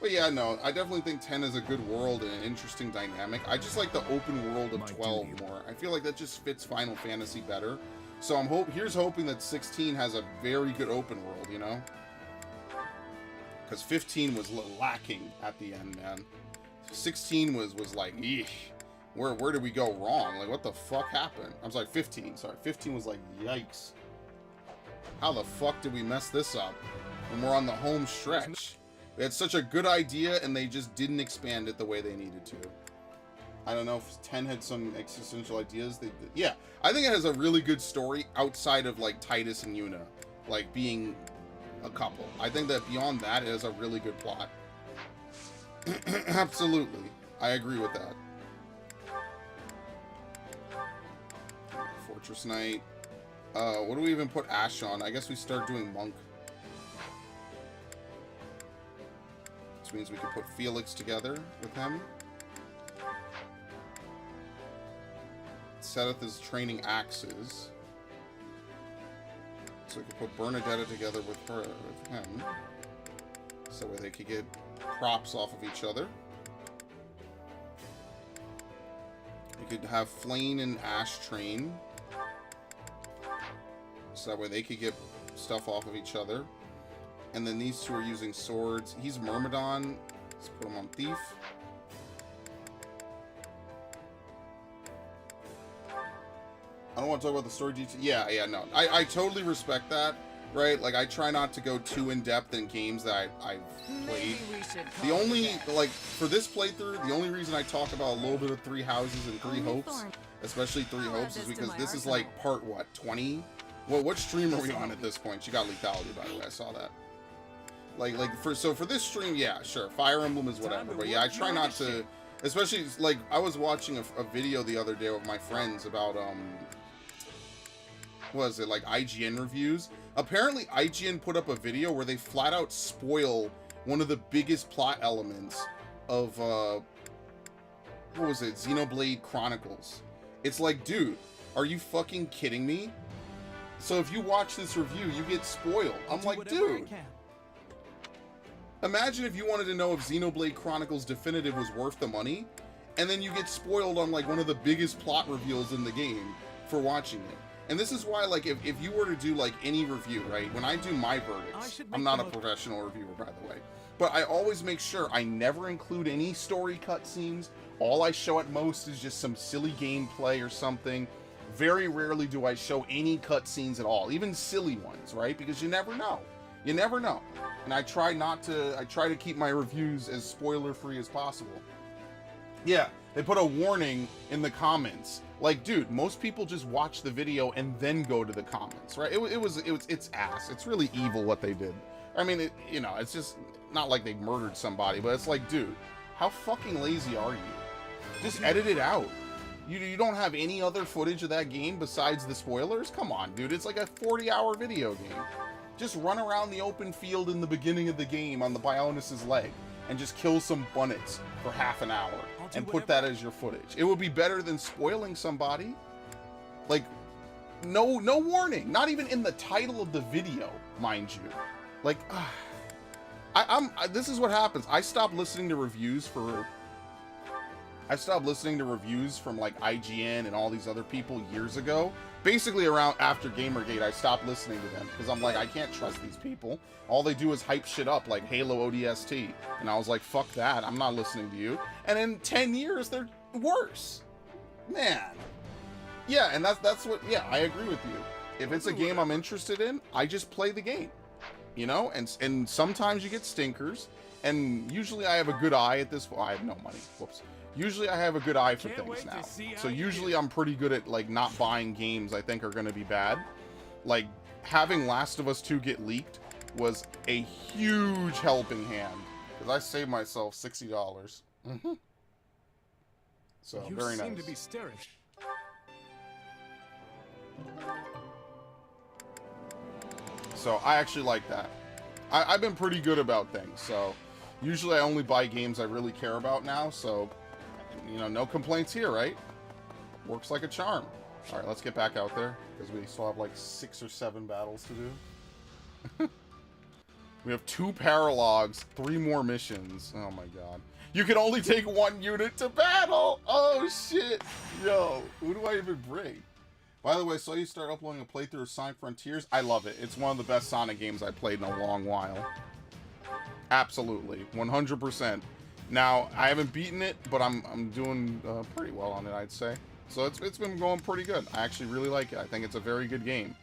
But yeah, no, I definitely think 10 is a good world and an interesting dynamic. I just like the open world of 12 more. I feel like that just fits Final Fantasy better. So here's hoping that 16 has a very good open world, you know? Because 15 was lacking at the end, man. 16 was like, eesh. Where did we go wrong? Like, what the fuck happened? I'm sorry, 15. Sorry, 15 was like, yikes. How the fuck did we mess this up? When we're on the home stretch. We had such a good idea, and they just didn't expand it the way they needed to. I don't know if 10 had some existential ideas. Yeah, I think it has a really good story outside of, like, Titus and Yuna. Like, being a couple. I think that beyond that, it has a really good plot. Absolutely. I agree with that. Fortress Knight. What do we even put Ash on? I guess we start doing Monk. Which means we could put Felix together with him. Seteth is training axes. So we could put Bernadetta together with him. So where they could get props off of each other. We could have Flane and Ash train. So that way they could get stuff off of each other. And then these two are using swords. He's Myrmidon. Let's put him on Thief. I don't want to talk about the story details. Yeah, no. I totally respect that, right? Like, I try not to go too in-depth in games that I've played. The only, like, for this playthrough, the only reason I talk about a little bit of Three Houses and Three Hopes, especially Three Hopes, is because this is, like, part, what, 20? Well, what stream are we on at this point? She got lethality, by the way. I saw that. So for this stream, yeah, sure. Fire Emblem is whatever. But yeah, I try not to, especially, like, I was watching a video the other day with my friends about, what was it, like, IGN reviews? Apparently, IGN put up a video where they flat out spoil one of the biggest plot elements of, what was it, Xenoblade Chronicles. It's like, dude, are you fucking kidding me? So if you watch this review, you get spoiled. I'm like, dude. Imagine if you wanted to know if Xenoblade Chronicles Definitive was worth the money, and then you get spoiled on, like, one of the biggest plot reveals in the game for watching it. And this is why, like, if you were to do, like, any review, right? When I do my verdicts, I'm not a professional reviewer, by the way, but I always make sure I never include any story cutscenes. All I show at most is just some silly gameplay or something. Very rarely do I show any cutscenes at all, even silly ones, right? Because you never know. You never know. And I try to keep my reviews as spoiler-free as possible. Yeah, they put a warning in the comments. Like, dude, most people just watch the video and then go to the comments, right? It's ass. It's really evil what they did. I mean, you know, it's just not like they murdered somebody, but it's like, dude, how fucking lazy are you? Just edit it out. You don't have any other footage of that game besides the spoilers? Come on, dude. It's like a 40-hour video game. Just run around the open field in the beginning of the game on the Bionis' leg and just kill some bunnets for half an hour and put that as your footage. It would be better than spoiling somebody. Like, no warning. Not even in the title of the video, mind you. Like, this is what happens. I stopped listening to reviews from like IGN and all these other people years ago. Basically around after Gamergate, I stopped listening to them because I'm like, I can't trust these people. All they do is hype shit up like Halo ODST. And I was like, fuck that. I'm not listening to you. And in 10 years, they're worse. Man. Yeah, and that's what, yeah, I agree with you. If it's a game I'm interested in, I just play the game. You know? And sometimes you get stinkers. And usually I have a good eye at this point. I have no money. Whoops. Usually I have a good eye for things now. So usually I'm pretty good at, like, not buying games I think are going to be bad. Like, having Last of Us 2 get leaked was a huge helping hand. Because I saved myself $60. Mm-hmm. So, very nice. You seem to be staring. So I actually like that. I've been pretty good about things, so usually I only buy games I really care about now, so, you know, no complaints here, right? Works like a charm. Alright, let's get back out there, because we still have like 6 or 7 battles to do. We have 2 paralogs, 3 more missions. Oh my god. You can only take 1 unit to battle! Oh shit! Yo, who do I even bring? By the way, so you start uploading a playthrough of Sonic Frontiers? I love it. It's one of the best Sonic games I've played in a long while. Absolutely. 100%. Now, I haven't beaten it, but I'm doing pretty well on it, I'd say. So it's been going pretty good. I actually really like it. I think it's a very good game.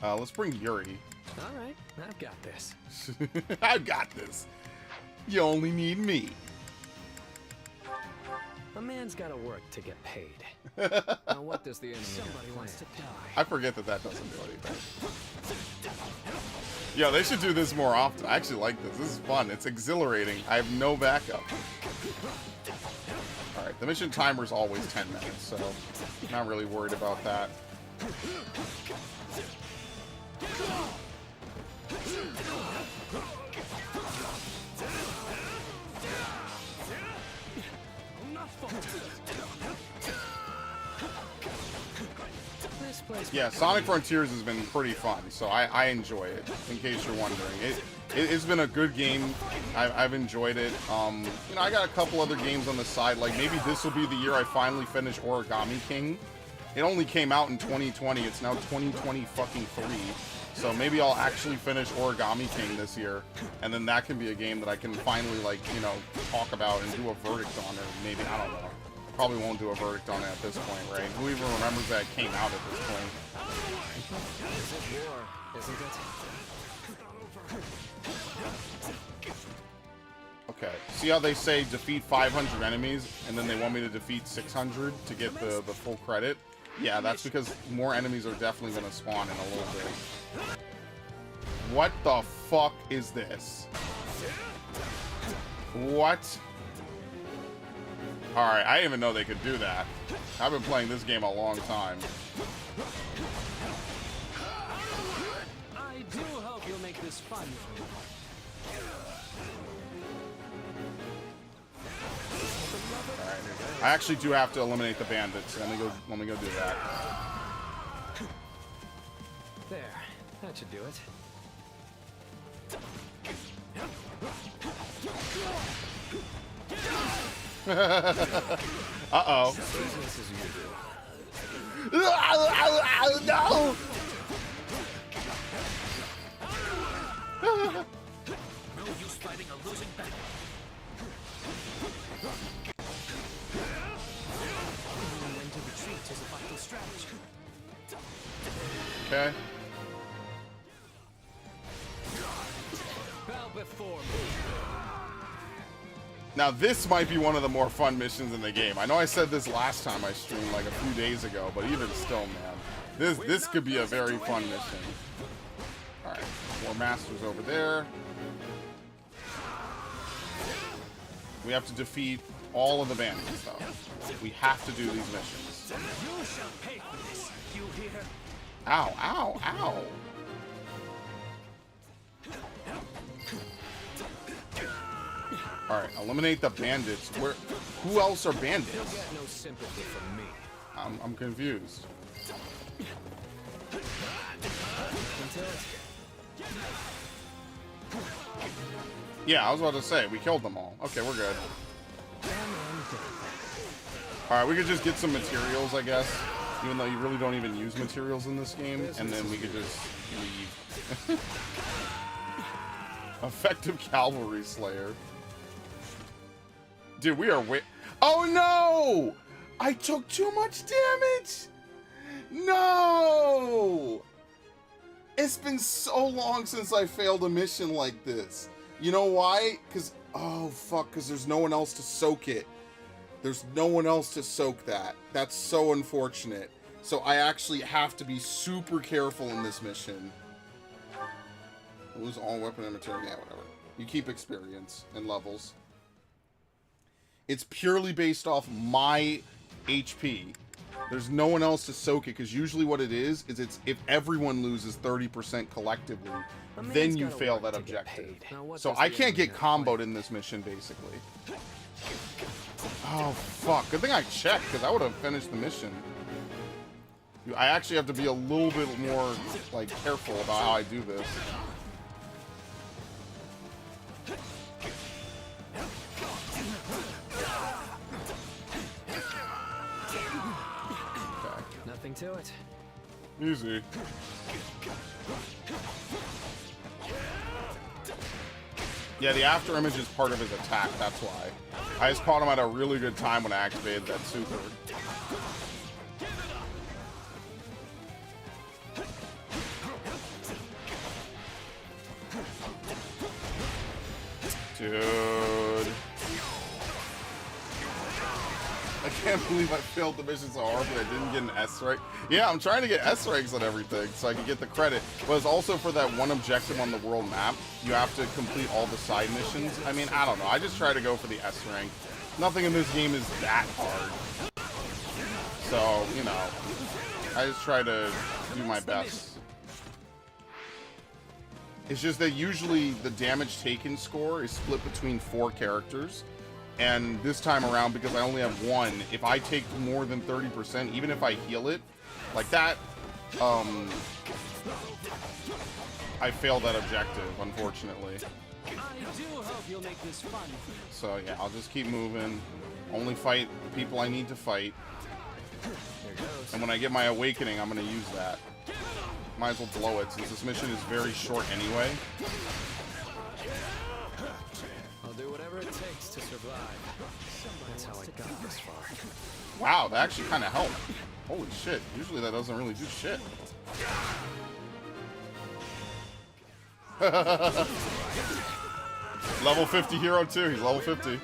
Let's bring Yuri. Alright, I've got this. I've got this. You only need me. A man's gotta work to get paid. Now what does the enemy Somebody wants to die. I forget that doesn't do anything. Yo, they should do this more often. I actually like this. This is fun. It's exhilarating. I have no backup. Alright, the mission timer is always 10 minutes, so not really worried about that. Yeah, Sonic Frontiers has been pretty fun, so I enjoy it, in case you're wondering. It's been a good game. I've enjoyed it. You know, I got a couple other games on the side, like maybe this will be the year I finally finish Origami King. It only came out in 2020, it's now 2020 fucking 3. So maybe I'll actually finish Origami King this year, and then that can be a game that I can finally, like, you know, talk about and do a verdict on, or maybe, I don't know. Probably won't do a verdict on it at this point, right? Who even remembers that it came out at this point? Is it war, isn't it? Okay. See how they say defeat 500 enemies, and then they want me to defeat 600 to get the full credit? Yeah, that's because more enemies are definitely going to spawn in a little bit. What the fuck is this? What? Alright, I didn't even know they could do that. I've been playing this game a long time. I do hope you'll make this fun. I actually do have to eliminate the bandits. Let me go do that. There, that should do it. Uh-oh. Business as usual. No! No use fighting a losing battle. When to retreat is a vital strategy. Okay. Bow before me. Now this might be one of the more fun missions in the game. I know I said this last time I streamed like a few days ago, but even still, man, this could be a very fun mission. All right, 4 masters over there. We have to defeat all of the bandits, though. We have to do these missions. You shall pay for this. You hear? Ow! Ow! Ow! Alright, eliminate the bandits. Who else are bandits? You'll get no sympathy from me. I'm confused. Yeah, I was about to say, we killed them all. Okay, we're good. Alright, we could just get some materials, I guess. Even though you really don't even use materials in this game. And then we could just leave. Effective Cavalry Slayer. Dude, we are oh no! I took too much damage! No! It's been so long since I failed a mission like this. You know why? Because, oh fuck, because there's no one else to soak it. There's no one else to soak that. That's so unfortunate. So I actually have to be super careful in this mission. Lose all weapon and material. Yeah, whatever. You keep experience and levels. It's purely based off my HP. There's no one else to soak it, because usually what it is it's if everyone loses 30% collectively, then you fail that objective. So I can't get comboed in this mission, basically. Oh, fuck. Good thing I checked, because I would have finished the mission. I actually have to be a little bit more, like, careful about how I do this. Nothing to it. Easy. Yeah, the after image is part of his attack, that's why. I just caught him at a really good time when I activated that super. Dude. I can't believe I failed the mission so hard, but I didn't get an S rank. Yeah, I'm trying to get S ranks on everything so I can get the credit. But it's also for that one objective on the world map. You have to complete all the side missions. I mean, I don't know. I just try to go for the S rank. Nothing in this game is that hard. So, you know, I just try to do my best. It's just that usually the damage taken score is split between 4 characters. And this time around, because I only have 1, if I take more than 30%, even if I heal it, like that, I failed that objective, unfortunately. I do hope you'll make this fun. So yeah, I'll just keep moving. Only fight the people I need to fight. There goes. And when I get my awakening, I'm going to use that. Might as well blow it, since this mission is very short anyway. I'll do whatever it takes to survive. That's how I got this far. Wow, that actually kind of helped. Holy shit. Usually that doesn't really do shit. Level 50 hero too. He's level 50.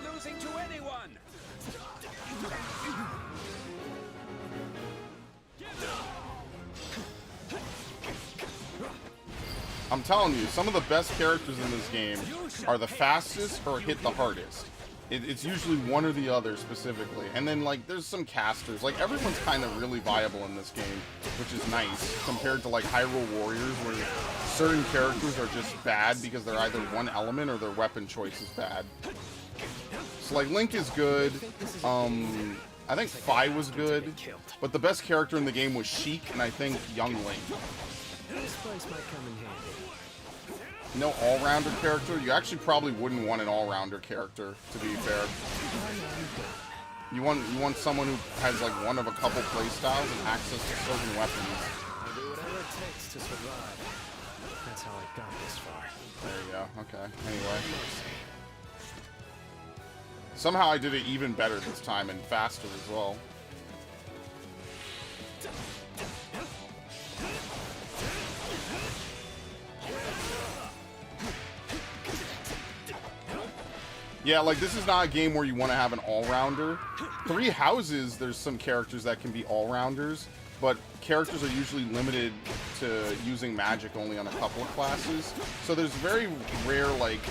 I'm telling you, some of the best characters in this game are the fastest or hit the hardest. It's usually one or the other specifically. And then, like, there's some casters. Like, everyone's kind of really viable in this game, which is nice, compared to, like, Hyrule Warriors, where certain characters are just bad because they're either one element or their weapon choice is bad. So, like, Link is good. I think Fi was good. But the best character in the game was Sheik, and I think Young Link. This place might come in handy. No all-rounder character? You actually probably wouldn't want an all-rounder character, to be fair. You want someone who has like one of a couple playstyles and access to certain weapons. I'll do whatever it takes to survive. That's how I got this far. There you go. Okay. Anyway. Somehow I did it even better this time and faster as well. Yeah, like, this is not a game where you want to have an all-rounder. 3 Houses, there's some characters that can be all-rounders, but characters are usually limited to using magic only on a couple of classes. So there's very rare, like,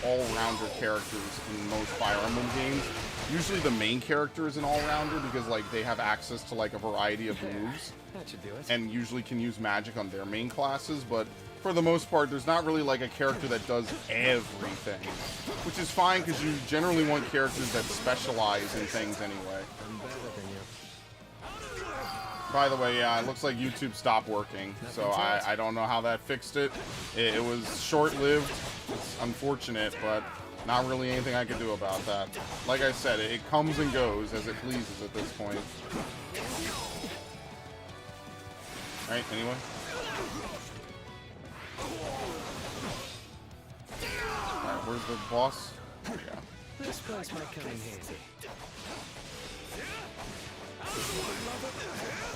all-rounder characters in most Fire Emblem games. Usually the main character is an all-rounder because, like, they have access to, like, a variety of moves. That should do it. And usually can use magic on their main classes, but for the most part, there's not really like a character that does everything, which is fine because you generally want characters that specialize in things anyway. I'm better than you. By the way, yeah, it looks like YouTube stopped working, so I don't know how that fixed it. It was short-lived. It's unfortunate, but not really anything I could do about that. Like I said, it comes and goes as it pleases at this point. Right, anyway. Alright, where's the boss? There we go. This place might come in handy.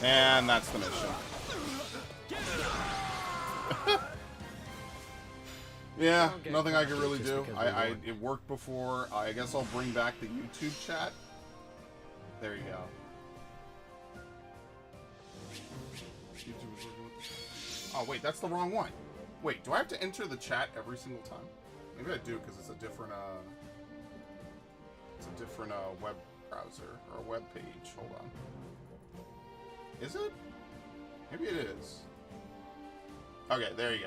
And that's the mission. Yeah, nothing I can really do. It worked before. I guess I'll bring back the YouTube chat. There you go. Oh wait, that's the wrong one. Wait, do I have to enter the chat every single time? Maybe I do because it's a different web browser or a web page. Hold on. Is it? Maybe it is. Okay, there you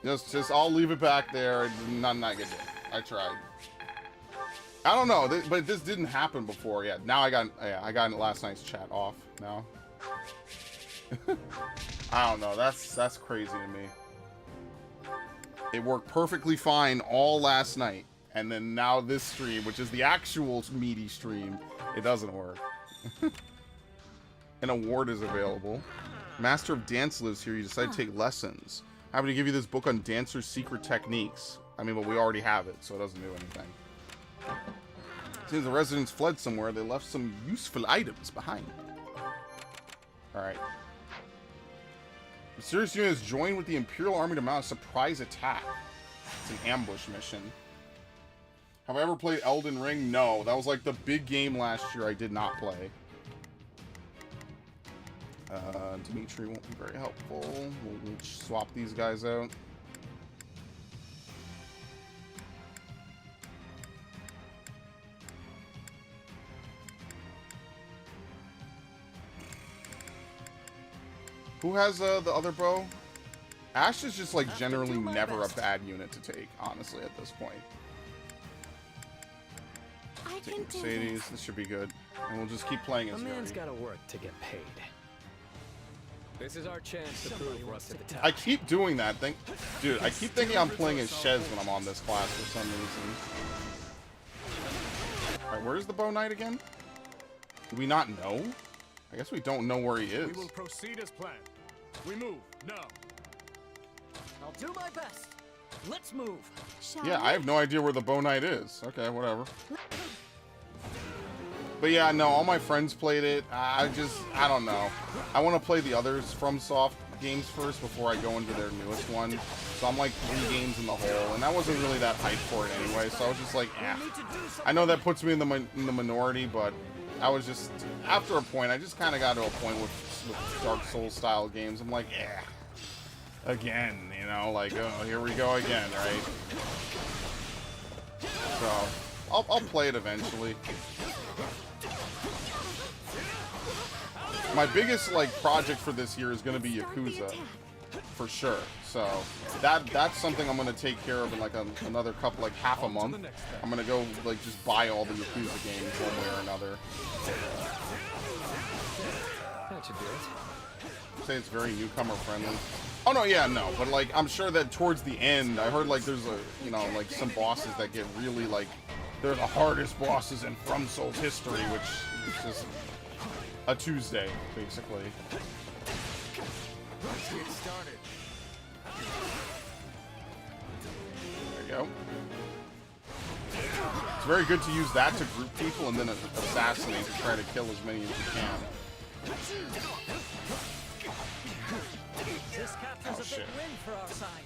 go. Just I'll leave it back there. Not good. I tried. I don't know, but this didn't happen before yet. Now I got last night's chat off now. I don't know. That's crazy to me. It worked perfectly fine all last night, and then now this stream, which is the actual meaty stream, it doesn't work. An award is available. Master of Dance lives here. You decide to take lessons. Happy to give you this book on dancers' secret techniques. I mean, but we already have it, so it doesn't do anything. Seems the residents fled somewhere. They left some useful items behind. Alright. The Mysterious unit has joined with the Imperial Army to mount a surprise attack. It's an ambush mission. Have I ever played Elden Ring? No. That was like the big game last year I did not play. Dimitri won't be very helpful. We'll swap these guys out. Who has the other bow? Ash is just like generally never a bad unit to take, honestly, at this point. Take Mercedes, this should be good. And we'll just keep playing as A man's gotta work to get paid. This is our chance to prove we're up to the task. I keep doing that. Dude, I keep thinking I'm playing as Shez when I'm on this class for some reason. Alright, where's the Bow Knight again? Do we not know? I guess we don't know where he is. We will proceed as planned. We move now. I'll do my best. Let's move. Yeah, I have no idea where the Bow Knight is. Okay, whatever. But yeah, no, all my friends played it. I don't know. I want to play the others FromSoft games first before I go into their newest one. So I'm like 3 games in the hole, and I wasn't really that hyped for it anyway. So I was just like, eh. I know that puts me in the minority, but I was just, after a point, I just kind of got to a point with Dark Souls style games. I'm like, eh. Again, you know, like, oh, here we go again, right? So, I'll play it eventually. My biggest, like, project for this year is going to be Yakuza, for sure. So, that's something I'm going to take care of in, like, another couple, like, half a month. I'm going to go, like, just buy all the Yakuza games one way or another. That should do it. Say it's very newcomer friendly. Oh no, yeah, no, but like I'm sure that towards the end, I heard like there's like some bosses that get really like they're the hardest bosses in From Souls history, which is just a Tuesday basically. Let's get started. There you go. It's very good to use that to group people and then assassinate to try to kill as many as you can. This captures a big win for our side.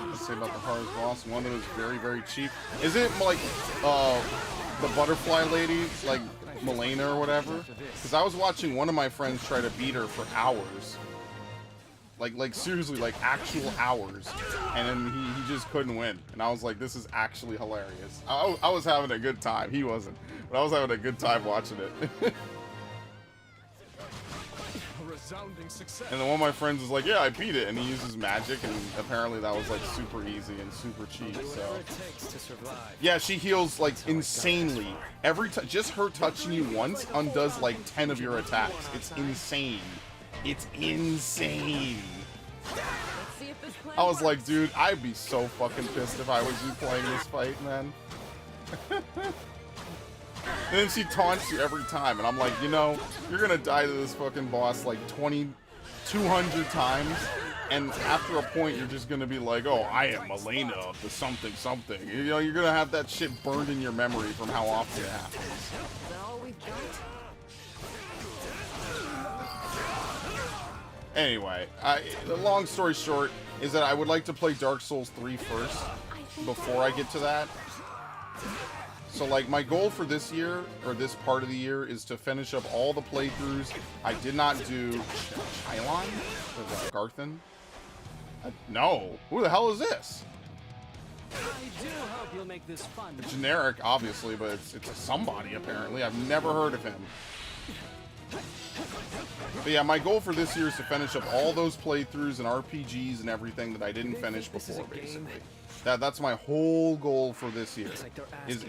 Let's say about the hardest boss. One that was very, very cheap. Is it like the butterfly lady, like Milena or whatever? Because I was watching one of my friends try to beat her for hours. Like seriously, like actual hours. And then he just couldn't win. And I was like, this is actually hilarious. I was having a good time. He wasn't. But I was having a good time watching it. Resounding success. And then one of my friends was like, yeah, I beat it. And he uses magic. And apparently that was like super easy and super cheap. So yeah, she heals like insanely. Every time, just her touching you once undoes like 10 of your attacks. It's insane. It's insane. I was like, dude, I'd be so fucking pissed if I was you playing this fight, man. And then she taunts you every time, and I'm like, you know, you're gonna die to this fucking boss like 200 times, and after a point, you're just gonna be like, oh, I am Milena of the something something. You know, you're gonna have that shit burned in your memory from how often it happens. Is that all we've got? Anyway, the long story short is that I would like to play Dark Souls 3 first before I get to that. So, like, my goal for this year, or this part of the year, is to finish up all the playthroughs. I did not do Chylon? Or Garthen? No. Who the hell is this? I do hope you'll make this fun. Generic, obviously, but it's a somebody, apparently. I've never heard of him. But yeah, my goal for this year is to finish up all those playthroughs and RPGs and everything that I didn't finish before, basically. That's my whole goal for this year,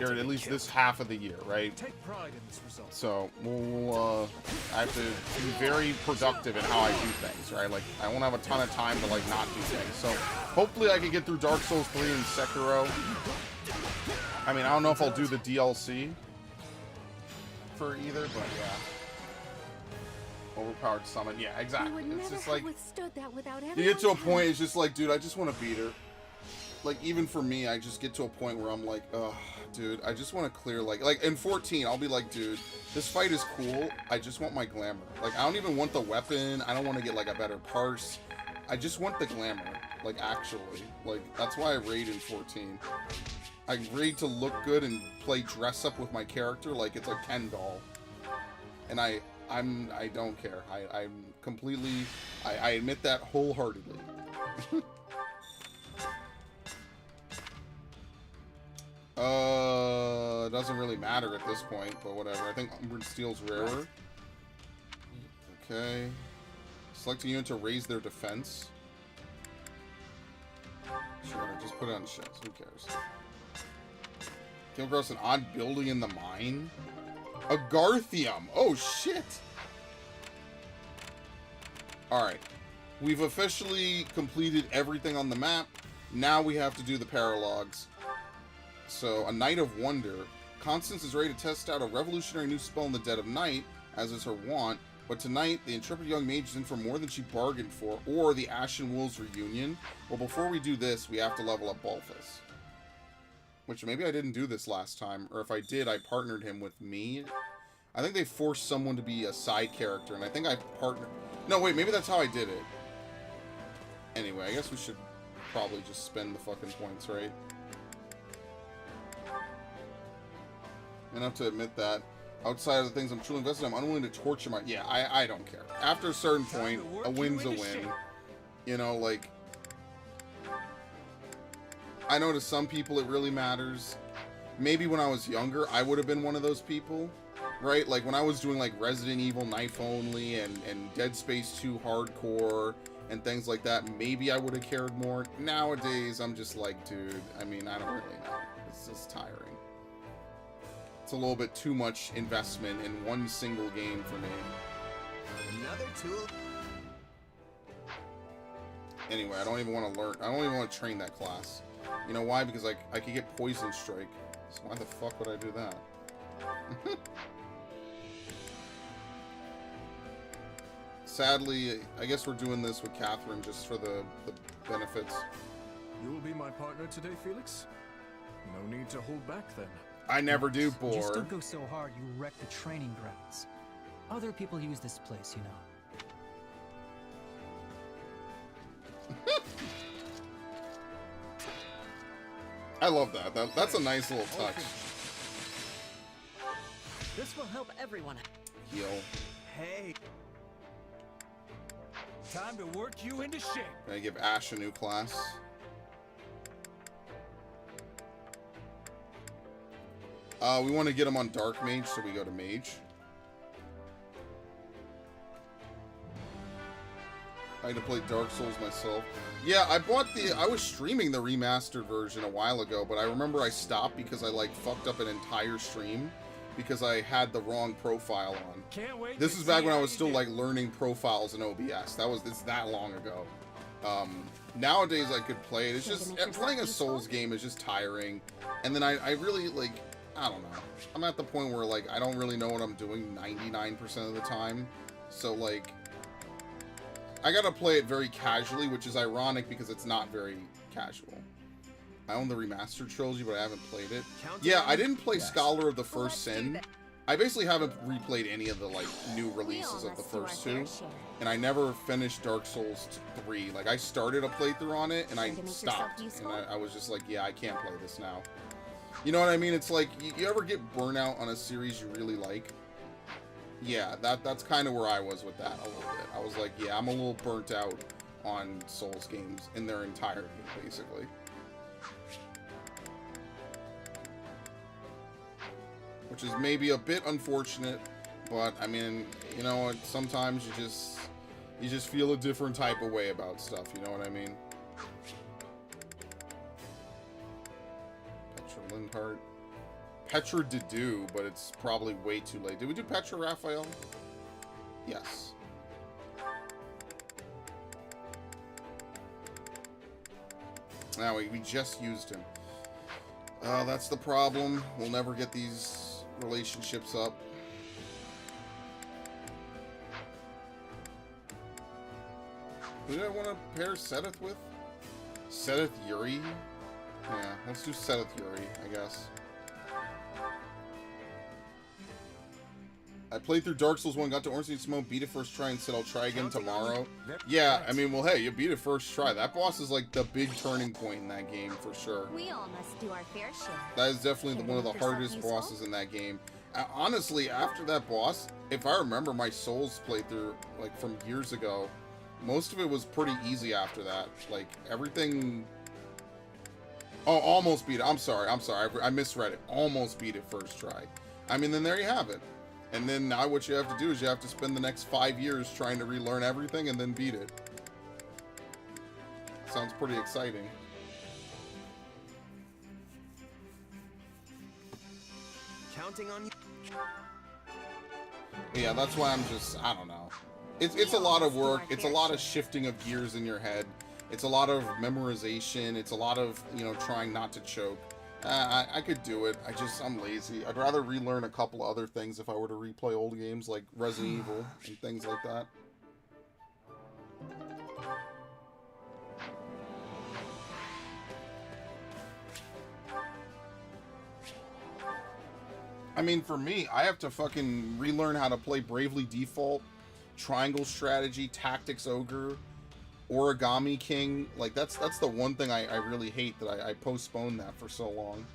or at least this half of the year, right? Take pride in this result. So we'll, I have to be very productive in how I do things, right? Like, I won't have a ton of time to, like, not do things. So hopefully I can get through Dark Souls 3 and Sekiro. I mean, I don't know if I'll do the DLC for either, but yeah. Overpowered summon, yeah, exactly. It's just like, you get to a point, it's just like, dude, I just want to beat her. Like, even for me, I just get to a point where I'm like, ugh, dude, I just want to clear, like in 14, I'll be like, dude, this fight is cool, I just want my glamour. Like, I don't even want the weapon, I don't want to get, like, a better parse. I just want the glamour, like, actually. Like, that's why I raid in 14. I raid to look good and play dress up with my character like it's a Ken doll. And I don't care. I'm completely, I admit that wholeheartedly. It doesn't really matter at this point, but whatever. I think Umbred Steel's rarer. Okay. Select a unit to raise their defense. Sure, just put it on ships. Who cares? Came across an odd building in the mine. A Garthium. Oh, shit. Alright. We've officially completed everything on the map. Now we have to do the paralogs. So, a Night of Wonder. Constance is ready to test out a revolutionary new spell in the dead of night, as is her wont. But tonight, the intrepid young mage is in for more than she bargained for, or the Ashen Wolves reunion. Well, before we do this, we have to level up Balthus. Which, maybe I didn't do this last time, or if I did, I partnered him with me. I think they forced someone to be a side character, and I think I partnered... No, wait, maybe that's how I did it. Anyway, I guess we should probably just spend the fucking points, right? I have to admit that. Outside of the things I'm truly invested in, I'm unwilling to torture my... Yeah, I don't care. After a certain point, a win's a win. You know, like... I know to some people it really matters. Maybe when I was younger, I would have been one of those people. Right? Like, when I was doing, like, Resident Evil Knife Only and Dead Space 2 Hardcore and things like that, maybe I would have cared more. Nowadays, I'm just like, dude, I mean, I don't really know. It's just tiring. It's a little bit too much investment in one single game for me. Another tool. Anyway, I don't even want to learn. I don't even want to train that class. You know why? Because I could get Poison Strike. So why the fuck would I do that? Sadly, I guess we're doing this with Catherine just for the benefits. You will be my partner today, Felix? No need to hold back then. I never do, Boar. Just don't go so hard you wreck the training grounds. Other people use this place, you know. I love that. That's a nice little touch. This will help everyone. Heal. Hey. Time to work you into shape. Gonna give Ash a new class. We want to get him on Dark Mage, so we go to Mage. I had to play Dark Souls myself. Yeah, I was streaming the remastered version a while ago, but I remember I stopped because I, like, fucked up an entire stream because I had the wrong profile on. Can't wait. This is back when I was still, like, learning profiles in OBS. It's that long ago. Nowadays I could play it. It's just, playing a Souls game is just tiring. And then I really, like, I don't know. I'm at the point where, like, I don't really know what I'm doing 99% of the time. So, like, I gotta play it very casually, which is ironic because it's not very casual. I own the remastered trilogy, but I haven't played it. Yeah, I didn't play Scholar of the First Sin. I basically haven't replayed any of the, like, new releases of the first two. And I never finished Dark Souls 3. Like, I started a playthrough on it, and I stopped. And I was just like, yeah, I can't play this now. You know what I mean? It's like, you ever get burnout on a series you really like? Yeah, that's kind of where I was with that a little bit. I was like, yeah, I'm a little burnt out on Souls games in their entirety, basically. which is maybe a bit unfortunate, but I mean, you know what, sometimes you just feel a different type of way about stuff, you know what I mean? Petra Lindhart. Petra Dedu, but it's probably way too late. Did we do Petra Raphael? Yes. Now, we just used him. That's the problem. We'll never get these relationships up. Who did I want to pair Sethith with? Sethith Yuri? Yeah, let's do Sethith Yuri, I guess. I played through Dark Souls 1, got to Orange Smoke, beat it first try, and said I'll try again tomorrow. Yeah, I mean, well, hey, you beat it first try. That boss is like the big turning point in that game, for sure. We all must do our fair share. That is definitely one of the hardest bosses in that game. Honestly, after that boss, if I remember my Souls playthrough, like, from years ago, most of it was pretty easy after that. Like, everything... Oh, almost beat it. I'm sorry. I misread it. Almost beat it first try. I mean, then there you have it. And then now what you have to do is you have to spend the next 5 years trying to relearn everything and then beat it. Sounds pretty exciting. Counting on you. Yeah, that's why I'm just, I don't know. It's a lot of work. It's a lot of shifting of gears in your head. It's a lot of memorization. It's a lot of, you know, trying not to choke. I could do it. I'm lazy. I'd rather relearn a couple other things if I were to replay old games like Resident Evil and things like that. I mean, for me, I have to fucking relearn how to play Bravely Default, Triangle Strategy, Tactics Ogre, Origami King. Like, that's the one thing I really hate, that I postponed that for so long.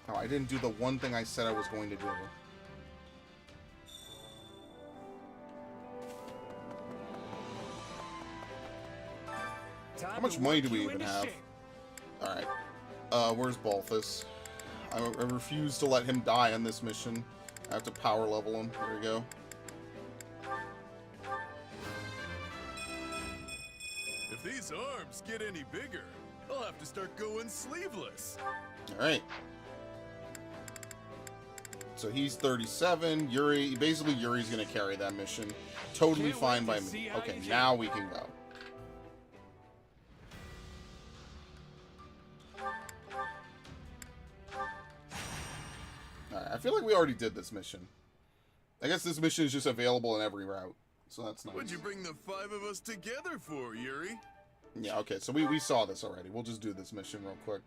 Oh, I didn't do the one thing I said I was going to do. How much money do we even have? Alright. Where's Balthus? I refuse to let him die on this mission. I have to power level him. There we go. If these arms get any bigger, I'll have to start going sleeveless. Alright. So he's 37. Yuri, basically Yuri's gonna carry that mission. Totally fine by me. Okay, now we can go. Alright, I feel like we already did this mission. I guess this mission is just available in every route. So that's nice. What'd you bring the 5 of us together for, Yuri? Yeah, okay, so we saw this already. We'll just do this mission real quick.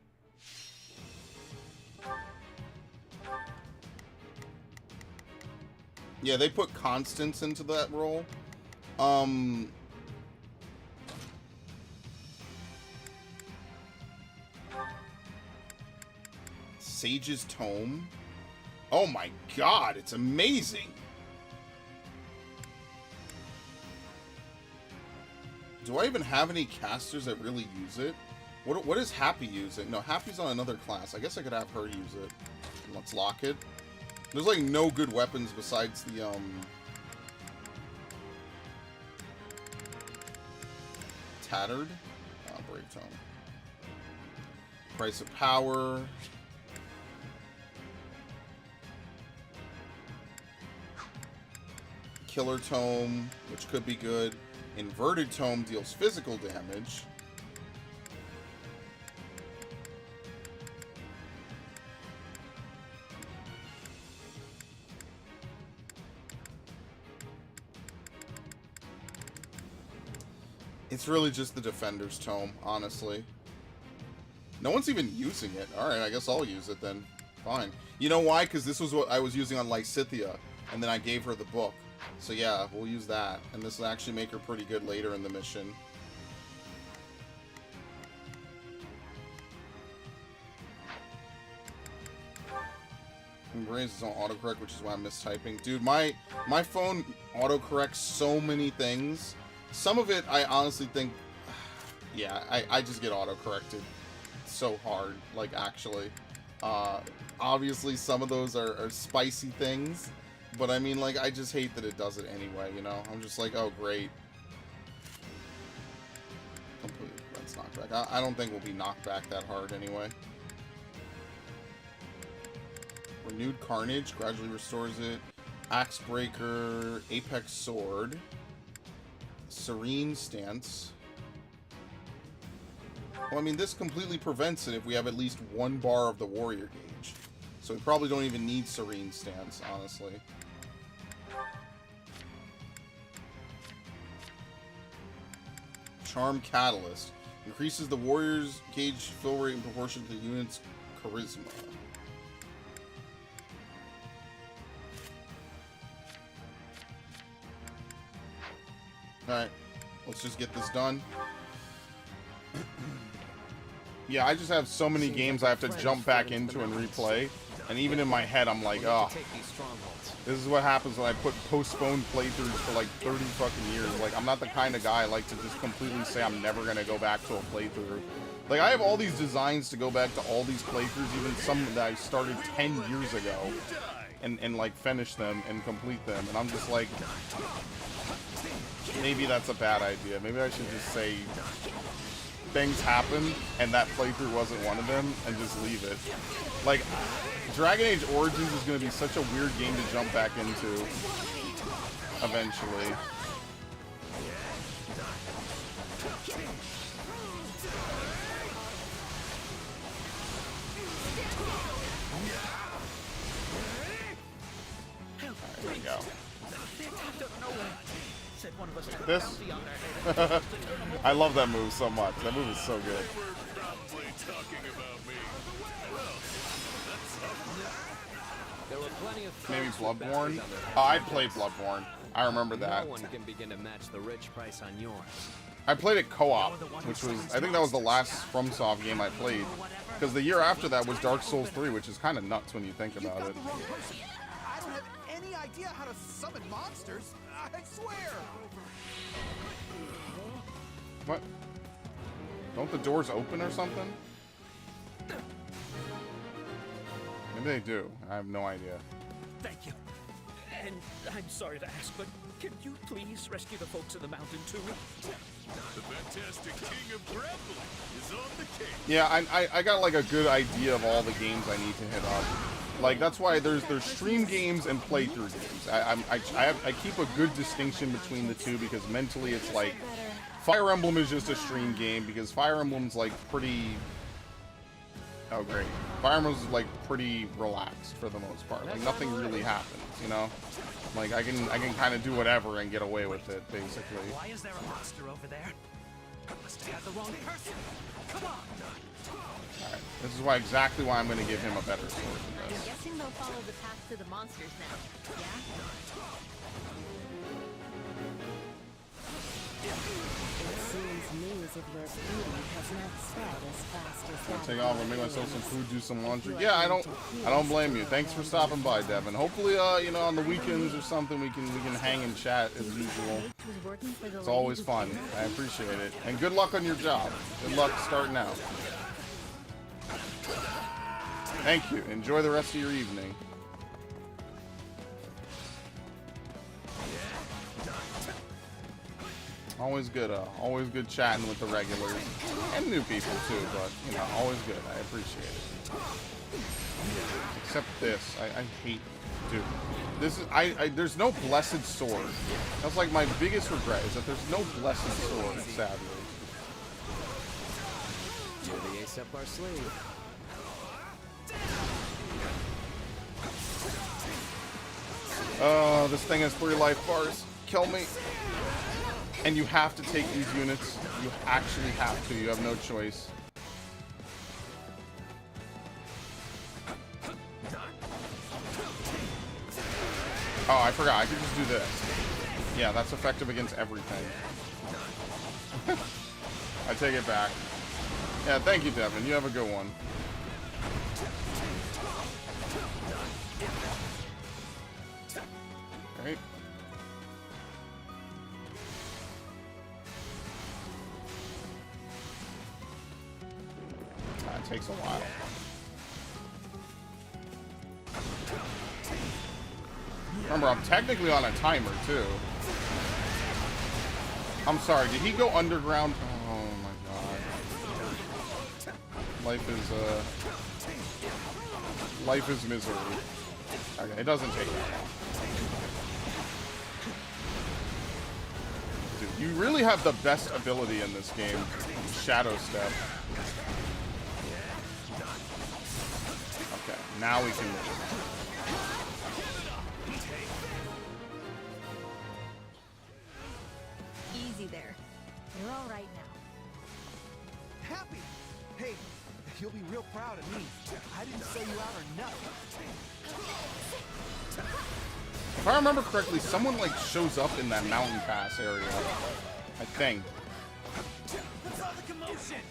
Yeah, they put constants into that role. Sage's Tome. Oh my god, it's amazing! Do I even have any casters that really use it? What does Happy use it? No, Happy's on another class. I guess I could have her use it. Let's lock it. There's like no good weapons besides the Tattered. Brave Tome. Price of Power. Killer Tome, which could be good. Inverted Tome deals physical damage. It's really just the Defender's Tome, honestly. No one's even using it. Alright, I guess I'll use it then. Fine. You know why? Because this was what I was using on Lysithea, and then I gave her the book. So yeah, we'll use that. And this will actually make her pretty good later in the mission. Embrace is on autocorrect, which is why I'm mistyping. Dude, my phone autocorrects so many things. Some of it, I honestly think... Yeah, I just get autocorrected so hard. Like, actually. Obviously, some of those are spicy things, but I mean, like, I just hate that it does it anyway, you know? I'm just like, oh, great. Complete defense knockback. I don't think we'll be knocked back that hard anyway. Renewed Carnage gradually restores it. Axe Breaker, Apex Sword, Serene Stance. Well, I mean, this completely prevents it if we have at least 1 bar of the warrior gauge. So we probably don't even need Serene Stance, honestly. Charm Catalyst. Increases the warrior's gauge fill rate in proportion to the unit's charisma. Alright, let's just get this done. Yeah, I just have so many games I have to jump back into and replay. And even in my head, I'm like, oh, this is what happens when I put postponed playthroughs for like 30 fucking years. Like, I'm not the kind of guy I like to just completely say I'm never going to go back to a playthrough. Like, I have all these designs to go back to all these playthroughs, even some that I started 10 years ago. And like, finish them and complete them. And I'm just like, maybe that's a bad idea. Maybe I should just say things happen and that playthrough wasn't one of them and just leave it. Like, Dragon Age Origins is going to be such a weird game to jump back into eventually. Alright, there we go. This? I love that move so much. That move is so good. Maybe Bloodborne? Oh, I played Bloodborne. I remember that. No one can begin to match the rich price on yours. I played it co-op, which was, I think that was the last FromSoft game I played. Because the year after that was Dark Souls 3, which is kind of nuts when you think about it. I don't have any idea how to summon monsters. I swear. What? Don't the doors open or something? Maybe they do. I have no idea. Thank you. And I'm sorry to ask, but can you please rescue the folks in the mountain too? The fantastic king of grappling is on the case. Yeah, I got like a good idea of all the games I need to hit up. Like, that's why there's stream games and playthrough games. I keep a good distinction between the two because mentally it's like Fire Emblem is just a stream game because Fire Emblem's like pretty. Oh great, Fire Emblem's like pretty relaxed for the most part. Like nothing really happens, you know. Like I can kind of do whatever and get away with it basically. Why is there a monster over there? I must have had the wrong person. Come on. Alright, this is exactly why I'm going to give him a better sword than I'm this. guessing they'll follow the path to the monsters now. Yeah? It seems news of your beauty has not spread as fast as I'll that. take off and make myself some food, do some laundry. Yeah, I don't blame you. Thanks for stopping by, Devin. Hopefully, you know, on the weekends or something, we can hang and chat as usual. It's always fun. I appreciate it. And good luck on your job. Good luck starting out. Thank you. Enjoy the rest of your evening. Always good chatting with the regulars and new people too. But you know, always good. I appreciate it. Except this, I hate. Dude, this is there's no blessed sword. That's like my biggest regret is that there's no blessed sword. Sadly. You're the ace up our sleeve. Oh, this thing has 3 life bars. Kill me. And you have to take these units. You actually have to. You have no choice. Oh, I forgot. I could just do this. Yeah, that's effective against everything. I take it back. Yeah, thank you, Devin. You have a good one. Right. That takes a while. Remember, I'm technically on a timer, too. I'm sorry, did he go underground? Oh my god. Life is misery. Okay, it doesn't take that long. Dude, you really have the best ability in this game. Shadow Step. Okay, now we can move. Easy there. You're all right now. Happy! Hey, you'll be real proud of me. I didn't sell you out or nothing. If I remember correctly, someone like shows up in that mountain pass area. I think. What's all the commotion?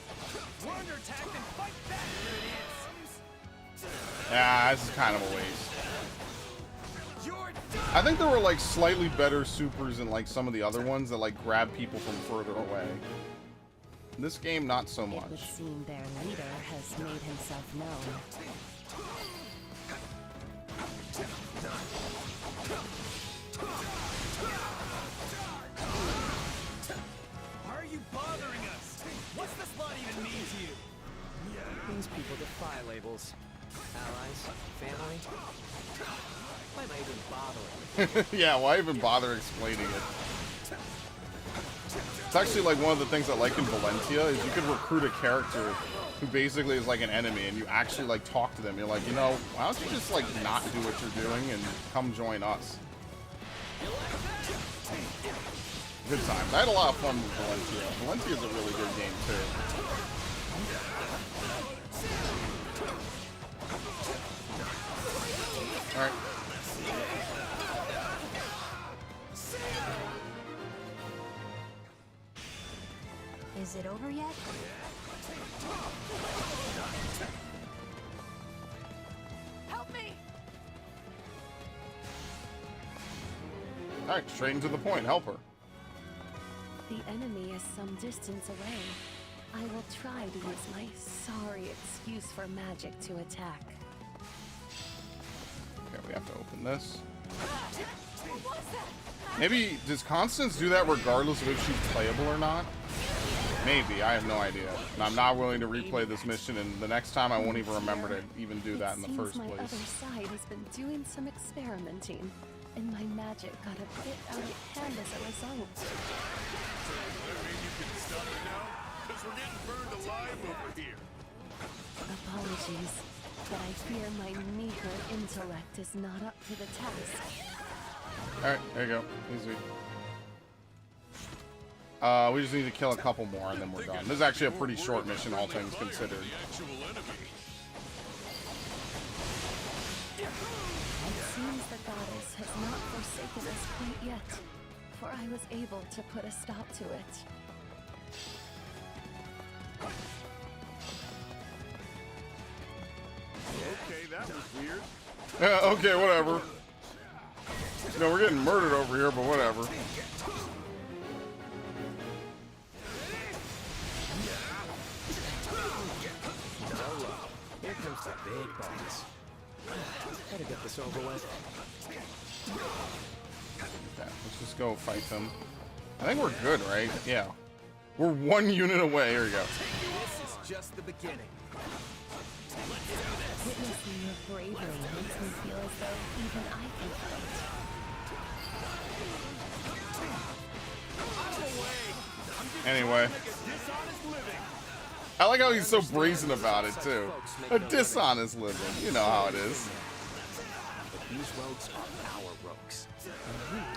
We're under attack and fight back, idiots! Yeah, this is kind of a waste. I think there were like slightly better supers in like some of the other ones that like grab people from further away. In this game, not so much. It would seem their leader has made himself known. Why are you bothering us? What's this lot even mean to you? These people defy labels. Allies, family. Why am I even bothering? Yeah, why even bother explaining it? It's actually like one of the things I like in Valentia is you could recruit a character who basically is like an enemy and you actually like talk to them. You're like, you know, why don't you just like not do what you're doing and come join us? Good times. I had a lot of fun with Valentia. Valentia is a really good game too. Alright. Is it over yet? Help me! Alright, straight into the point. Help her. The enemy is some distance away. I will try to use my sorry excuse for magic to attack. Okay, we have to open this. Maybe, does Constance do that regardless of if she's playable or not? Maybe, I have no idea. And I'm not willing to replay this mission, and the next time I won't even remember to even do that in the first My place. other side has been doing some experimenting, and my magic got a bit out of hand as a result. You can stop it now, because we're getting burned alive over here. Apologies, but I fear my meager intellect is not up to the task. Alright, there you go. Easy. We just need to kill a couple more and then we're done. This is actually a pretty short mission, all things considered. It seems the goddess has not forsaken us quite yet, for I was able to put a stop to it. Okay, that was weird. Yeah, okay, whatever. You know, we're getting murdered over here, but whatever. Here comes the big boss. Gotta get this over with. Okay, let's just go fight them. I think we're good, right? Yeah. We're 1 unit away. Here we go. This is just the beginning. Witnessing your bravery makes me feel as though even I can fight. Anyway. I like how he's so brazen about it, too. A dishonest living. You know how it is. But these rogues are our rogues.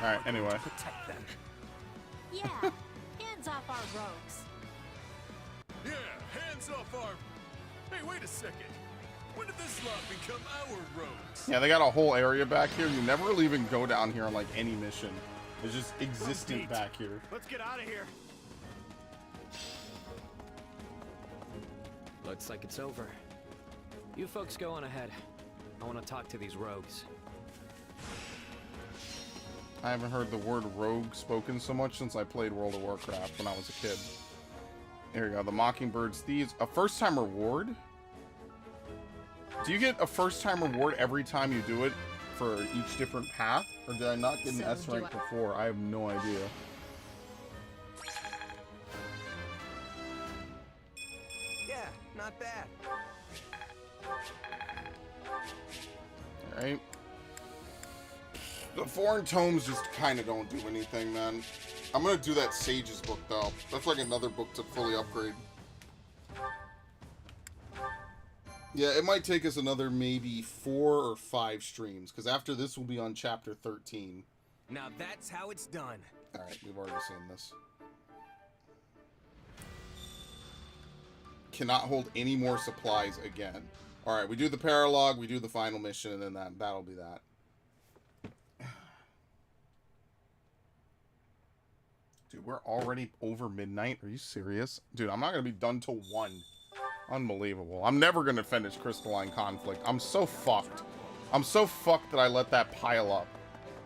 Alright, anyway. Protect them. Yeah, hands off our rogues. Yeah, hands off our... Hey, wait a second. When did this lot become our rogues? Yeah, they got a whole area back here. You never really even go down here on, like, any mission. It's just existent back here. Let's get out of here. Looks like it's over. You folks go on ahead. I want to talk to these rogues. I haven't heard the word rogue spoken so much since I played World of Warcraft when I was a kid. Here we go. The Mockingbird's Thieves. A first-time reward? Do you get a first-time reward every time you do it? for each different path? Or did I not get an So, S rank before? I have no idea. Yeah, not bad. Alright. The foreign tomes just kind of don't do anything, man. I'm gonna do that Sage's book, though. That's like another book to fully upgrade. Yeah, it might take us another maybe 4 or 5 streams, because after this we'll be on chapter 13. Now that's how it's done. Alright, we've already seen this. Cannot hold any more supplies again. Alright, we do the paralog, we do the final mission, and then that'll be that. Dude, we're already over midnight. Are you serious? Dude, I'm not going to be done till 1. Unbelievable. I'm never going to finish Crystalline Conflict. I'm so fucked. I'm so fucked that I let that pile up.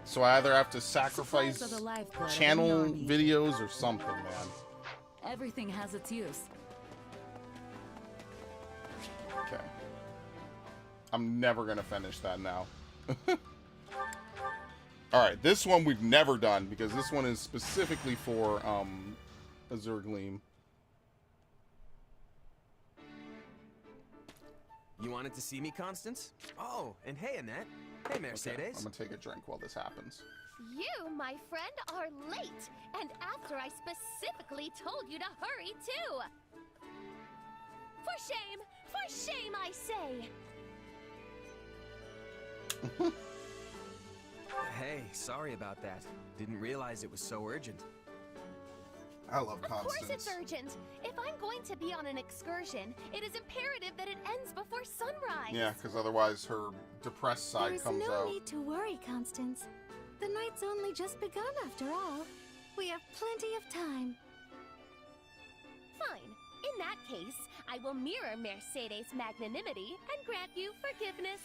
So I either have to sacrifice channel videos or something, man. Everything has its use. Okay. I'm never going to finish that now. Alright, this one we've never done, because this one is specifically for Azure Gleam. You wanted to see me, Constance? Oh, and hey, Annette. Hey, Mercedes. Okay, I'm gonna take a drink while this happens. You, my friend, are late. And after I specifically told you to hurry, too. For shame, I say. Hey, sorry about that. Didn't realize it was so urgent. I love Of Constance. course it's urgent. If I'm going to be on an excursion, it is imperative that it ends before sunrise. Yeah, because otherwise her depressed side There's comes no out. need to worry, Constance. The night's only just begun after all. We have plenty of time. Fine. In that case, I will mirror Mercedes' magnanimity and grant you forgiveness.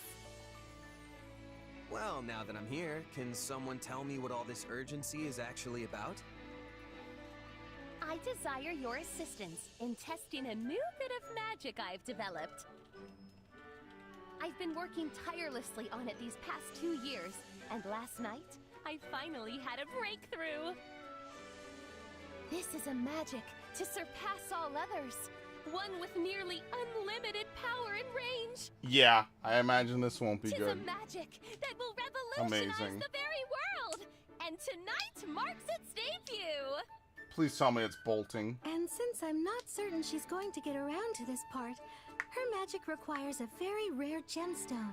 Well, now that I'm here, can someone tell me what all this urgency is actually about? I desire your assistance in testing a new bit of magic I've developed. I've been working tirelessly on it these past 2 years, and last night, I finally had a breakthrough. This is a magic to surpass all others, one with nearly unlimited power and range. Yeah, I imagine this won't be Tis good. a magic that will revolutionize Amazing. the very world, and tonight marks its debut. Please tell me it's bolting. And since I'm not certain she's going to get around to this part, her magic requires a very rare gemstone.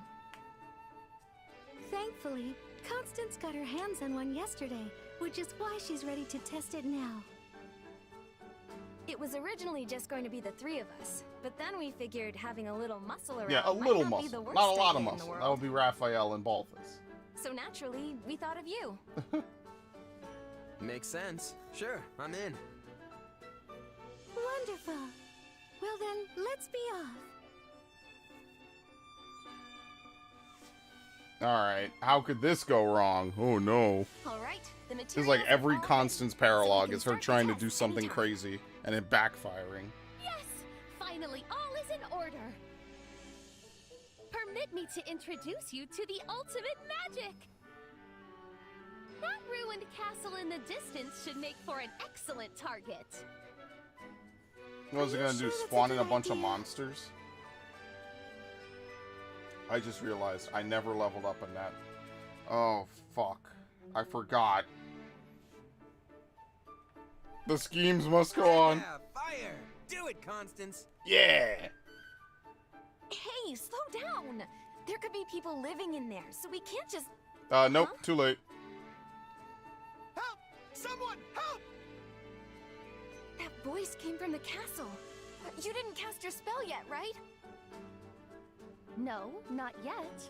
Thankfully, Constance got her hands on one yesterday, which is why she's ready to test it now. It was originally just going to be the 3 of us, but then we figured having a little muscle around Yeah, a might little not be the muscle. worst Not a lot of idea in the muscle. world. That would be Raphael and Balthus. So naturally, we thought of you. Makes sense. Sure, I'm in. Wonderful. Well then, let's be off. Alright, how could this go wrong? Oh no. All right, the This is like materials every are all Constance ready, so we paralog can is her start the trying to test do something anytime. crazy and it backfiring. Yes! Finally, all is in order. Permit me to introduce you to the ultimate magic. That ruined castle in the distance should make for an excellent target. What was it gonna do? Spawn in a bunch of monsters? I just realized I never leveled up in that. Oh, fuck. I forgot. The schemes must go on. Yeah, fire! Do it, Constance! Yeah! Hey, slow down! There could be people living in there, so we can't just... Nope, too late. Help! Someone, help! That voice came from the castle. You didn't cast your spell yet, right? No, not yet.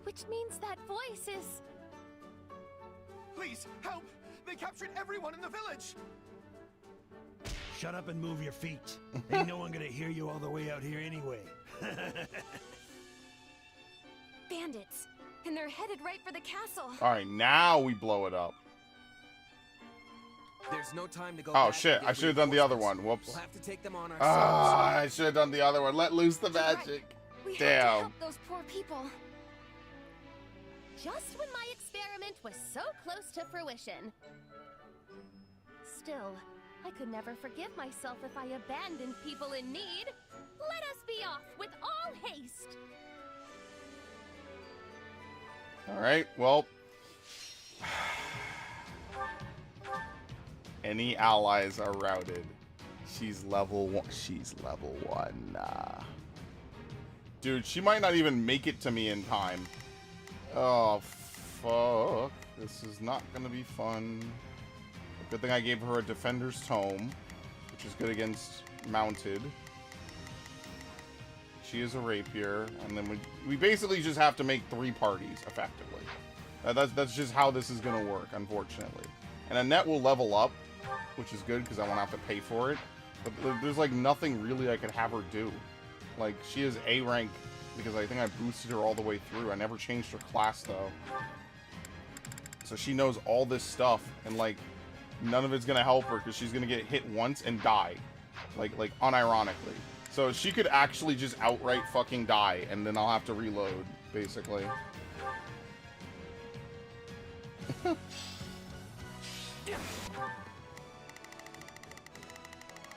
Which means that voice is... Please, help! They captured everyone in the village! Shut up and move your feet. Ain't no one gonna hear you all the way out here anyway. Bandits. And they're headed right for the castle. Alright, now we blow it up. There's no time to go Oh back shit, and get I should have done the other one. reinforcements. Whoops. We'll have to take them on Ah, ourselves. I should have done the other one. Let loose the magic. We have to Damn. help those poor people. just when my experiment was so close to fruition. Still, I could never forgive myself if I abandoned people in need. Let us be off with all haste. Alright, well. Any allies are routed. She's level 1. She's level 1. Dude, she might not even make it to me in time. Oh, fuck. This is not gonna be fun. Good thing I gave her a Defender's Tome, which is good against mounted. She is a rapier, and then we basically just have to make 3 parties, effectively. That's just how this is gonna work, unfortunately. And Annette will level up, which is good, because I won't have to pay for it. But there's, like, nothing really I could have her do. Like, she is A rank, because I think I boosted her all the way through. I never changed her class, though. So she knows all this stuff, and, like, none of it's gonna help her, because she's gonna get hit once and die. Like, unironically. So she could actually just outright fucking die, and then I'll have to reload, basically.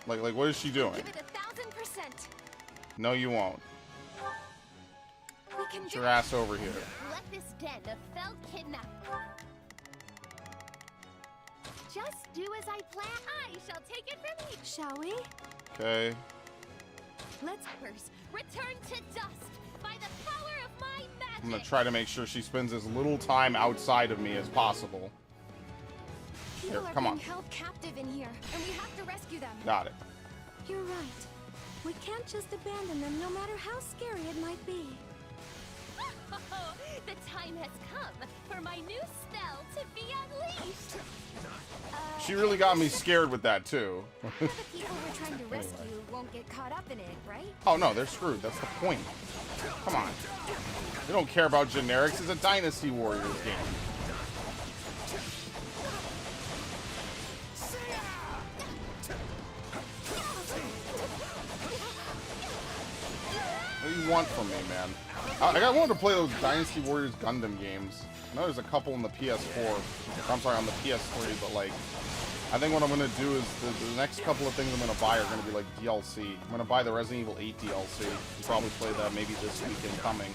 Like, what is she doing? Give it 1000%. No, you won't. We can Get your ass over here. Let this den of fell kidnap. Just do as I plan. I shall take it from here. Shall we? Okay. Let's first return to dust by the power of my magic. I'm gonna try to make sure she spends as little time outside of me as possible. Here, People are come being on. held captive in here, and we have to rescue them. Got it. You're right. We can't just abandon them, no matter how scary it might be. The time has come for my new spell to be unleashed. She really got me scared with that, too. The people we're trying to rescue won't get caught up in it, right? Oh, no, they're screwed. That's the point. Come on. We don't care about generics. It's a Dynasty Warriors game. What do you want from me, man? I wanted to play those Dynasty Warriors Gundam games. I know there's a couple on the PS4. I'm sorry, on the PS3, but like, I think what I'm gonna do is the next couple of things I'm gonna buy are gonna be like DLC. I'm gonna buy the Resident Evil 8 DLC. I'll probably play that maybe this weekend coming.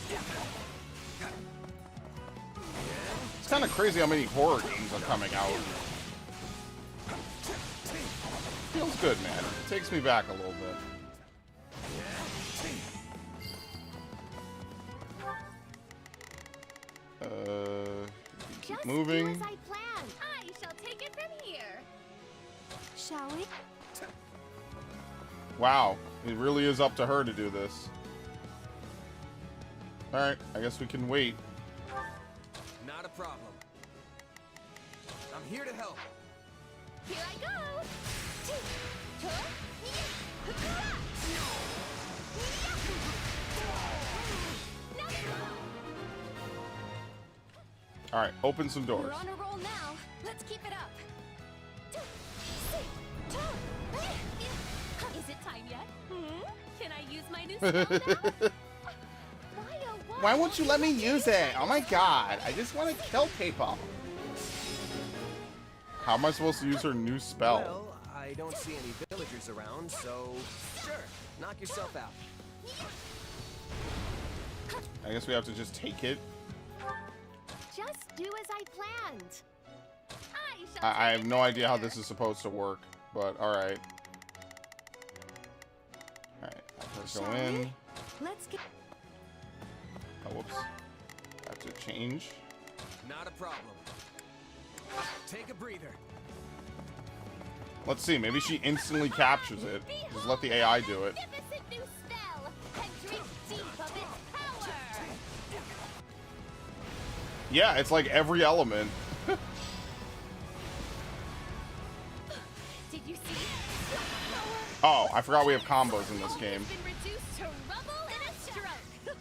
It's kind of crazy how many horror games are coming out. Feels good, man. It takes me back a little bit. Keep moving. Just do as I plan. I shall take it from here. Shall we? Wow, it really is up to her to do this. Alright, I guess we can wait. Not a problem. I'm here to help. Here I go. Alright, open some doors. We're on a roll now. Let's keep it up. Is it time yet? Can I use my new spell now? Why won't you let me use it? Oh my god, I just want to kill people. How am I supposed to use her new spell? Well, I don't see any villagers around, so sure, knock yourself out. I guess we have to just take it. Just do as I planned. I have no idea how this is supposed to work, but alright. Alright, let's go in. Let's get. Oh, whoops. Have to change. Not a problem. Take a breather. Let's see, maybe she instantly captures it. Just let the AI do it. Magnificent new spell. And drink deep of its power. Yeah, it's like every element. Did you see? Oh, I forgot we have combos in this game. Been reduced to rubble in a stroke.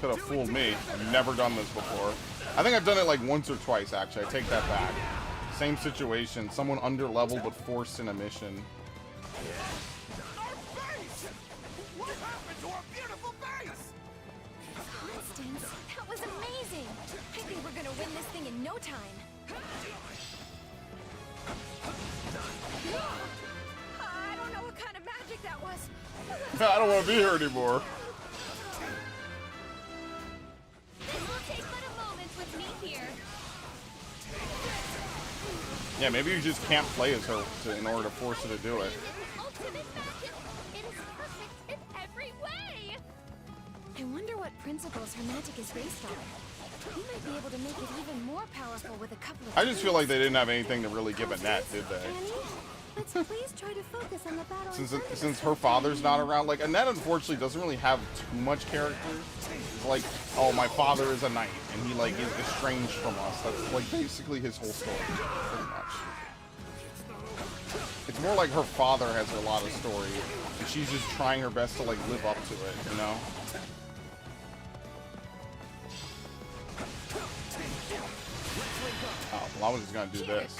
Could have fooled me. I've never done this before. I think I've done it like once or twice, actually. I take that back. Same situation. Someone under level but forced in a mission. What happened to our beautiful base? Constance, that was amazing! I think we're gonna win this thing in no time. I don't know what kind of magic that was. I don't want to be here anymore. This will take but a moment with me here. Yeah, maybe you just can't play as her in order to force her to do it. Ultimate magic. It is perfect in every way. I wonder what principles her magic is based on. We might be able to make it even more powerful with a couple of I just feel like they didn't have anything to really give Annette, did they? Annie, let's please try to focus on the battle. Since her father's not around, like Annette unfortunately doesn't really have too much character. It's like, oh, my father is a knight and he like is estranged from us. That's like basically his whole story, pretty much. It's more like her father has a lot of story and she's just trying her best to like live up to it, you know? Oh, well, I was just gonna do this.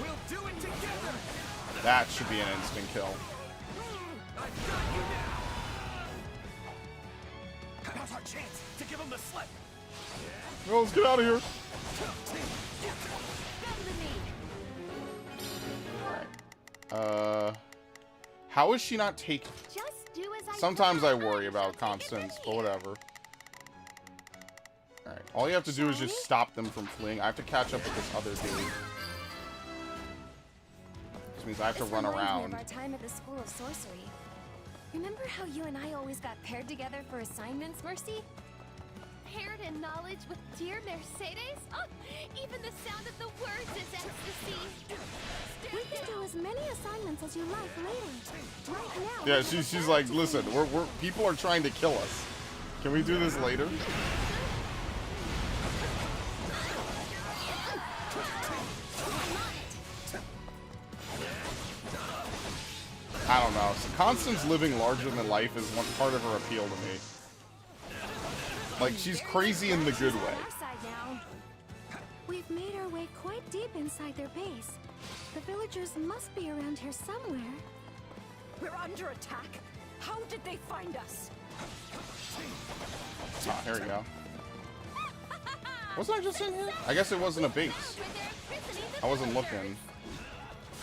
We'll do it together. That should be an instant kill. Now's our chance to give him the slip. Well, let's get out of here. Alright. How is she not taking? Just do as I Sometimes I worry about Constance, but whatever. Alright, all you have to do is just stop them from fleeing. I have to catch up with this other dude. Which means I have to run around. Our time at the School of Sorcery. Remember how you and I always got paired together for assignments, Mercy? Paired in knowledge with dear Mercedes? Oh, even the sound of the words is ecstasy. We can do as many assignments as you like later. Right now. Yeah, she's like, listen, we're people are trying to kill us. Can we do this later? I don't know. So Constance living larger than life is one part of her appeal to me. Like, she's crazy in the good way. We've made our way quite deep inside their base. The villagers must be around here somewhere. We're under attack? How did they find us? Oh, here we go. Wasn't I just in here? I guess it wasn't a base. I wasn't looking.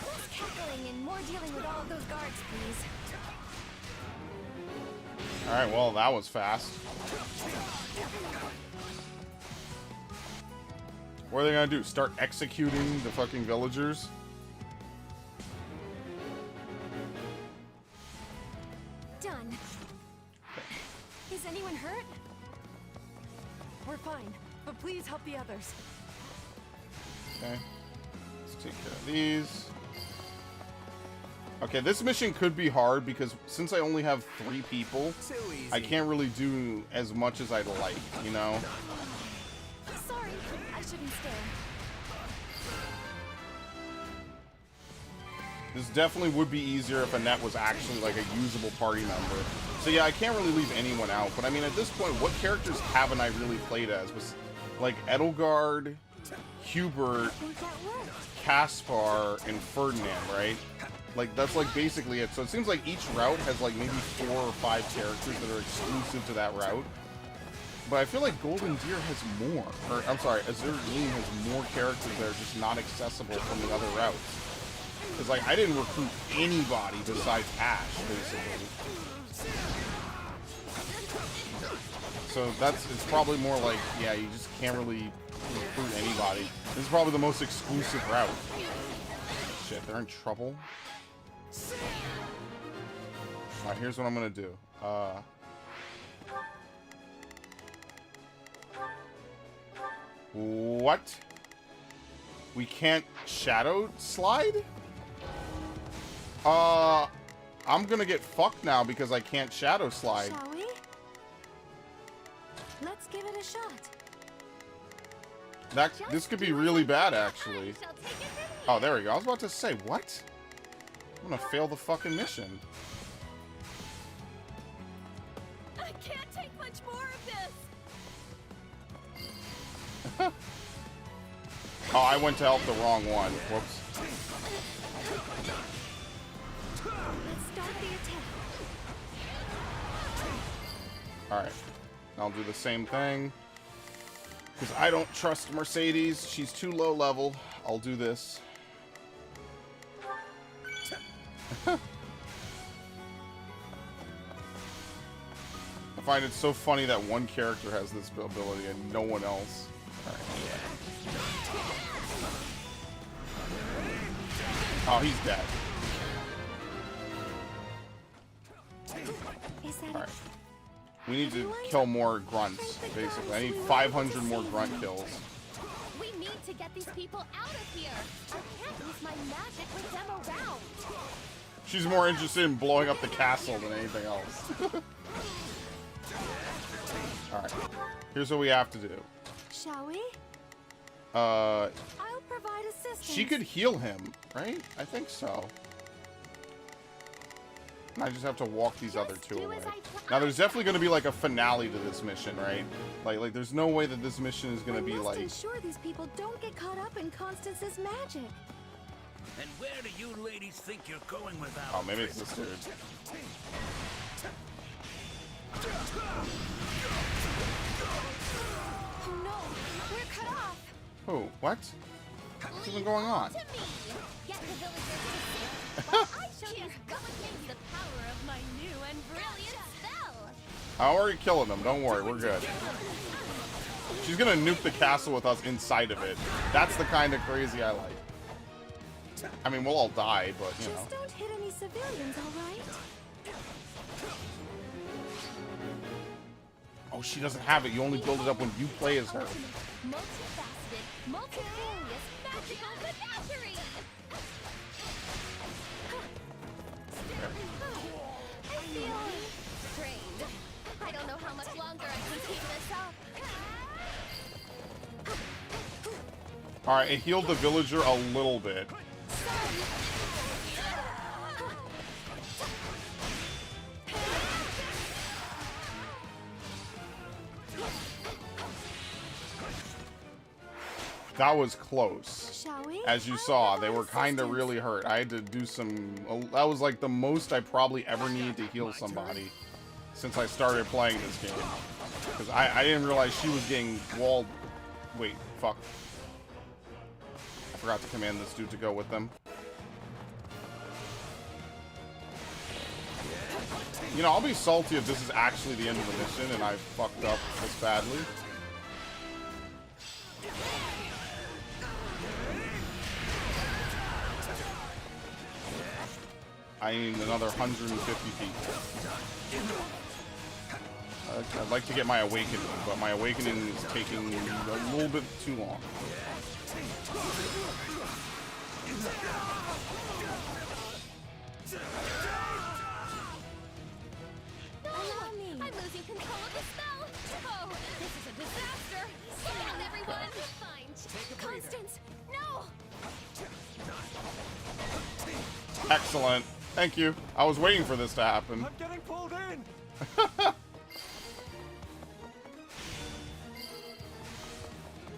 Less cackling and more dealing with all of those guards, please. Alright, well, that was fast. What are they gonna do? Start executing the fucking villagers? Done. Is anyone hurt? We're fine, but please help the others. Okay. Let's take care of these. Okay, this mission could be hard because since I only have 3 people, I can't really do as much as I'd like, you know? Sorry, I shouldn't stare. This definitely would be easier if Annette was actually like a usable party member. So yeah, I can't really leave anyone out. But I mean, at this point, what characters haven't I really played as? Was like Edelgard, Hubert, Caspar, and Ferdinand, right? Like, that's like basically it. So it seems like each route has like maybe 4 or 5 characters that are exclusive to that route. But I feel like Golden Deer has more. Or, I'm sorry, Azure Gleam has more characters that are just not accessible from the other routes. Because, like, I didn't recruit anybody besides Ash, basically. So it's probably more like, yeah, you just can't really recruit anybody. This is probably the most exclusive route. Shit, they're in trouble. Alright, here's what I'm gonna do. What? We can't shadow slide? I'm gonna get fucked now because I can't shadow slide. Shall we? Let's give it a shot. This could be really bad, actually. Oh, there we go. I was about to say, what? I'm gonna fail the fucking mission. I can't take much more of this. Oh, I went to help the wrong one. Whoops. Let's start the attack. Alright. I'll do the same thing. Because I don't trust Mercedes. She's too low level. I'll do this. I find it so funny that one character has this ability and no one else. Alright. Oh, he's dead. Alright. We need to kill more grunts, basically. I need 500 more grunt kills. We need to get these people out of here. I can't use my magic with them around. She's more interested in blowing up the castle than anything else. Alright. Here's what we have to do. Shall we? I'll provide assistance. She could heal him, right? I think so. And I just have to walk these other two away. Now, there's definitely going to be like a finale to this mission, right? Like there's no way that this mission is going to be like... ensure these people don't get caught up in Constance's magic. And where do you ladies think you're going without? Oh, maybe it's this dude. Oh no, we're cut off. Oh, what? What's even going on? Get the villagers while I show these skeletons the power of my new and brilliant spell. I'm already killing them. Don't worry, we're good. She's gonna nuke the castle with us inside of it. That's the kind of crazy I like. I mean, we'll all die, but, you know. Just don't hit any civilians, all right? Oh, she doesn't have it. You only build it up when you play as her. Multifaceted, multifarious, magical menagerie. I feel drained. I don't know how much longer I can keep this up. Alright, it healed the villager a little bit. That was close. Shall we? As you saw, they were kind of really hurt. I had to do some... That was like the most I probably ever needed to heal somebody since I started playing this game. Because I didn't realize she was getting walled... Wait, fuck. I forgot to command this dude to go with them. You know, I'll be salty if this is actually the end of the mission and I fucked up this badly. I need another 150 feet. I'd like to get my awakening, but my awakening is taking a little bit too long. I'm losing control of the spell. Oh, this is a disaster. Slow down, everyone. Fine. Constance, no. Excellent. Thank you. I was waiting for this to happen. I'm getting pulled in.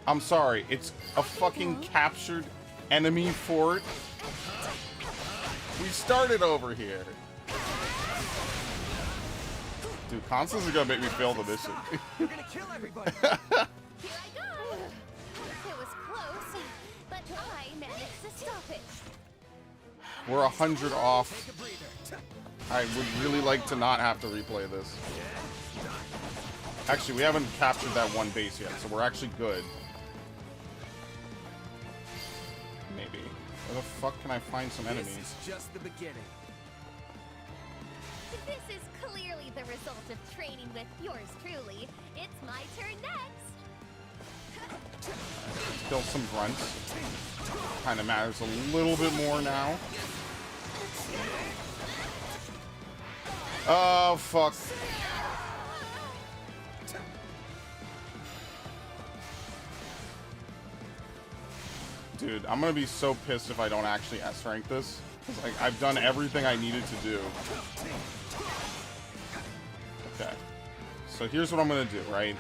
I'm sorry. It's a fucking captured enemy fort. We started over here. Dude, Constance is gonna make me fail the mission. You're gonna kill everybody. Here I go. It was close, but I managed to stop it. We're 100 off. I would really like to not have to replay this. Actually, we haven't captured that one base yet, so we're actually good. Maybe. Where the fuck can I find some enemies? This is just the beginning. This is clearly the result of training with yours truly. It's my turn next. Let's kill some grunts. Kind of matters a little bit more now. Oh, fuck. Dude, I'm gonna be so pissed if I don't actually S-rank this. Because like, I've done everything I needed to do. Okay. So here's what I'm gonna do, right?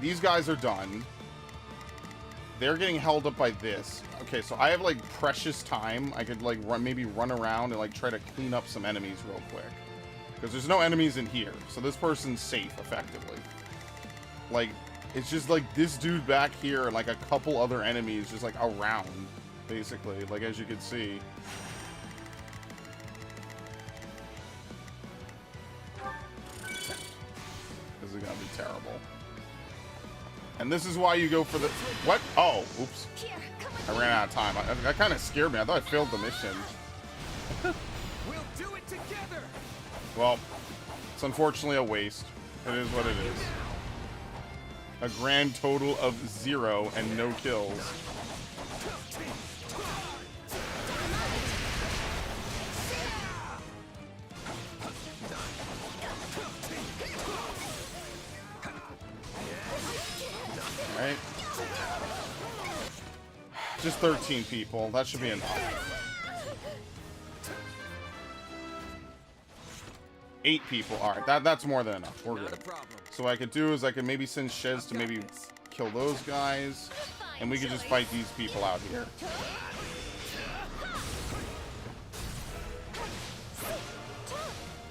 These guys are done. They're getting held up by this. Okay, so I have like precious time. I could like maybe run around and like try to clean up some enemies real quick. Because there's no enemies in here. So this person's safe, effectively. Like, it's just like this dude back here and like a couple other enemies just like around, basically. Like, as you can see. This is gonna be terrible. And this is why you go for the... What? Oh, oops. I ran out of time. That kind of scared me. I thought I failed the mission. We'll do it together. Well, it's unfortunately a waste. It is what it is. A grand total of 0 and no kills. Alright. Just 13 people. That should be enough. 8 people. Alright, that's more than enough. We're good. So what I could do is I could maybe send Shez to maybe kill those guys. And we could just fight these people out here.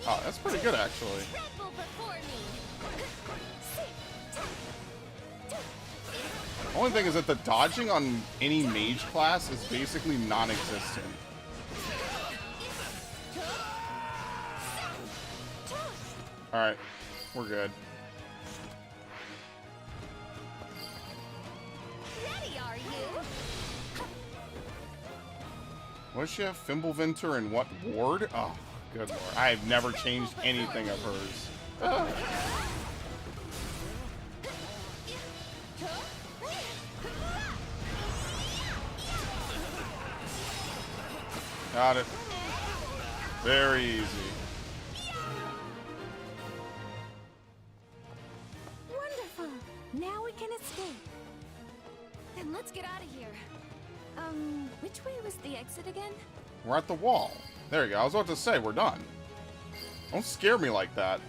Oh, that's pretty good, actually. Only thing is that the dodging on any mage class is basically non-existent. Alright, we're good. Ready, are you? What does she have? Fimbulventer and what ward? Oh, good lord. I've never changed anything of hers. Got it. Very easy. Wonderful. Now we can escape. Then let's get out of here. Which way was the exit again? We're at the wall. There you go. I was about to say, we're done. Don't scare me like that.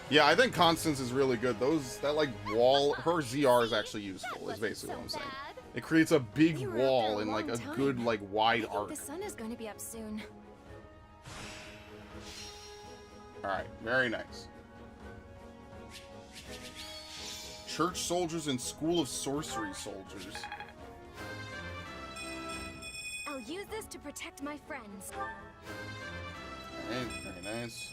Yeah, I think Constance is really good. That like wall, her ZR is actually useful, is basically what I'm saying. It creates a big wall in like a good like wide arc. The sun is going to be up soon. Alright, very nice. Church soldiers and School of Sorcery soldiers. I'll use this to protect my friends. Alright, very nice.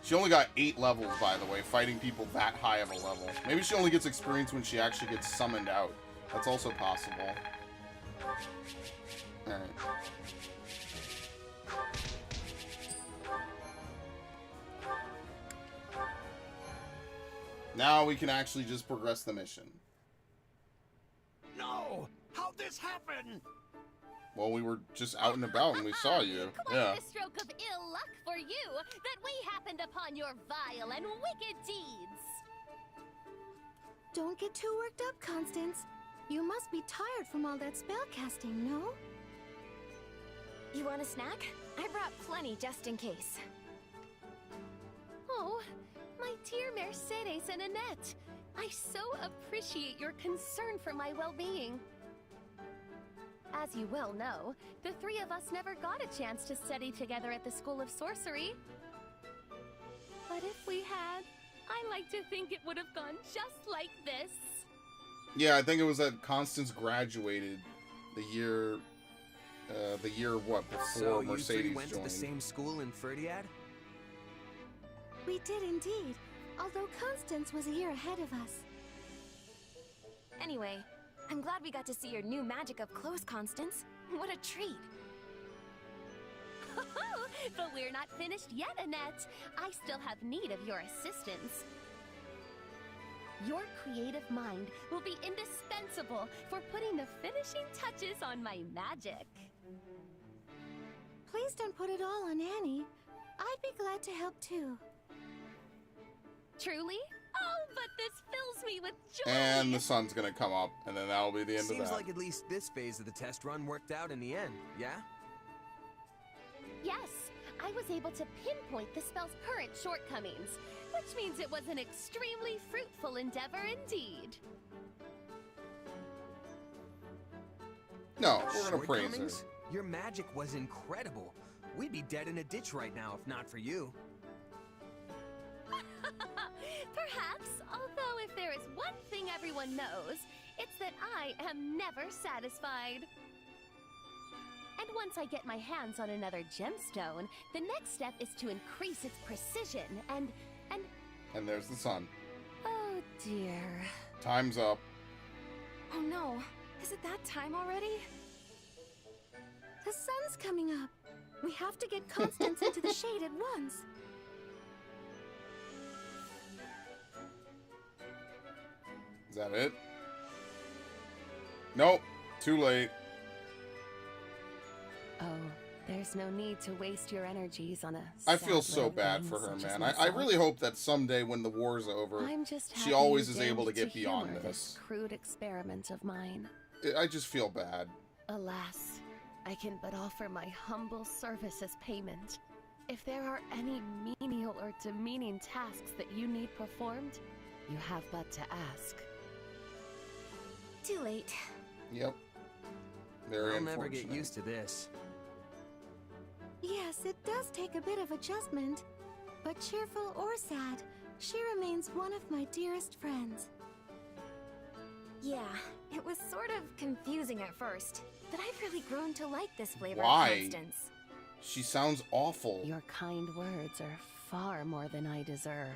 She only got 8 levels, by the way, fighting people that high of a level. Maybe she only gets experience when she actually gets summoned out. That's also possible. Alright. Now we can actually just progress the mission. No! How'd this happen? Well, we were just out and about and we saw you. Yeah. Quite a stroke of ill luck for you that we happened upon your vile and wicked deeds. Don't get too worked up, Constance. You must be tired from all that spellcasting, no? You want a snack? I brought plenty just in case. Oh, my dear Mercedes and Annette, I so appreciate your concern for my well-being. As you well know, the three of us never got a chance to study together at the School of Sorcery. But if we had, I like to think it would have gone just like this. Yeah, I think it was that Constance graduated the year what, before so Mercedes you three went joined. to the same school in Ferdiad? We did indeed, although Constance was a year ahead of us. Anyway, I'm glad we got to see your new magic up close, Constance. What a treat. But we're not finished yet, Annette. I still have need of your assistance. Your creative mind will be indispensable for putting the finishing touches on my magic. Please don't put it all on Annie. I'd be glad to help too. Truly? Oh, but this fills me with joy! And the sun's gonna come up, and then that'll be the end of Seems that. like at least this phase of the test run worked out in the end, yeah? Yes, I was able to pinpoint the spell's current shortcomings, which means it was an extremely fruitful endeavor indeed. No, we're gonna praise her. Shortcomings? Your magic was incredible. We'd be dead in a ditch right now if not for you. Perhaps, although if there is one thing everyone knows, it's that I am never satisfied. And once I get my hands on another gemstone, the next step is to increase its precision and... And there's the sun. Oh dear. Time's up. Oh no, is it that time already? The sun's coming up. We have to get Constance into the shade at once. Is that it? Nope. Too late. Oh, there's no need to waste your energies on a I feel sad so little bad thing for her, such as man. I myself. really hope that someday when the war's over, I'm just she happy always you is able to deigned get beyond humor this. crude experiment of mine. I just feel bad. Alas, I can but offer my humble service as payment. If there are any menial or demeaning tasks that you need performed, you have but to ask. Too late. Yep. Very I'll never unfortunate. get used to this. Yes, it does take a bit of adjustment. But cheerful or sad, she remains one of my dearest friends. Yeah, it was sort of confusing at first, but I've really grown to like this flavor Why? of Constance. She sounds awful. Your kind words are far more than I deserve.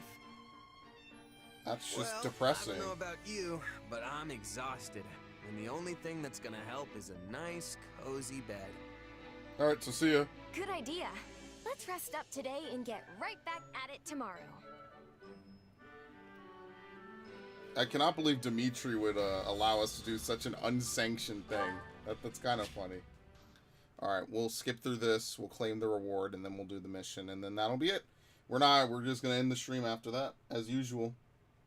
That's just Well, depressing. I don't know about you, but I'm exhausted. And the only thing that's gonna help is a nice, cozy bed. Alright, so see ya. Good idea. Let's rest up today and get right back at it tomorrow. I cannot believe Dimitri would allow us to do such an unsanctioned thing. That's kind of funny. Alright, we'll skip through this, we'll claim the reward, and then we'll do the mission, and then that'll be it. We're just gonna end the stream after that, as usual.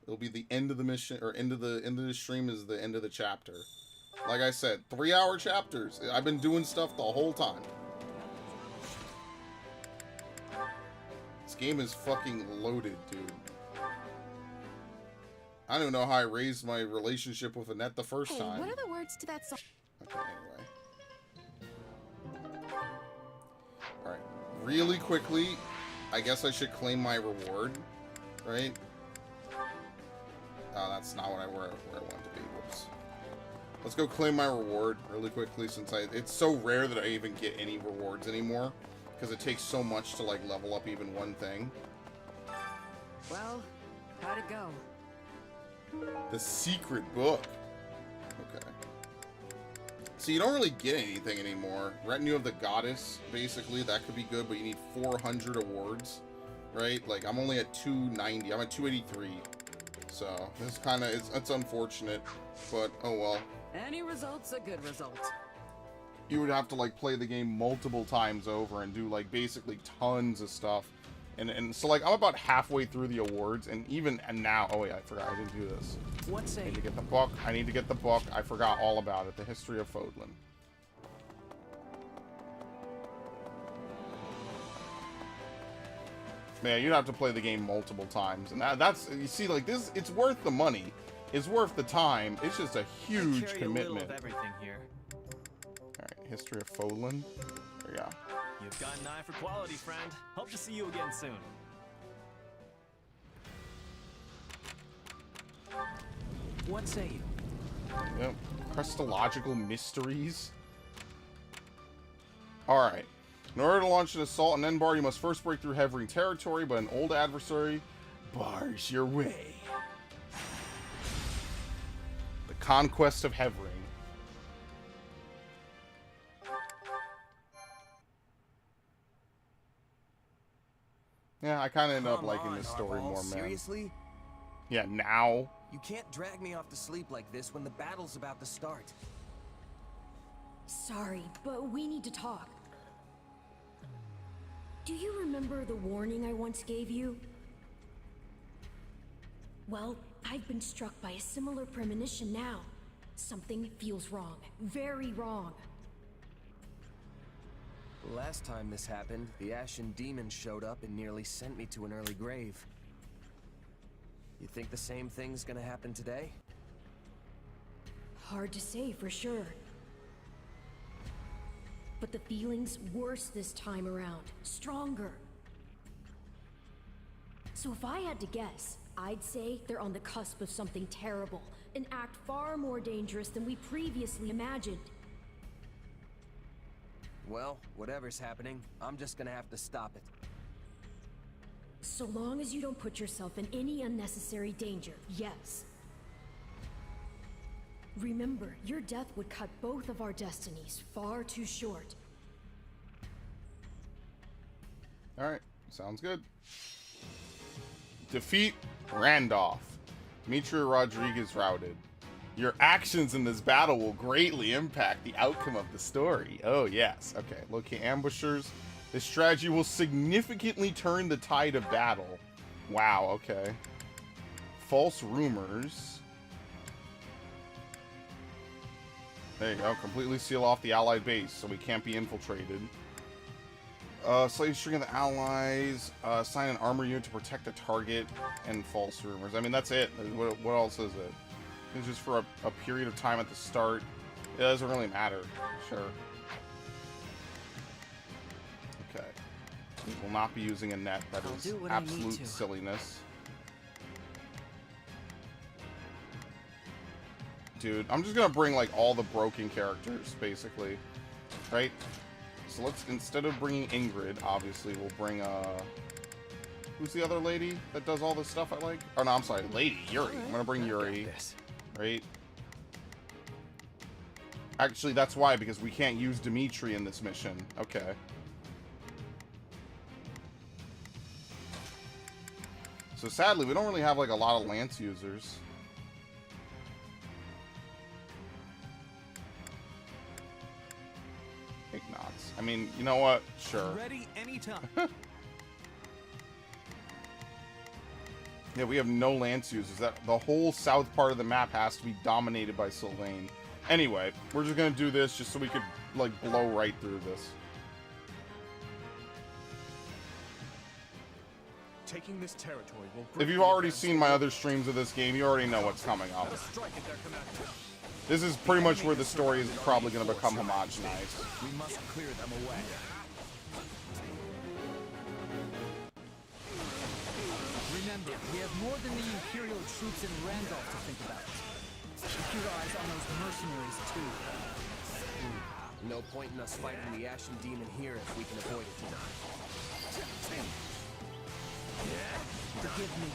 It'll be the end of the mission, or end of the stream is the end of the chapter. Like I said, 3-hour chapters. I've been doing stuff the whole time. This game is fucking loaded, dude. I don't even know how I raised my relationship with Annette the first Hey, time. what are the words to that song? Okay, anyway. Alright. Really quickly, I guess I should claim my reward, right? Oh, that's not where I want to be. Whoops. Let's go claim my reward really quickly, since it's so rare that I even get any rewards anymore, because it takes so much to like level up even one thing. Well, how'd it go? The secret book. Okay. So you don't really get anything anymore. Retinue of the Goddess, basically, that could be good, but you need 400 awards, right? Like, I'm only at 290. I'm at 283. So, this kind of, it's unfortunate, but oh well. Any result's a good result. You would have to, like, play the game multiple times over and do, like, basically tons of stuff. And so, like, I'm about halfway through the awards, and now, oh wait, I forgot, I didn't do this. What's I need to get the book. I need to get the book. I forgot all about it. The History of Fodlan. Man, you'd have to play the game multiple times, and that's, you see, like, this, it's worth the money. It's worth the time. It's just a huge carry commitment. a little of everything here. Alright, History of Fodlan. There we go. You've got an eye for quality, friend. Hope to see you again soon. What say you? Yep. Christological mysteries. Alright. In order to launch an assault on Enbar, you must first break through Hevring territory, but an old adversary bars your way. The Conquest of Hevring. Yeah, I kind of ended up liking this story more, man. Seriously? Yeah, now. You can't drag me off to sleep like this when the battle's about to start. Sorry, but we need to talk. Do you remember the warning I once gave you? Well, I've been struck by a similar premonition now. Something feels wrong. Very wrong. Last time this happened, the Ashen Demon showed up and nearly sent me to an early grave. You think the same thing's gonna happen today? Hard to say for sure. but the feeling's worse this time around. Stronger. So if I had to guess, I'd say they're on the cusp of something terrible. An act far more dangerous than we previously imagined. Well, whatever's happening, I'm just gonna have to stop it. So long as you don't put yourself in any unnecessary danger, yes. Remember, your death would cut both of our destinies far too short. Alright, sounds good. Defeat Randolph. Demetria Rodriguez routed. Your actions in this battle will greatly impact the outcome of the story. Oh, yes. Okay, locate ambushers. This strategy will significantly turn the tide of battle. Wow, okay. False rumors. There you go. Completely seal off the allied base so we can't be infiltrated. Slave string of the allies. Assign an armor unit to protect the target. And false rumors. I mean, that's it. What else is it? It's just for a period of time at the start. It doesn't really matter. Sure. Okay. We will not be using a net. That is absolute silliness. Dude, I'm just gonna bring like all the broken characters, basically. Right? So let's, instead of bringing Ingrid, obviously, we'll bring, who's the other lady that does all this stuff I like? Oh, no, I'm sorry, Lady, Yuri. I'm gonna bring Yuri. Right? Actually, that's why, because we can't use Dimitri in this mission. Okay. So sadly, we don't really have, like, a lot of Lance users. Ignots. I mean, you know what? Sure. Ready anytime. Yeah, we have no Lance users. That the whole south part of the map has to be dominated by Sylvain. Anyway, we're just gonna do this just so we could like blow right through this. Taking this territory will. If you've already seen my other streams of this game, you already know what's coming up. This is pretty much where the story is probably going to become homogenized. We must clear them away. Remember, we have more than the Imperial troops in Randolph to think about. Keep your eyes on those mercenaries, too. No point in us fighting the Ashen Demon here if we can avoid it. Forgive me,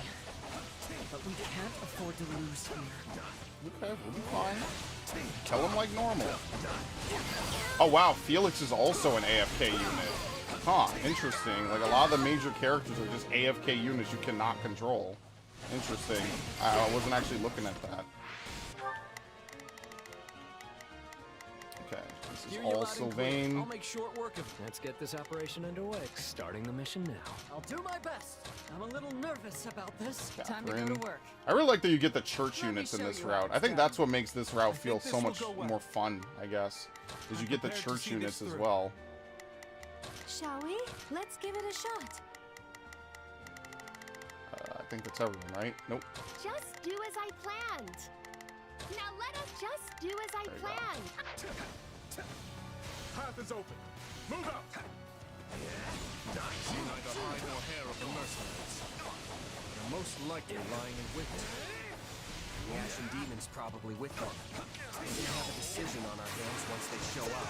but we can't afford to lose here. Okay, we'll be fine. Kill him like normal. Oh wow, Felix is also an AFK unit. Huh, interesting. Like a lot of the major characters are just AFK units you cannot control. Interesting. I wasn't actually looking at that. Okay, this is all Sylvain. I'll make short work of it. Let's get this operation underway. Starting the mission now. I'll do my best. I'm a little nervous about this. Catherine. Time to go to work. I really like that you get the church units in this route. I think that's what makes this route feel so much more fun, I guess. Is you get the church units as well. Shall we? Let's give it a shot. I think that's everyone, right? Nope. Just do as I planned. Now let us just do as I planned. Path is open. Move out. See neither hide nor hair of the mercenaries. They're most likely lying in wait. The Ashen Demon's probably with them. We're gonna have a decision on our hands once they show up.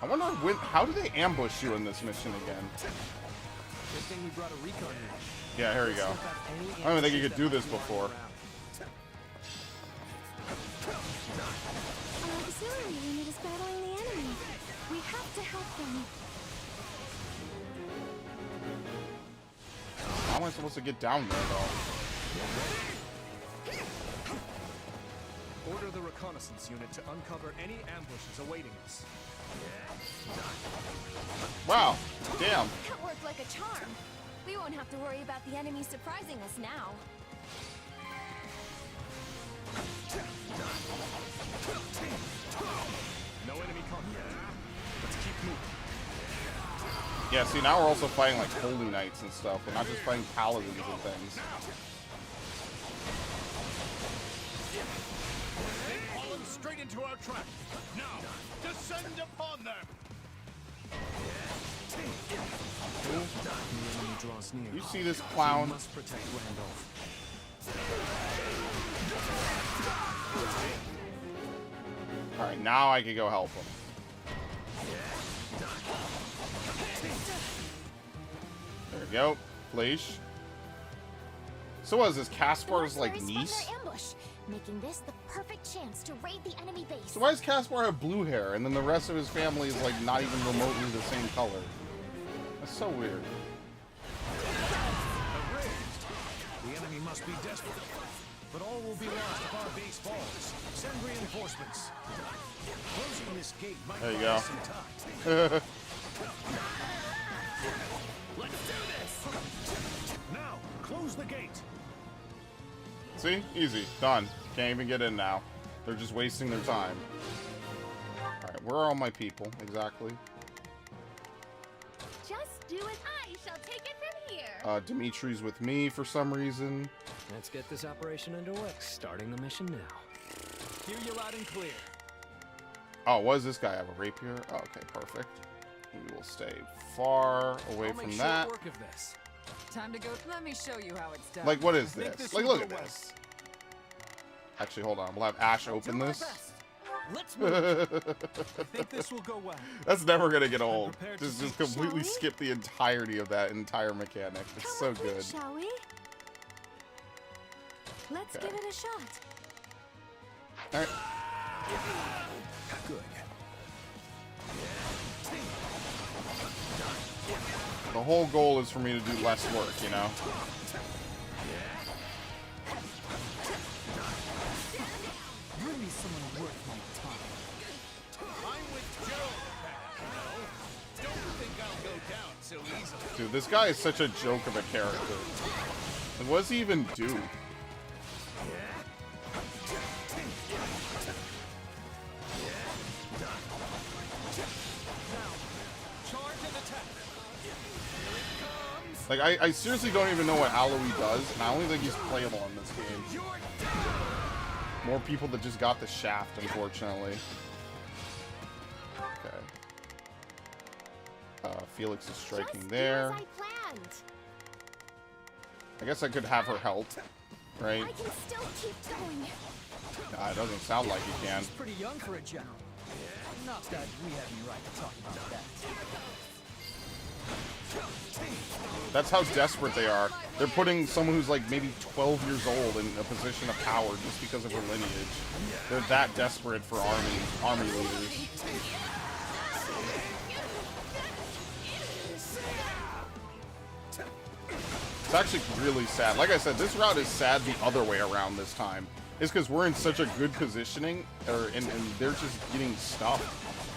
I wonder how do they ambush you in this mission again? Good thing we brought a recon unit. Yeah, here we go. I don't even think you could do this before. Our auxiliary unit is battling the enemy. We have to help them. How am I supposed to get down there, though? Order the reconnaissance unit to uncover any ambushes awaiting us. Wow, damn. That worked like a charm. We won't have to worry about the enemy surprising us now. No enemy contact. Let's keep moving. Yeah, see, now we're also fighting like holy knights and stuff. We're not just fighting paladins and things. Fallen straight into our trap. Now, descend upon them. The enemy draws near. You see this clown? We must protect Randolph. Alright, now I can go help him. There we go. Leash. So what is this? Caspar's like niece? Their ambush, making this the perfect chance to raid the enemy base. So why does Caspar have blue hair and then the rest of his family is like not even remotely the same color? That's so weird. The enemy must be desperate. But all will be lost if our base falls. Send reinforcements. Closing this gate might There you buy go. us some time. Let's do this. Now, close the gate. See? Easy. Done. Can't even get in now. They're just wasting their time. Alright, where are all my people? Exactly. Just do as I shall take it from here. Dimitri's with me for some reason. Let's get this operation underway. Starting the mission now. Hear you loud and clear. Oh, what does this guy have? A rapier? Oh, okay, perfect. We will stay far away I'll from make that. short work of this. Time to go. Let me show you how it's done. Like, what is I think this? this Like, will look go at well. this. Actually, hold on. We'll have Ash open this. Let's move. I think this will go well. That's never gonna get old. prepared to Just see- completely Shall we? skip the entirety of that entire mechanic. It's Come so with me, good. shall we? Let's Okay. give it a shot. Alright. Good. The whole goal is for me to do less work, you know? Really someone worth my time. I'm with Joe. No, don't think I'll go down so easily. Dude, this guy is such a joke of a character. Like, what does he even do? Like, I seriously don't even know what Aloy does, and I only think he's playable in this game. More people that just got the shaft, unfortunately. Okay. Felix is striking there. As I planned. I guess I could have her help, right? I can still keep going. It doesn't sound like you can. She's pretty young for a general. Not that we have any right to talk about that. That's how desperate they are. They're putting someone who's like maybe 12 years old in a position of power just because of her lineage. They're that desperate for army leaders. It's actually really sad. Like I said, this route is sad the other way around this time. It's because we're in such a good positioning, and they're just getting stuffed.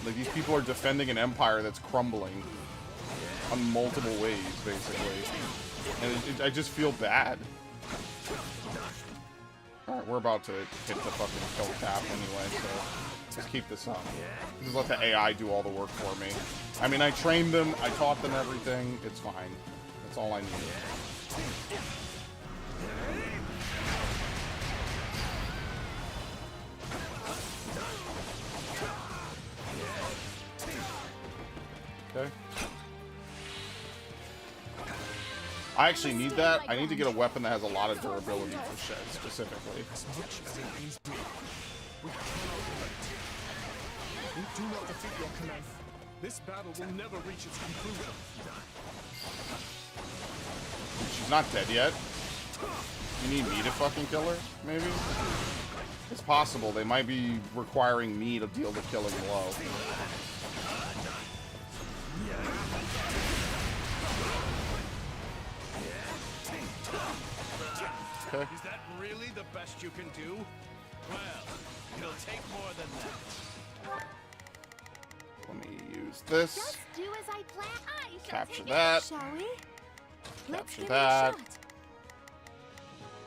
Like, these people are defending an empire that's crumbling on multiple ways, basically. And I just feel bad. Alright, we're about to hit the fucking kill cap anyway, so just keep this up. Just let the AI do all the work for me. I mean, I trained them, I taught them everything, it's fine. That's all I need. Okay. I actually need that. I need to get a weapon that has a lot of durability for Shed, specifically. As much as it pains me, we cannot wait. We do not defeat your command. This battle will never reach its conclusion. She's not dead yet. You need me to fucking kill her, maybe? It's possible. They might be requiring me to deal the killing blow. Okay. Is that really the best you can do? Well, it'll take more than that. Let me use this. Just do as I plan. I shall Capture take that. it. Shall we? Capture that.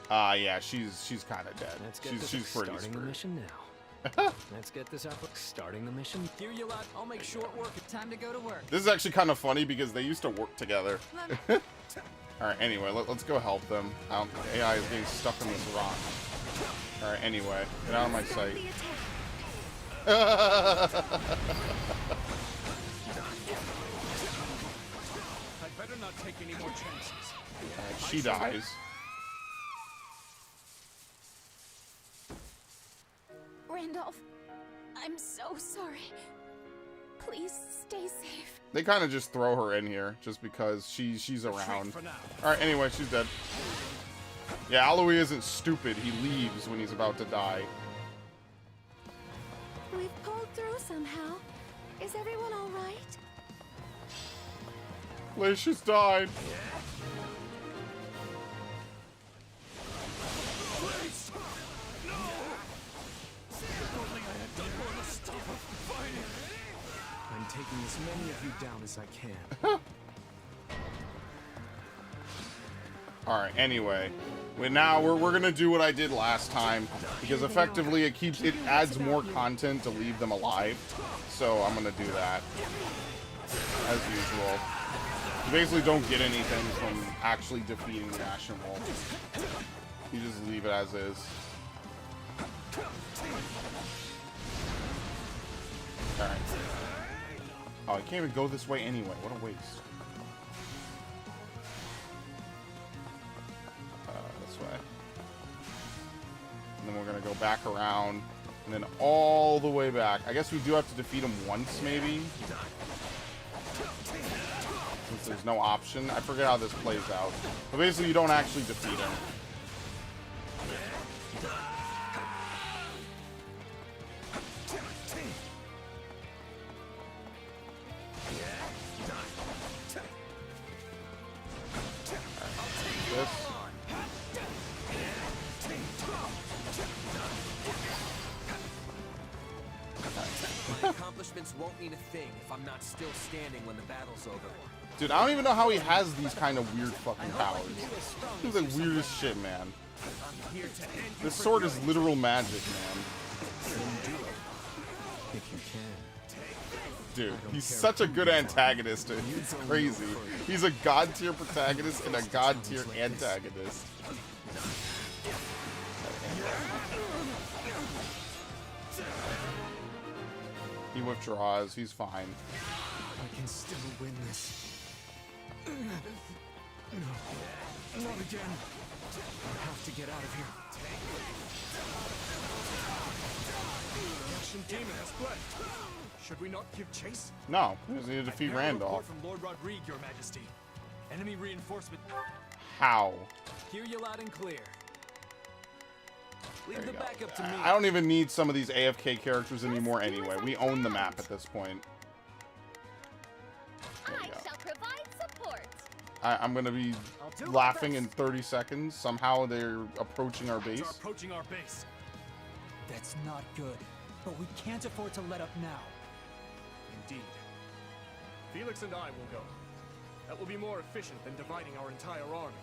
Yeah, she's kind of dead. Let's get She's this pretty starting the screwed. mission now. Let's get this up. Starting the mission. Hear you lot. I'll make short work. Time to go to work. This is actually kind of funny because they used to work together. Alright, anyway, let's go help them. The AI is getting stuck in this rock. Alright, anyway, get out of my sight. I'd better not take any more chances. She dies. Randolph, I'm so sorry. Please stay safe. They kind of just throw her in here just because she's around. Alright, anyway, she's dead. Yeah, Aloy isn't stupid. He leaves when he's about to die. We've pulled through somehow. Is everyone all right? Glacius died. Please! No! If only I had done more to stop her from fighting. I'm taking as many of you down as I can. Alright, anyway. Now we're gonna do what I did last time, because effectively it adds more content to leave them alive. So I'm gonna do that. As usual. You basically don't get anything from actually defeating the Ashen Wolf. You just leave it as is. Alright. Oh, I can't even go this way anyway. What a waste. This way. And then we're gonna go back around, and then all the way back. I guess we do have to defeat him once, maybe? Since there's no option. I forget how this plays out. But basically, you don't actually defeat him. My accomplishments won't mean a thing if I'm not still standing when the battle's over. Dude, I don't even know how he has these kind of weird fucking powers. He's the weirdest shit, man. This sword is literal magic, man. If you can. Dude, he's such a good antagonist. It's crazy. He's a god tier protagonist and a god tier antagonist. He withdraws. He's fine. I can still win this. No, not again. I have to get out of here. The Ashen Demon has fled. Should we not give chase? No, we just need to defeat Randolph. From Lord Rodrigue, Your Majesty. Enemy reinforcement. How? Hear you loud and clear. There Leave you the go. backup to me. I don't even need some of these AFK characters anymore anyway. We own the map at this point. I shall provide support. I'm gonna be laughing in 30 seconds. Somehow they're approaching our base. Approaching our base. That's not good. But we can't afford to let up now. Indeed. Felix and I will go. That will be more efficient than dividing our entire army.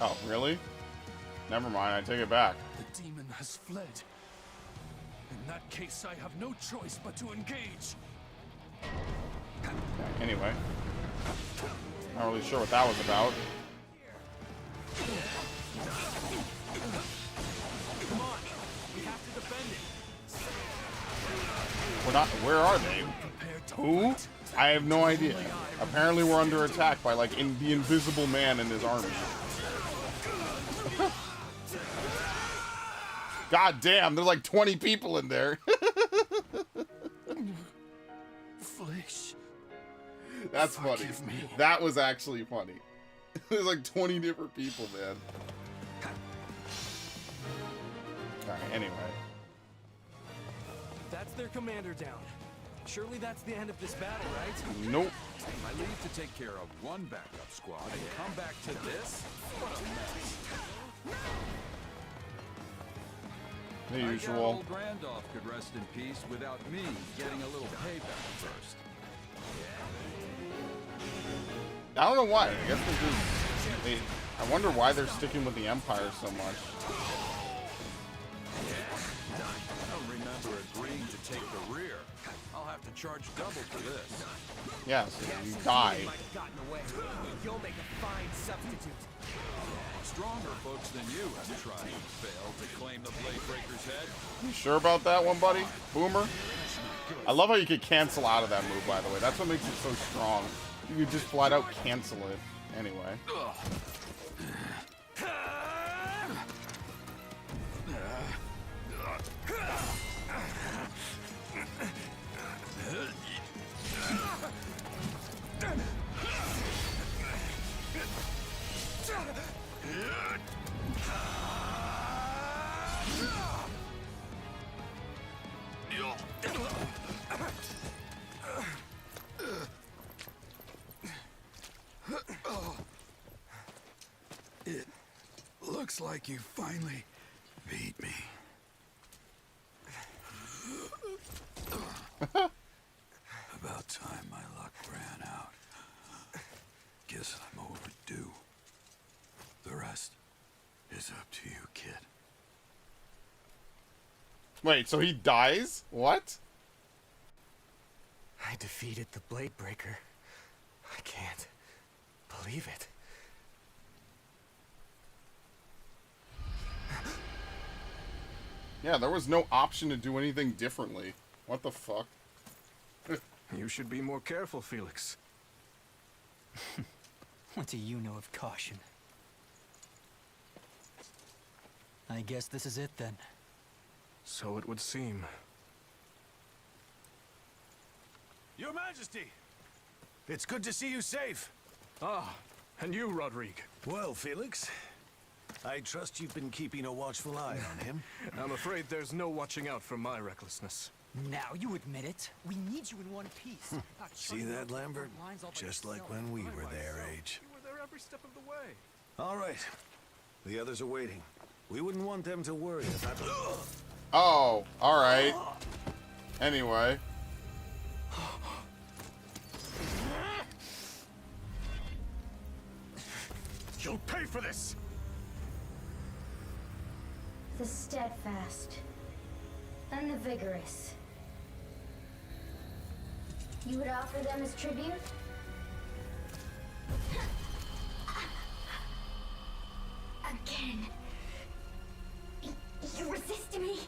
Oh, really? Never mind, I take it back. The demon has fled. In that case, I have no choice but to engage. Anyway. Not really sure what that was about. Come on. We have to defend it. We're not. Where are they? Who? I have no idea. Apparently we're under attack by like the Invisible Man and his army. God damn, there's like 20 people in there. Flesh. That's funny. That was actually funny. There's like 20 different people, man. Alright, anyway. That's their commander down. Surely that's the end of this battle, right? Nope. I leave to take care of one backup squad and come back to this? What a mess. The I usual. guess old Randolph could rest in peace without me getting a little payback first. I don't know why. I guess I wonder why they're sticking with the Empire so much. I don't remember agreeing to take the rear. I'll have to charge double for this. Yes, you die. Might have gotten away. You'll make a fine substitute. Stronger folks than you have tried and failed to claim the Blade Breaker's head. You sure about that one, buddy? Boomer? I love how you could cancel out of that move, by the way. That's what makes it so strong. You could just flat out cancel it. Anyway. It looks like you finally beat me. About time my luck ran out. Guess I'm overdue. The rest is up to you, kid. Wait, so he dies? What? I defeated the Blade Breaker. I can't believe it. Yeah, there was no option to do anything differently. What the fuck? You should be more careful, Felix. What do you know of caution? I guess this is it then. So it would seem. Your Majesty! It's good to see you safe. Ah, and you, Rodrigue. Well, Felix, I trust you've been keeping a watchful eye on him. I'm afraid there's no watching out for my recklessness. Now you admit it. We need you in one piece. See that, Lambert? Just like when we were their age. You were there every step of the way. All right. The others are waiting. We wouldn't want them to worry about... Oh, alright. Anyway. You'll pay for this! The steadfast and the vigorous. You would offer them as tribute? Again. You resist me?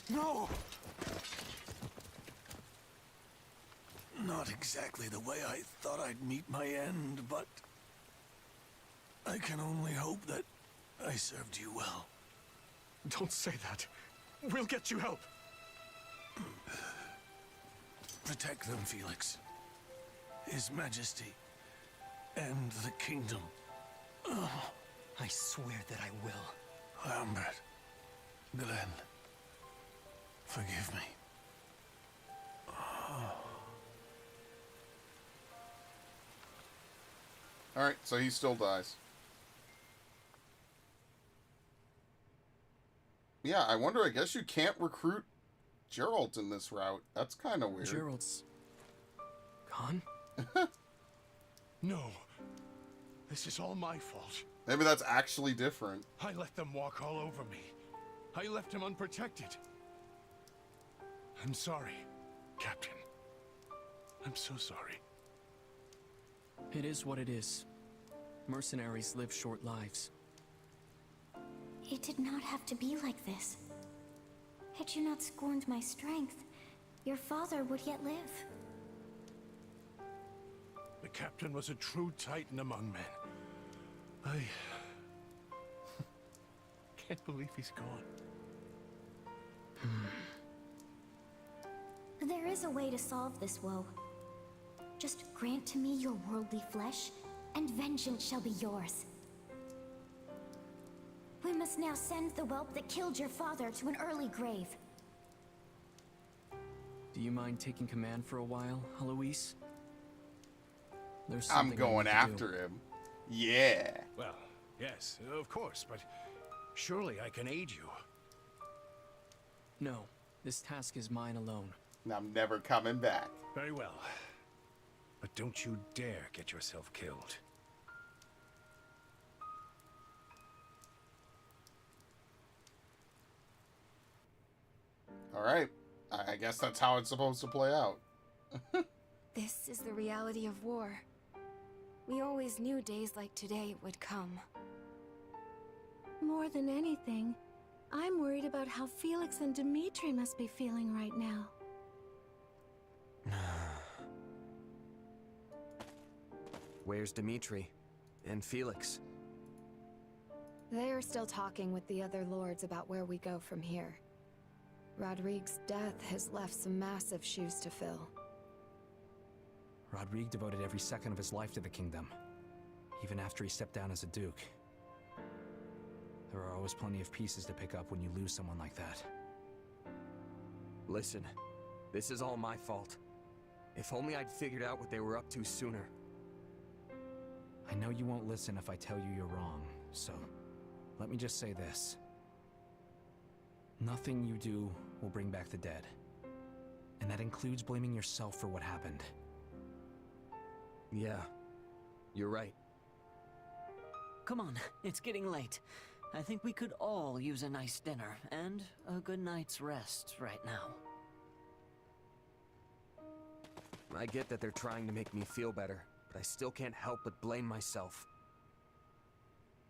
No! Not exactly the way I thought I'd meet my end, but I can only hope that I served you well. Don't say that. We'll get you help. Protect them, Felix. His Majesty and the kingdom. I swear that I will. Lambert, Glenn, forgive me. Alright, so he still dies. Yeah, I wonder, I guess you can't recruit Geralt in this route. That's kind of weird. Geralt's gone? No. This is all my fault. Maybe that's actually different. I let them walk all over me. I left him unprotected. I'm sorry, Captain. I'm so sorry. It is what it is. Mercenaries live short lives. It did not have to be like this. Had you not scorned my strength, your father would yet live. The Captain was a true titan among men. I can't believe he's gone. There is a way to solve this woe. Just grant to me your worldly flesh, and vengeance shall be yours. We must now send the whelp that killed your father to an early grave. Do you mind taking command for a while, Heloise? There's I'm something going I need to after do. him. Yeah. Well, yes, of course, but surely I can aid you. No, this task is mine alone. I'm never coming back. Very well. But don't you dare get yourself killed. Alright. I guess that's how it's supposed to play out. This is the reality of war. We always knew days like today would come. More than anything, I'm worried about how Felix and Dimitri must be feeling right now. Where's Dimitri? And Felix? They are still talking with the other lords about where we go from here. Rodrigue's death has left some massive shoes to fill. Rodrigue devoted every second of his life to the kingdom, even after he stepped down as a duke. There are always plenty of pieces to pick up when you lose someone like that. Listen, this is all my fault. If only I'd figured out what they were up to sooner. I know you won't listen if I tell you you're wrong, so let me just say this. Nothing you do will bring back the dead. And that includes blaming yourself for what happened. Yeah, you're right. Come on, it's getting late. I think we could all use a nice dinner and a good night's rest right now. I get that they're trying to make me feel better, but I still can't help but blame myself.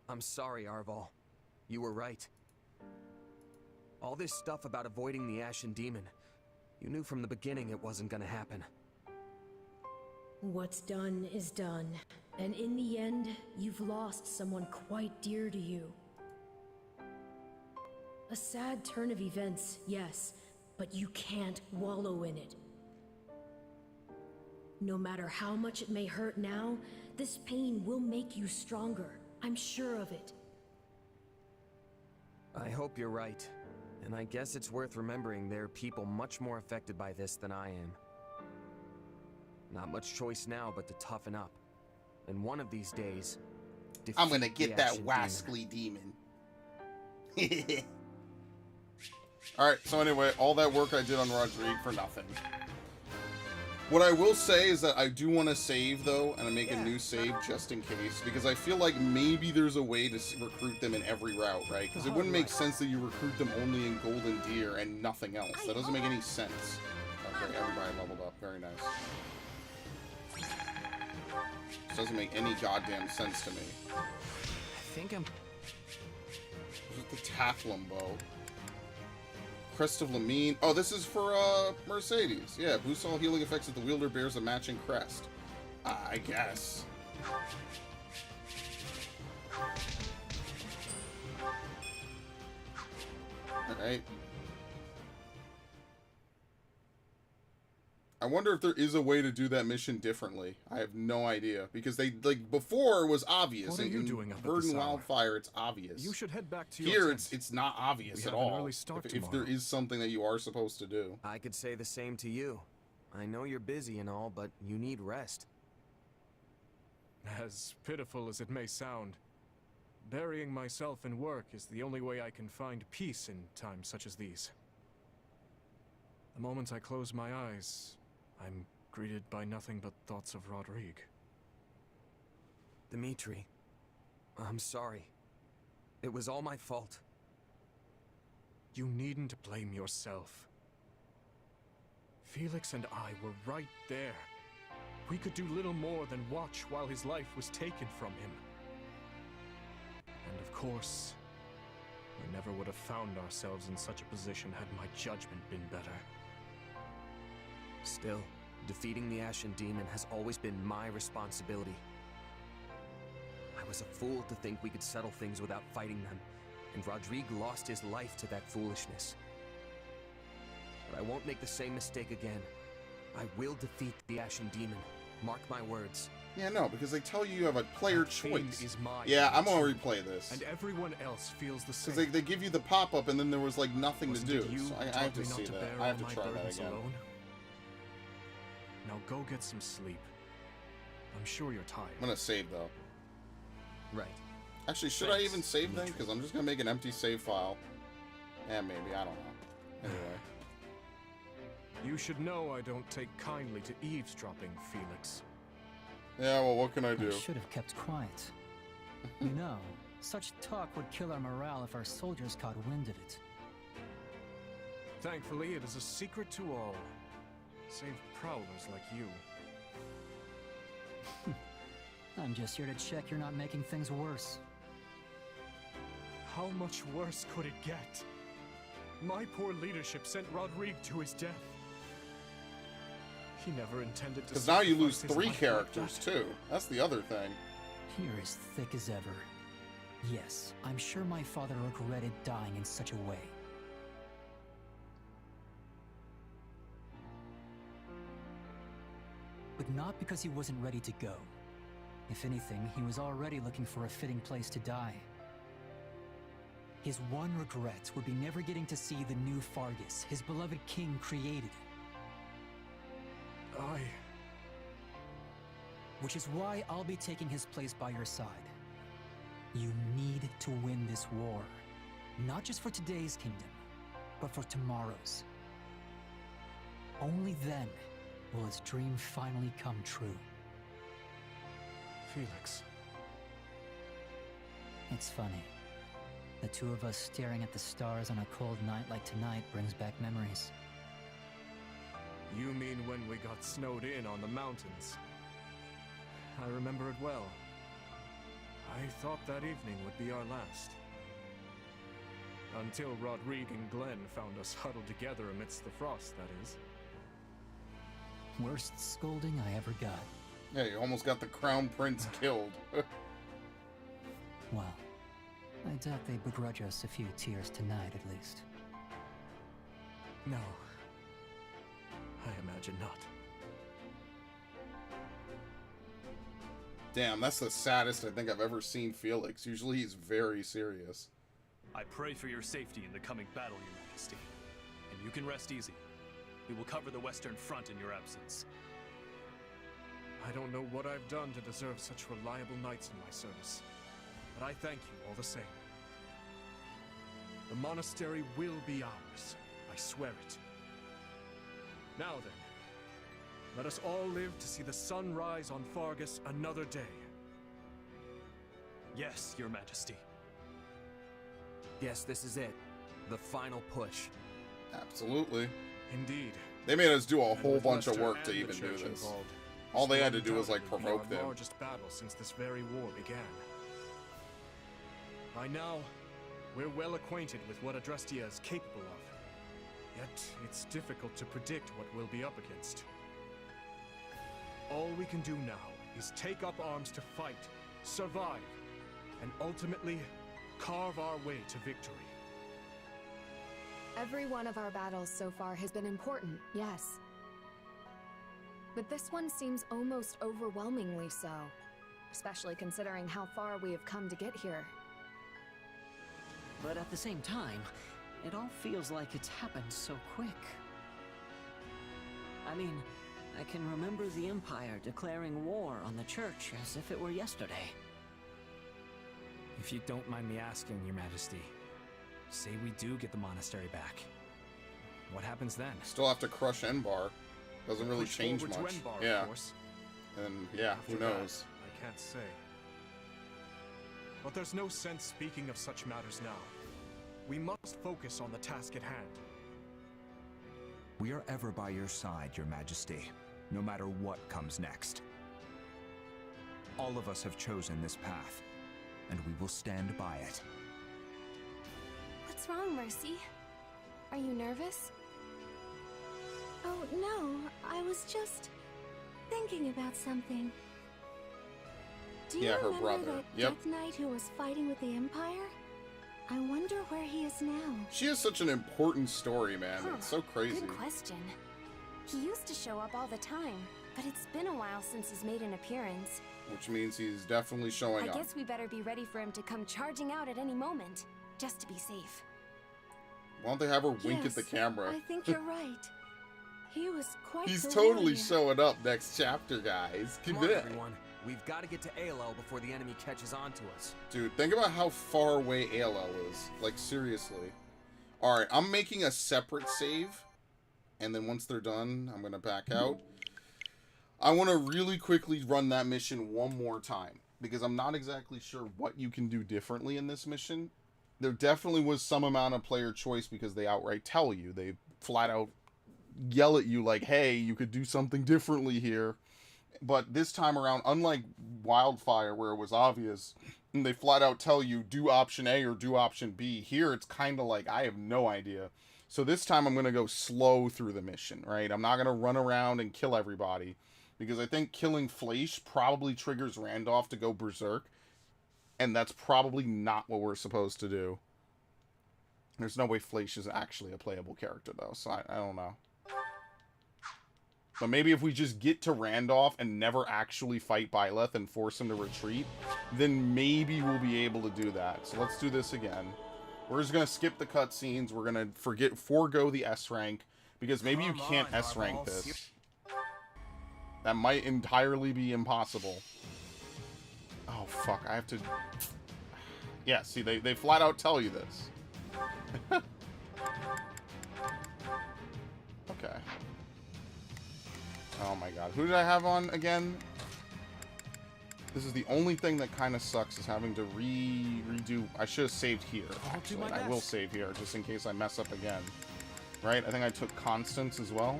I'm sorry, Arval. You were right. All this stuff about avoiding the Ashen Demon, you knew from the beginning it wasn't gonna happen. What's done is done, and in the end, you've lost someone quite dear to you. A sad turn of events, yes, but you can't wallow in it. No matter how much it may hurt now, this pain will make you stronger. I'm sure of it. I hope you're right. And I guess it's worth remembering there are people much more affected by this than I am. Not much choice now but to toughen up. And one of these days, I'm gonna get that wascally demon. Alright, so anyway, all that work I did on Rodrigue for nothing. What I will say is that I do want to save, though, and I make a new save just in case, because I feel like maybe there's a way to recruit them in every route, right? Because it wouldn't make sense that you recruit them only in Golden Deer and nothing else. That doesn't make any sense. Okay, everybody leveled up. Very nice. This doesn't make any goddamn sense to me. I think I'm... This is the Tathlum bow. Crest of Lamine. Oh, this is for Mercedes. Yeah, boosts all healing effects if the wielder bears a matching crest. I guess. Alright. I wonder if there is a way to do that mission differently. I have no idea. Because they, like, before it was obvious. What are you doing up at Verdant this hour? Wildfire, it's obvious. You should head back to your Here, tent. it's not obvious at We have an all. early start If there is something that you are supposed to do. I could say the same to you. I know you're busy and all, but you need rest. As pitiful as it may sound, burying myself in work is the only way I can find peace in times such as these. The moment I close my eyes, I'm greeted by nothing but thoughts of Rodrigue. Dimitri, I'm sorry. It was all my fault. You needn't blame yourself. Felix and I were right there. We could do little more than watch while his life was taken from him. And of course, we never would have found ourselves in such a position had my judgment been better. Still, defeating the Ashen Demon has always been my responsibility. I was a fool to think we could settle things without fighting them, and Rodrigue lost his life to that foolishness. But I won't make the same mistake again. I will defeat the Ashen Demon. Mark my words. Yeah, no, because they tell you have a player choice. Is my Yeah, I'm gonna replay this. And everyone else feels the same. Because they give you the pop-up and then there was like nothing Wasn't to it do. you So who I have taught to me not see to that. bear I have all to my try that burdens again. alone? Now go get some sleep. I'm sure you're tired. I'm gonna save though. Right. Actually, should I even save then? Because I'm just gonna make an empty save file. Yeah, maybe. I don't know. Anyway. You should know I don't take kindly to eavesdropping, Felix. Yeah, well, what can I do? I should have kept quiet. You know, such talk would kill our morale if our soldiers caught wind of it. Thankfully, it is a secret to all, save prowlers like you. I'm just here to check you're not making things worse. How much worse could it get? My poor leadership sent Rodrigue to his death. He never intended to. Because now you lose sacrifice his 3 life characters like too. That's the other thing. You're as thick as ever. Yes, I'm sure my father regretted dying in such a way. But not because he wasn't ready to go. If anything, he was already looking for a fitting place to die. His one regret would be never getting to see the new Fargus, his beloved king, created. Which is why I'll be taking his place by your side. You need to win this war. Not just for today's kingdom, but for tomorrow's. Only then will his dream finally come true. Felix. It's funny. The two of us staring at the stars on a cold night like tonight brings back memories. You mean when we got snowed in on the mountains? I remember it well. I thought that evening would be our last. Until Rodrigue and Glenn found us huddled together amidst the frost, that is. Worst scolding I ever got. Yeah, you almost got the Crown Prince killed. Well, I doubt they begrudge us a few tears tonight, at least. No. I imagine not. Damn, that's the saddest I think I've ever seen Felix. Usually he's very serious. I pray for your safety in the coming battle, Your Majesty. And you can rest easy. We will cover the Western Front in your absence. I don't know what I've done to deserve such reliable knights in my service, but I thank you all the same. The monastery will be ours. I swear it. Now then, let us all live to see the sun rise on Fargus another day. Yes, Your Majesty. Yes, this is it. The final push. Absolutely. Indeed. They made us do a And whole with bunch of Lester work and to the even do church this. involved, All they this had to will do was like undoubtedly be provoke our them. largest battle since this very war began. By now, we're well acquainted with what Adrestia is capable of. Yet, it's difficult to predict what we'll be up against. All we can do now is take up arms to fight, survive, and ultimately carve our way to victory. Every one of our battles so far has been important, yes. But this one seems almost overwhelmingly so, especially considering how far we have come to get here. But at the same time, it all feels like it's happened so quick. I mean, I can remember the Empire declaring war on the Church as if it were yesterday. If you don't mind me asking, Your Majesty, say we do get the monastery back. What happens then? Still have to crush Enbar. Doesn't really Push change forward much. to Enbar, Yeah. of course. And yeah, After who that, knows? I can't say. But there's no sense speaking of such matters now. We must focus on the task at hand. We are ever by your side, Your Majesty, no matter what comes next. All of us have chosen this path, and we will stand by it. What's wrong, Mercy? Are you nervous? Oh, no. I was just thinking about something. Do you Yeah, her remember brother. that Yep. Death Knight who was fighting with the Empire? I wonder where he is now. She has such an important story, man. It's so crazy. Good question. He used to show up all the time, but it's been a while since he's made an appearance. Which means he's definitely showing I up. guess we better be ready for him to come charging out at any moment, just to be safe. Why don't they have her wink at the Yes, camera? I think you're right. He was quite He's the totally warrior. showing up next chapter, guys. Come on, everyone. We've got to get to ALL before the enemy catches on to us. Dude, think about how far away ALL is. Like, seriously. Alright, I'm making a separate save. And then once they're done, I'm going to back out. I want to really quickly run that mission one more time. Because I'm not exactly sure what you can do differently in this mission. There definitely was some amount of player choice because they outright tell you. They flat out yell at you like, hey, you could do something differently here. But this time around, unlike Wildfire, where it was obvious, and they flat out tell you, do option A or do option B, here it's kind of like, I have no idea. So this time I'm going to go slow through the mission, right? I'm not going to run around and kill everybody, because I think killing Fleisch probably triggers Randolph to go berserk, and that's probably not what we're supposed to do. There's no way Fleisch is actually a playable character, though, so I don't know. But maybe if we just get to Randolph and never actually fight Byleth and force him to retreat, then maybe we'll be able to do that. So let's do this again. We're just going to skip the cutscenes. We're going to forego the S rank, because maybe you can't S rank this. That might entirely be impossible. Oh, fuck. I have to... Yeah, see, they flat out tell you this. Okay. Oh my god. Who did I have on again? This is the only thing that kind of sucks, is having to redo... I should have saved here, actually. I will save here, just in case I mess up again. Right? I think I took Constance as well.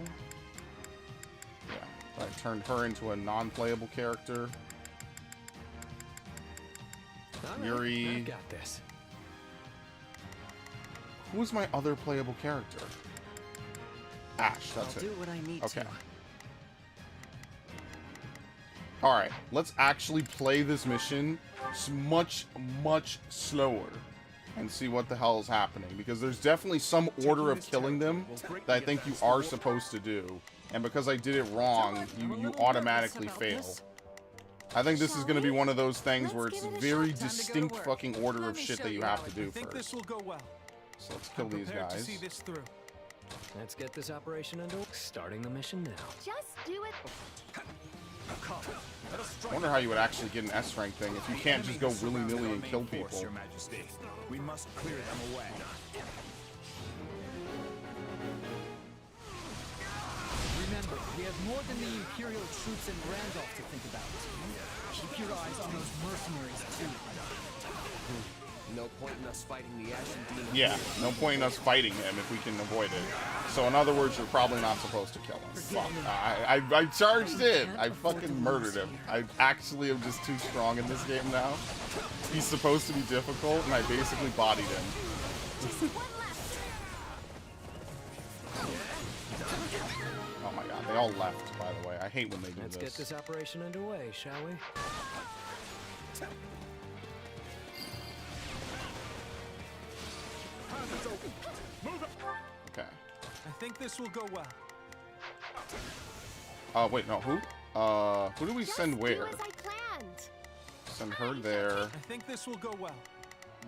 Yeah. I turned her into a non-playable character. Yuri. I got this. Who's my other playable character? Ash, that's it. I'll do what I need okay. to. Alright, let's actually play this mission much, much slower and see what the hell is happening. Because there's definitely some order of killing them that I think you are supposed to do. And because I did it wrong, you automatically fail. I think this is going to be one of those things where it's very distinct fucking order of shit that you have to do first. So let's kill these guys. Let's get this operation underway. Starting the mission now. Just do it. I wonder how you would actually get an S rank thing if you can't just go willy-nilly and kill people. Your Majesty. We must clear them away. Remember, we have more than the Imperial troops in Randolph to think about. Keep your eyes on those mercenaries, too. No point in us fighting the Ashen Demon. Yeah, no point in us fighting him if we can avoid it. So in other words, you're probably not supposed to kill him. Fuck. I charged in. I fucking murdered him. I actually am just too strong in this game now. He's supposed to be difficult, and I basically bodied him. Oh my god, they all left, by the way. I hate when they do Let's this. get this operation underway, shall we? Okay. I think this will go well. Wait, no, who? Who do we send where? Send her there. I think this will go well.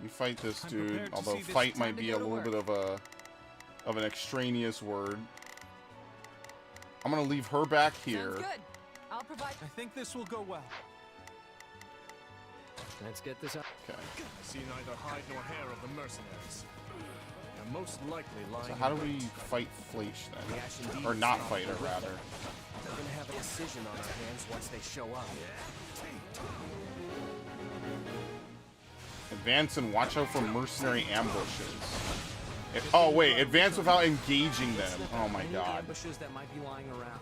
You fight this dude, although fight might be a little bit of an extraneous word. I'm gonna leave her back here. Good. I'll provide. I think this will go well. Let's get this up. Okay. I see neither hide nor hair of the mercenaries. They're most likely lying. So how do we fight Fleisch then? Or not fight her, rather. We're gonna have a decision on our hands once they show up. Advance and watch out for mercenary ambushes. Oh wait, advance without engaging them. Oh my god. Ambushes that might be lying around.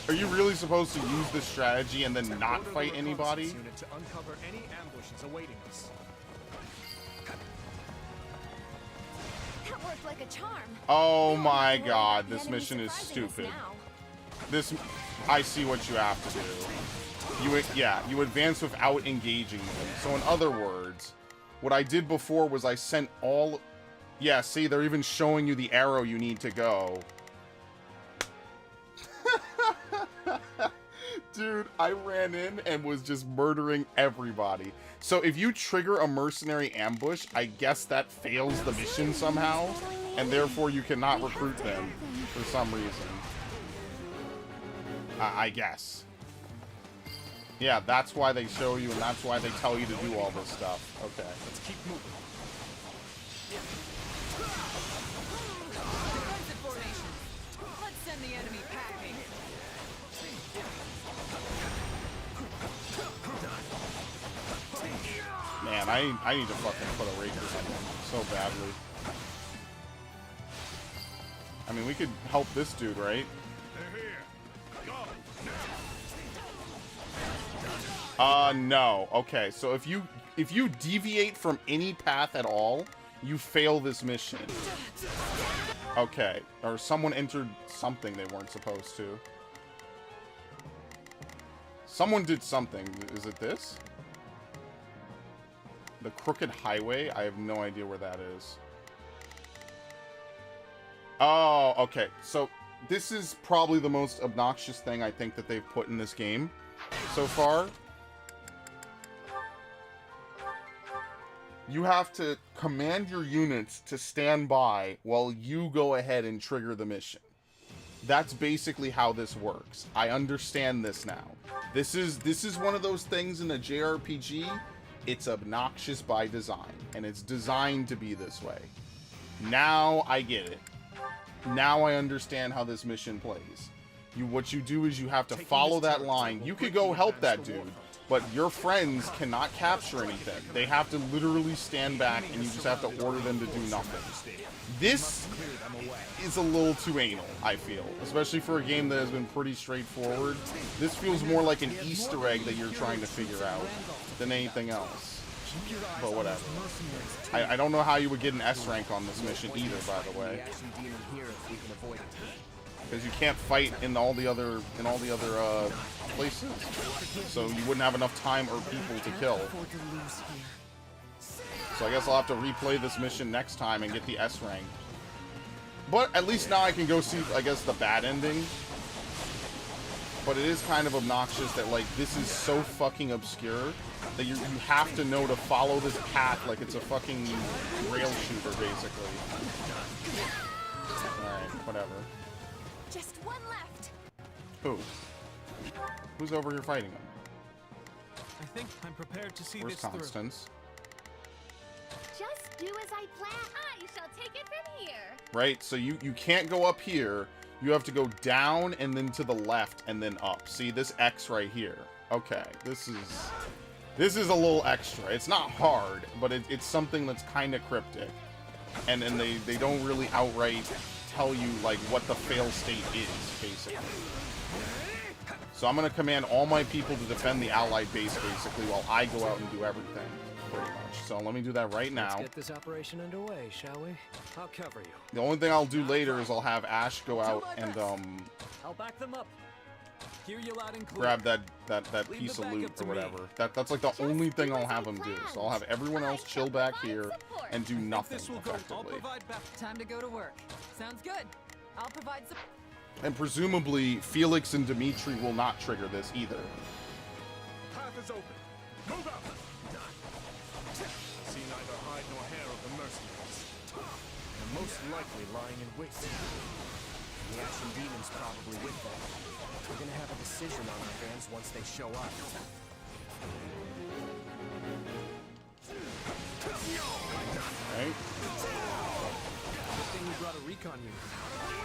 Are you really supposed to use this strategy and then not fight anybody? Unit to uncover any ambushes awaiting us. That worked like a charm. Oh my god, this mission is stupid. I see what you have to do. You advance without engaging them. So in other words, what I did before was I sent all... Yeah, see, they're even showing you the arrow you need to go. Dude, I ran in and was just murdering everybody. So if you trigger a mercenary ambush, I guess that fails the mission somehow, and therefore you cannot recruit them for some reason. I guess. Yeah, that's why they show you, and that's why they tell you to do all this stuff. Okay. Let's keep moving. Defensive formation. Let's send the enemy packing. Man, I need to fucking put a Raker on him so badly. I mean, we could help this dude, right? They're here. Go No. Okay, so if you deviate from any path at all, you fail this mission. Okay, or someone entered something they weren't supposed to. Someone did something. Is it this? The Crooked Highway? I have no idea where that is. Oh, okay. So this is probably the most obnoxious thing I think that they've put in this game so far. You have to command your units to stand by while you go ahead and trigger the mission. That's basically how this works. I understand this now. This is one of those things in a JRPG. It's obnoxious by design, and it's designed to be this way. Now I get it. Now I understand how this mission plays. What you do is you have to follow that line. You could go help that dude, but your friends cannot capture anything. They have to literally stand back, and you just have to order them to do nothing. This is a little too anal, I feel. Especially for a game that has been pretty straightforward. This feels more like an Easter egg that you're trying to figure out than anything else. But whatever. I don't know how you would get an S rank on this mission either, by the way. Because you can't fight in all the other places. So you wouldn't have enough time or people to kill. So I guess I'll have to replay this mission next time and get the S rank. But at least now I can go see, I guess, the bad ending. But it is kind of obnoxious that, like, this is so fucking obscure that you have to know to follow this path like it's a fucking rail shooter, basically. Alright, whatever. Just one left. Who? Who's over here fighting him? I think I'm prepared to see Where's this through. Constance? Just do as I plan. I shall take it from here. Right, so you can't go up here. You have to go down and then to the left and then up. See this X right here. Okay, this is a little extra. It's not hard, but it's something that's kind of cryptic. And they don't really outright tell you like what the fail state is, basically. So I'm gonna command all my people to defend the allied base, basically, while I go out and do everything, pretty much. So let me do that right now. Let's get this operation underway, shall we? I'll cover you. The only thing I'll do later is I'll have Ash go out and I'll back them up. Hear you loud and clear. grab that piece of loot or whatever. That's like the only thing I'll have him do. So I'll have everyone else chill back here and do nothing effectively. Time to go to work. Sounds good. I'll provide support. And presumably Felix and Dimitri will not trigger this either. Path is open. Move out. See neither hide nor hair of the mercenaries. They're most likely lying in wait. The Ashen Demon's probably with them. We're gonna have a decision on our hands once they show up. Right? Good thing you brought a recon unit.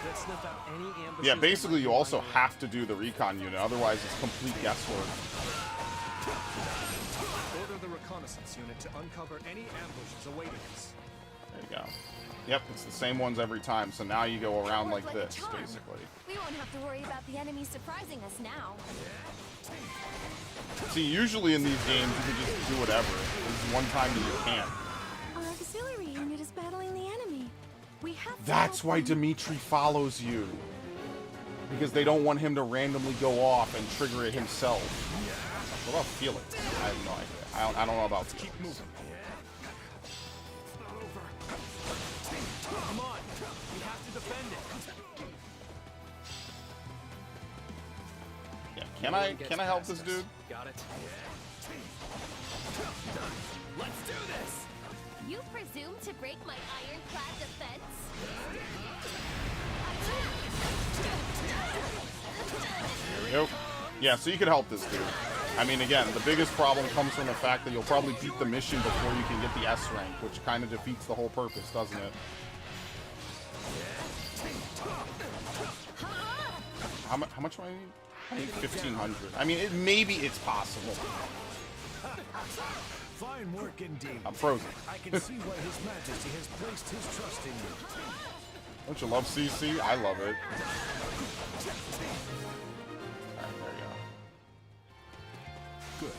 Let's sniff out any ambushes. Yeah, basically you also have to do the recon unit, otherwise it's complete guesswork. Order the reconnaissance unit to uncover any ambushes awaiting us. There you go. Yep, it's the same ones every time, so now you go around like this, basically. We won't have to worry about the enemy surprising us now. See, usually in these games you can just do whatever. There's one time that you can't. Our auxiliary unit is battling the enemy. We have to That's help why them. Dimitri follows you. Because they don't want him to randomly go off and trigger it himself. What about Felix? I have no idea. I don't know about Felix. Come on, we have to defend it. Yeah, can I help this dude? Got it. Let's do this. You presume to break my ironclad defense? Yep. Yeah, so you can help this dude. I mean, again, the biggest problem comes from the fact that you'll probably beat the mission before you can get the S rank, which kind of defeats the whole purpose, doesn't it? How much do I need? I need 1,500. I mean, maybe it's possible. Fine work indeed. I'm frozen. I can see why His Majesty has placed his trust in you. Don't you love CC? I love it. Alright, there you go. Good.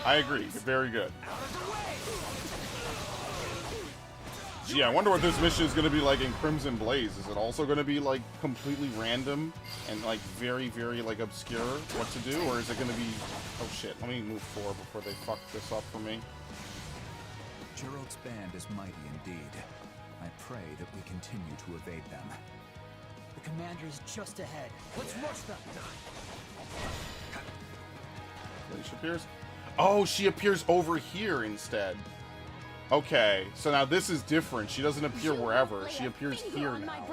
I agree. Very good. Gee, I wonder what this mission is going to be like in Crimson Blaze. Is it also going to be like completely random and like very, very like obscure what to do? Or is it going to be... Oh shit, let me move forward before they fuck this up for me. Gerald's band is mighty indeed. I pray that we continue to evade them. The commander is just ahead. Let's rush them. She appears. Oh, she appears over here instead. Okay, so now this is different. She doesn't appear wherever. She appears here now.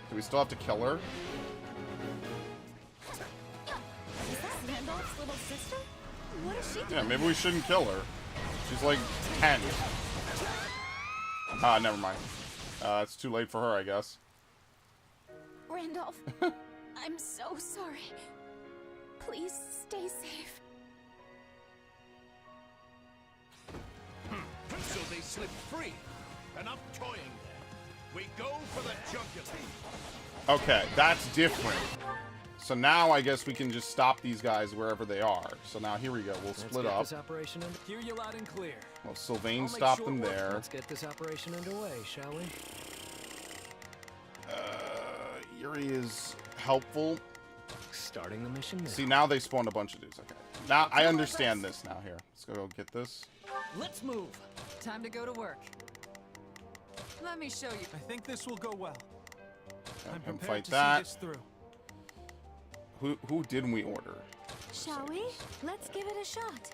Do we still have to kill her? Is that Randolph's little sister? What is she doing? Yeah, maybe we shouldn't kill her. She's like 10. Ah, never mind. It's too late for her, I guess. Randolph, I'm so sorry. Please stay safe. So they slip free. Enough toying then. We go for the jugular. Okay, that's different. So now I guess we can just stop these guys wherever they are. So now here we go. We'll split up. This operation hear you loud and clear. Well, Sylvain stopped them there. Let's get this operation underway, shall we? Yuri is helpful. Starting the mission now. See, now they spawned a bunch of dudes. Okay. Now I understand this now. Here, let's go get this. Let's move. Time to go to work. Let me show you. I think this will go well. I'm Him prepared fight to that. see this through. Who didn't we order? Shall we? Let's give it a shot.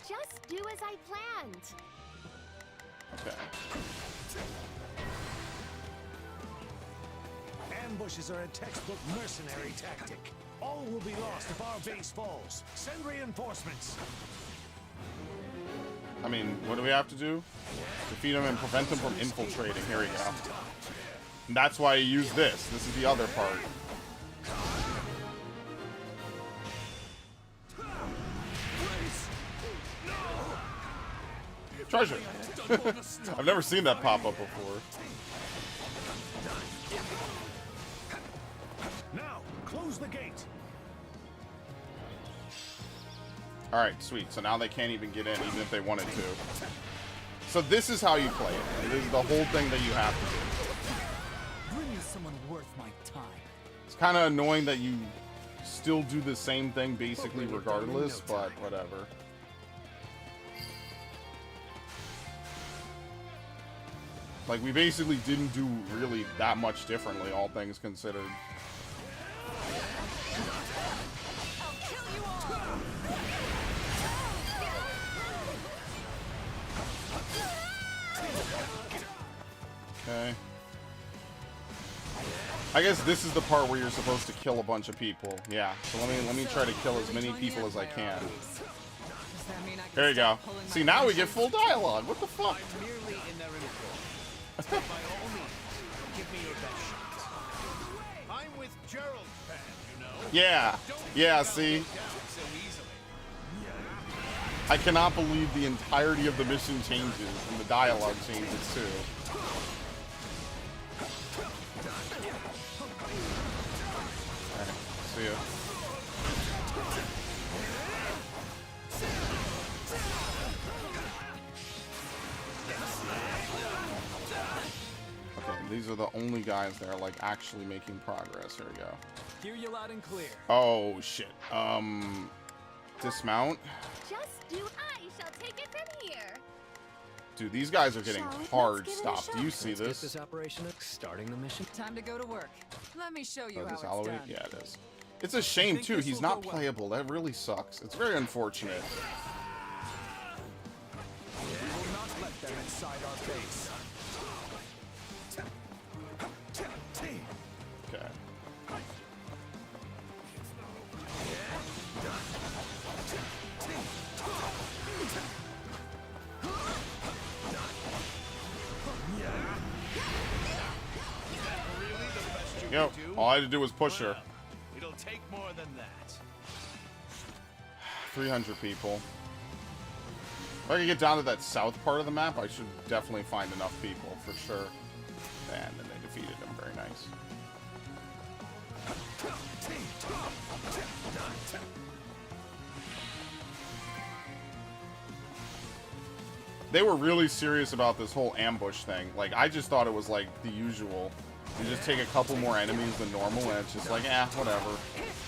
Just do as I planned. Okay. Ambushes are a textbook mercenary tactic. All will be lost if our base falls. Send reinforcements. I mean, what do we have to do? Defeat him and prevent him from infiltrating. Here we go. And that's why I use this. This is the other part. Treasure. I've never seen that pop up before. Now, close the gate. Alright, sweet. So now they can't even get in, even if they wanted to. So this is how you play it. This is the whole thing that you have to do. Bring me someone worth my time. It's kind of annoying that you still do the same thing basically regardless, but whatever. Like, we basically didn't do really that much differently, all things considered. Okay. I guess this is the part where you're supposed to kill a bunch of people. Yeah. So let me try to kill as many people as I can. There you go. See, now we get full dialogue. What the fuck? By all means, give me your best shot. I'm with Gerald's band, you know. Yeah. Yeah, see? I cannot believe the entirety of the mission changes and the dialogue changes too. Alright, see ya. Okay, these are the only guys that are like actually making progress. Here we go. Hear you loud and clear. Oh shit. Dismount. Just do I shall take it from here. Dude, these guys are getting hard stopped. Do you see Let's get this? this operation starting the mission. Time to go to work. Let me show you Oh, how this it's Halloween? done. Yeah, it is. It's a shame think too. this He's will not go well? playable. That really sucks. It's very unfortunate. We will not let them inside our base. Okay. Yo, all I had to do was push her. It'll take more than that. 300 people. If I can get down to that south part of the map, I should definitely find enough people, for sure. And then they defeated him. Very nice. They were really serious about this whole ambush thing. Like, I just thought it was like the usual. You just take a couple more enemies than normal, and it's just like, whatever.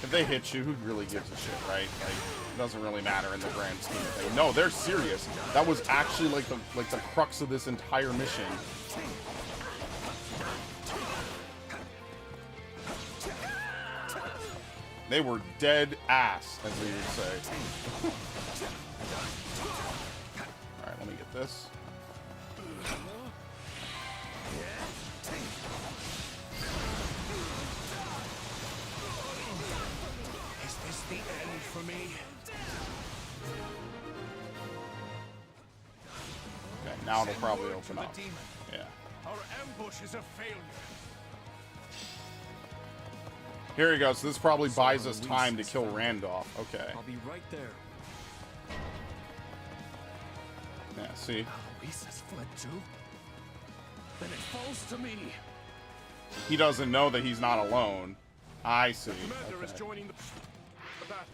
If they hit you, who really gives a shit, right? Like, it doesn't really matter in the grand scheme of things. No, they're serious. That was actually like the crux of this entire mission. They were dead ass, as we would say. Alright, let me get this. Is this the end for me? Okay, now it'll probably open up. Yeah. Our ambush is a failure. Here we go. So this probably buys us time to kill Randolph. Okay. I'll be right there. Yeah, see? Luis has fled too? Then it falls to me. He doesn't know that he's not alone. I see. Commander is Okay. joining the battle.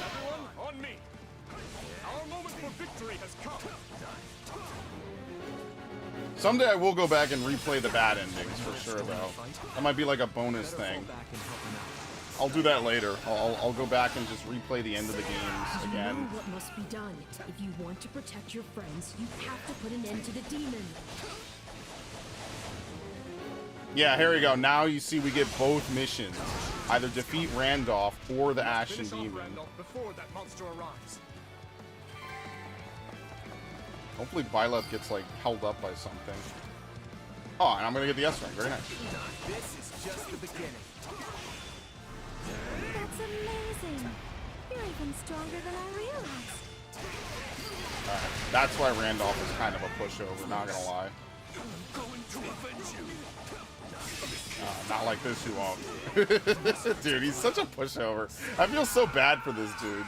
Everyone, on me. Our moment for victory has come. Someday I will go back and replay the bad endings for sure, though. That might be like a bonus thing. I'll do that later. I'll go back and just replay the end of the games You know again. what must be done. If you want to protect your friends, you have to put an end to the demon. Yeah, here we go. Now you see we get both missions. Either defeat Randolph or the Ashen Finish off Demon. Randolph before that monster arrives. Hopefully Byleth gets, like, held up by something. Oh, and I'm gonna get the S rank. Very nice. This is just the beginning. That's amazing. You're even stronger than I realized. Alright, that's why Randolph is kind of a pushover, not gonna lie. I'm going to avenge you. Not like this, you won't. Dude, he's such a pushover. I feel so bad for this dude.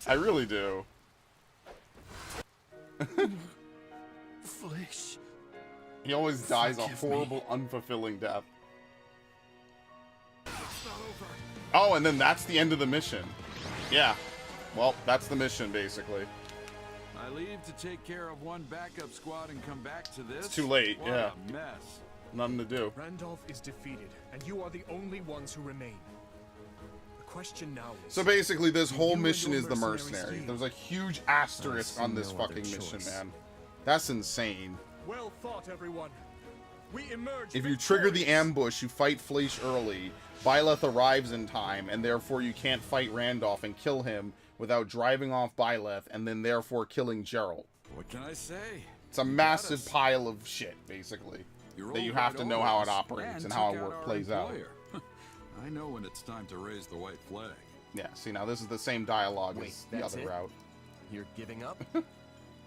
I really do. Flesh. He always dies a horrible, unfulfilling death. Oh, and then that's the end of the mission. Yeah. Well, that's the mission, basically. I leave to take care of one backup squad and come back to this. It's too late, What yeah. a mess. Nothing to do. Randolph is defeated, and you are the only ones who remain. The question now is... So basically, this whole you mission and is your the mercenaries mercenary. deal? There's a huge asterisk I see on this no other fucking mission, choice. man. That's insane. Well thought, everyone. We emerge If you trigger the victorious. ambush, you fight Fleisch early. Byleth arrives in time, and therefore you can't fight Randolph and kill him without driving off Byleth and then therefore killing Geralt. What can I say? It's a massive pile of shit, basically, that you have to know how it operates and how it plays out. I know when it's time to raise the white flag. Yeah, see, now this is the same dialogue as the that's other it? route. You're giving up?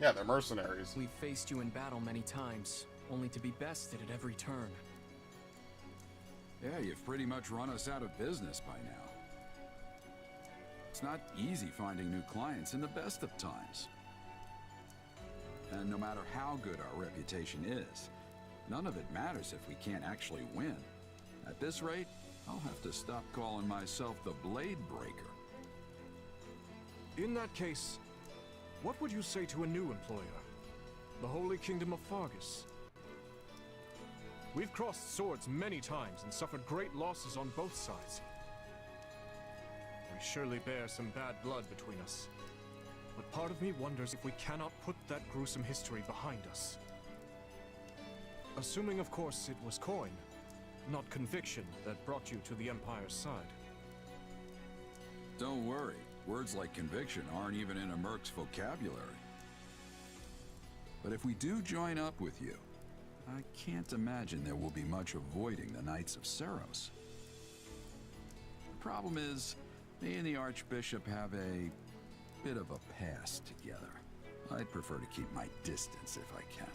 Yeah, they're mercenaries. We've faced you in battle many times, only to be bested at every turn. Yeah, you've pretty much run us out of business by now. It's not easy finding new clients in the best of times. And no matter how good our reputation is, none of it matters if we can't actually win. At this rate, I'll have to stop calling myself the Blade Breaker. In that case, what would you say to a new employer? The Holy Kingdom of Fargus. We've crossed swords many times and suffered great losses on both sides. We surely bear some bad blood between us. But part of me wonders if we cannot put that gruesome history behind us. Assuming, of course, it was coin, not conviction, that brought you to the Empire's side. Don't worry, words like conviction aren't even in a merc's vocabulary. But if we do join up with you, I can't imagine there will be much avoiding the Knights of Seros. The problem is, me and the Archbishop have a bit of a past together. I'd prefer to keep my distance if I can.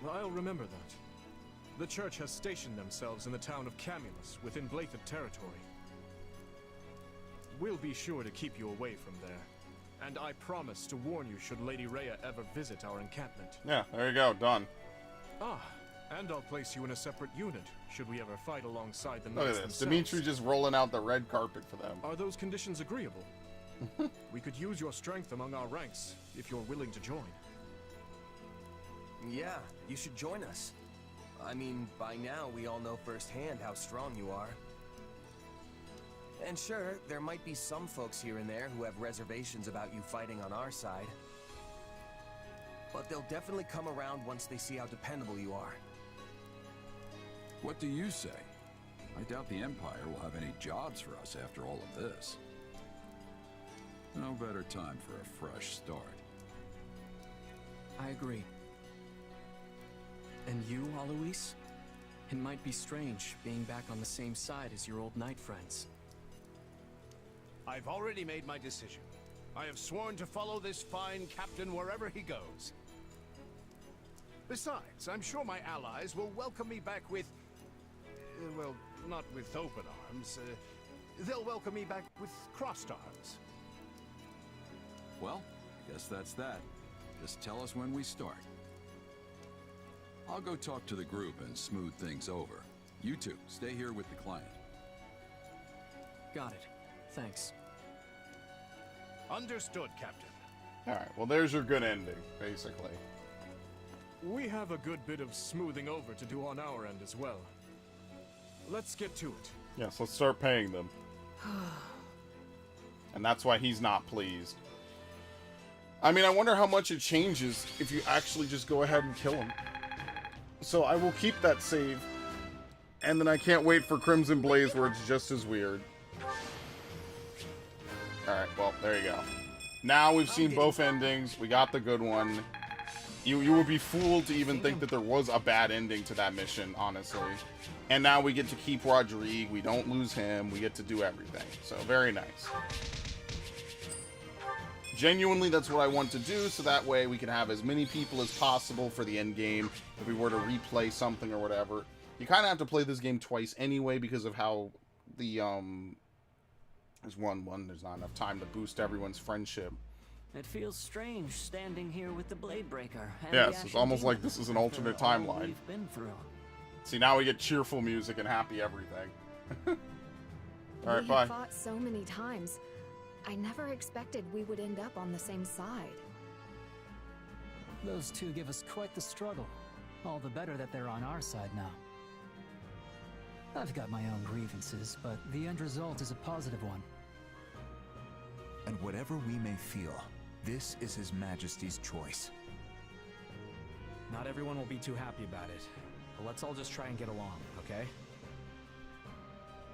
I'll remember that. The Church has stationed themselves in the town of Camulus, within Blathid territory. We'll be sure to keep you away from there. And I promise to warn you should Lady Rhea ever visit our encampment. Yeah, there you go, done. Ah, and I'll place you in a separate unit, should we ever fight alongside the Look knights at this, themselves. Dimitri just rolling out the red carpet for them. Are those conditions agreeable? We could use your strength among our ranks, if you're willing to join. Yeah, you should join us. I mean, by now we all know firsthand how strong you are. And sure, there might be some folks here and there who have reservations about you fighting on our side. But they'll definitely come around once they see how dependable you are. What do you say? I doubt the Empire will have any jobs for us after all of this. No better time for a fresh start. I agree. And you, Alois? It might be strange being back on the same side as your old knight friends. I've already made my decision. I have sworn to follow this fine captain wherever he goes. Besides, I'm sure my allies will welcome me back with... well, not with open arms. They'll welcome me back with crossed arms. Well, I guess that's that. Just tell us when we start. I'll go talk to the group and smooth things over. You two, stay here with the client. Got it. Thanks. Understood, Captain. Alright, well there's your good ending, basically. We have a good bit of smoothing over to do on our end as well. Let's get to it. Yes, let's start paying them. And that's why he's not pleased. I mean, I wonder how much it changes if you actually just go ahead and kill him. So I will keep that save. And then I can't wait for Crimson Blaze where it's just as weird. Alright, well, there you go. Now we've seen both endings. We got the good one. You would be fooled to even think that there was a bad ending to that mission, honestly. And now we get to keep Rodrigue. We don't lose him. We get to do everything. So, very nice. Genuinely, that's what I want to do, so that way we can have as many people as possible for the end game. If we were to replay something or whatever. You kind of have to play this game twice anyway because of how the, there's there's not enough time to boost everyone's friendship. It feels strange standing here with the Blade Breaker. Yes, it's almost like this is an alternate timeline. We've been through. See, now we get cheerful music and happy everything. Alright, We bye. have fought so many times. I never expected we would end up on the same side. Those two give us quite the struggle. All the better that they're on our side now. I've got my own grievances, but the end result is a positive one. And whatever we may feel, this is His Majesty's choice. Not everyone will be too happy about it, but let's all just try and get along, okay?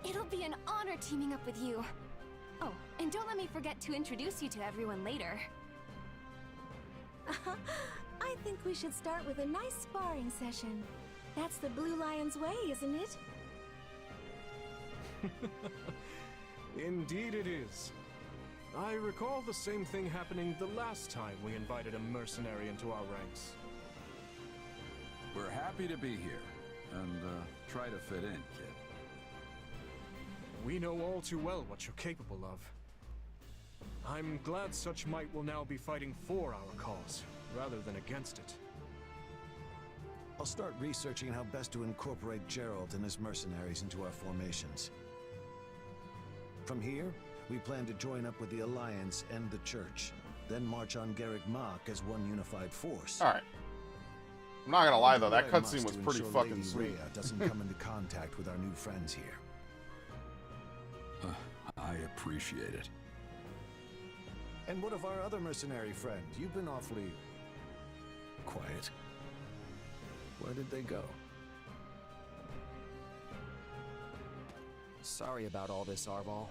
It'll be an honor teaming up with you. Oh, and don't let me forget to introduce you to everyone later. I think we should start with a nice sparring session. That's the Blue Lion's way, isn't it? Indeed it is. I recall the same thing happening the last time we invited a mercenary into our ranks. We're happy to be here, and try to fit in, kid. We know all too well what you're capable of. I'm glad such might will now be fighting for our cause, rather than against it. I'll start researching how best to incorporate Gerald and his mercenaries into our formations. From here, we plan to join up with the Alliance and the Church, then march on Garrick Mach as one unified force. Alright. I'm not gonna lie though, that We'll do what I cutscene must was to pretty ensure fucking Lady sweet. Rhea doesn't come into contact with our new friends here. I appreciate it. And what of our other mercenary friend? You've been awfully... quiet. Where did they go? Sorry about all this, Arval.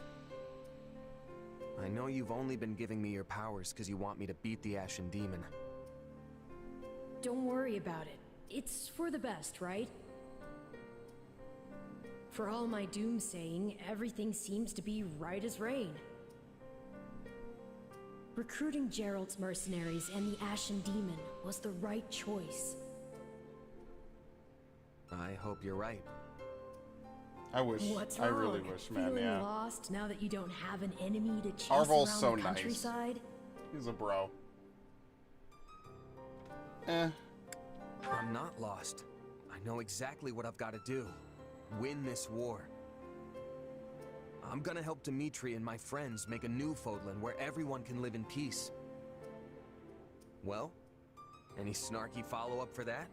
I know you've only been giving me your powers because you want me to beat the Ashen Demon. Don't worry about it. It's for the best, right? For all my doomsaying, everything seems to be right as rain. Recruiting Gerald's mercenaries and the Ashen Demon was the right choice. I hope you're right. I wish. What's I wrong? really wish, man. Feeling Yeah. lost now that you don't have an enemy to chase Arval's around so the nice. countryside? He's a bro. Eh. I'm not lost. I know exactly what I've got to do. Win this war. I'm gonna help Dimitri and my friends make a new Fodlan where everyone can live in peace. Well, any snarky follow-up for that?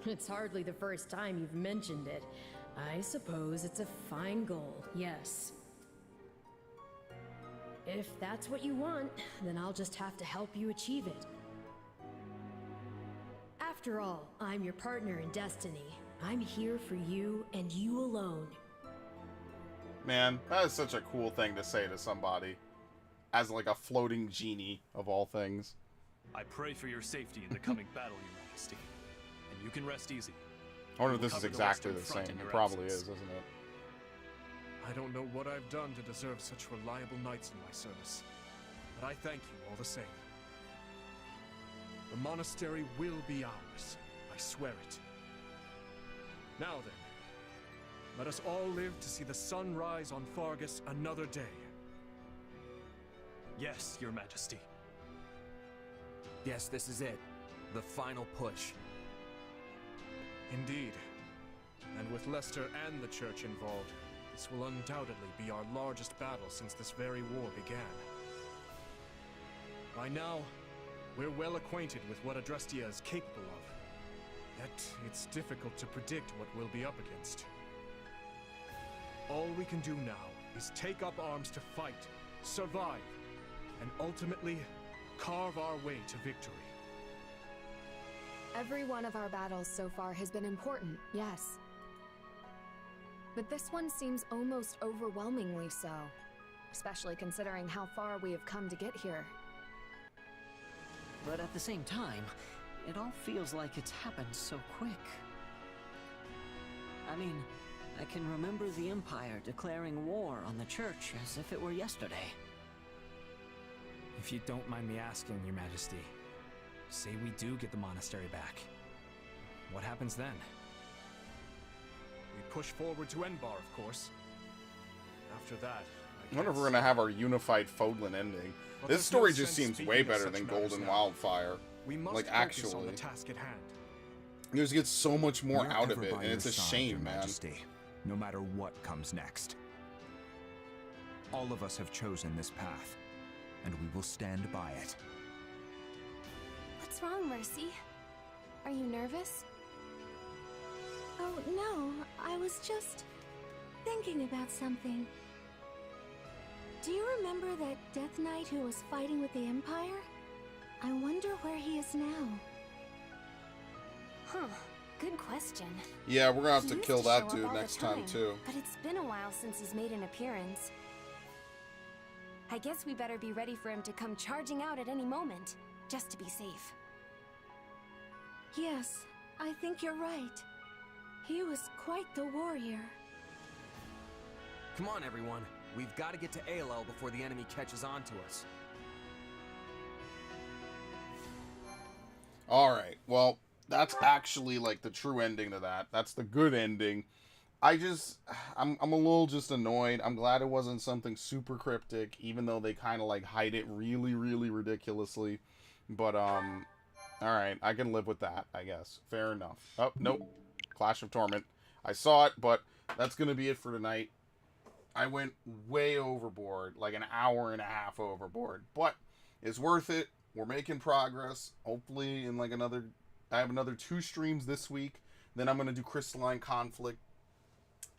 It's hardly the first time you've mentioned it. I suppose it's a fine goal, yes. If that's what you want, then I'll just have to help you achieve it. After all, I'm your partner in destiny. I'm here for you and you alone. Man, that is such a cool thing to say to somebody. As like a floating genie, of all things. I pray for your safety in the coming battle, Your Majesty. And you can rest easy. I wonder if this is exactly the same. It probably is, isn't it? I don't know what I've done to deserve such reliable knights in my service, but I thank you all the same. The monastery will be ours. I swear it. Now then, let us all live to see the sun rise on Fargus another day. Yes, Your Majesty. Yes, this is it. The final push. Indeed. And with Leicester and the Church involved, this will undoubtedly be our largest battle since this very war began. By now, we're well acquainted with what Adrestia is capable of. Yet, it's difficult to predict what we'll be up against. All we can do now is take up arms to fight, survive, and ultimately carve our way to victory. Every one of our battles so far has been important, yes. But this one seems almost overwhelmingly so, especially considering how far we have come to get here. But at the same time, it all feels like it's happened so quick. I mean, I can remember the Empire declaring war on the Church as if it were yesterday. If you don't mind me asking, Your Majesty, say we do get the monastery back. What happens then? We push forward to Enbar, of course. After that, I wonder if we're going to have our unified Fodlan ending. This story just seems way better than Golden Wildfire. Like, actually. On the task at hand. You just get so much more We're out of ever it, by and it's your a side, shame, Your man. Majesty, no matter what comes next. All of us have chosen this path, and we will stand by it. What's wrong, Mercy? Are you nervous? Oh, no. I was just thinking about something. Do you remember that Death Knight who was fighting with the Empire? I wonder where he is now. Huh. Good question. Yeah, we're gonna have He to used kill to that show up dude all the next time, too. But it's been a while since he's made an appearance. I guess we better be ready for him to come charging out at any moment, just to be safe. Yes, I think you're right. He was quite the warrior. Come on, everyone. We've got to get to ALL before the enemy catches on to us. Alright, well, that's actually, like, the true ending to that. That's the good ending. I'm a little just annoyed. I'm glad it wasn't something super cryptic, even though they kind of, like, hide it really, really ridiculously. But, alright, I can live with that, I guess. Fair enough. Oh, nope. Clash of Torment. I saw it, but that's gonna be it for tonight. I went way overboard, like an hour and a half overboard, but it's worth it. We're making progress. Hopefully in like I have another 2 streams this week. Then I'm going to do Crystalline Conflict.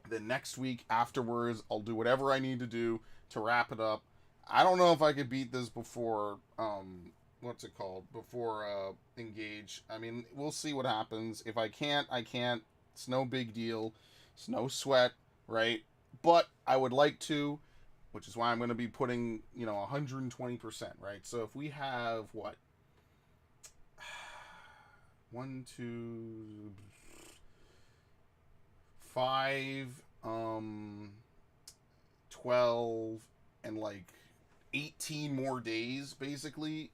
Then next week afterwards, I'll do whatever I need to do to wrap it up. I don't know if I could beat this before, before Engage. I mean, we'll see what happens. If I can't, I can't. It's no big deal. It's no sweat, right? But I would like to, which is why I'm going to be putting, 120%, right? So if we have, 1, 2, 5, 12, and like 18 more days, basically,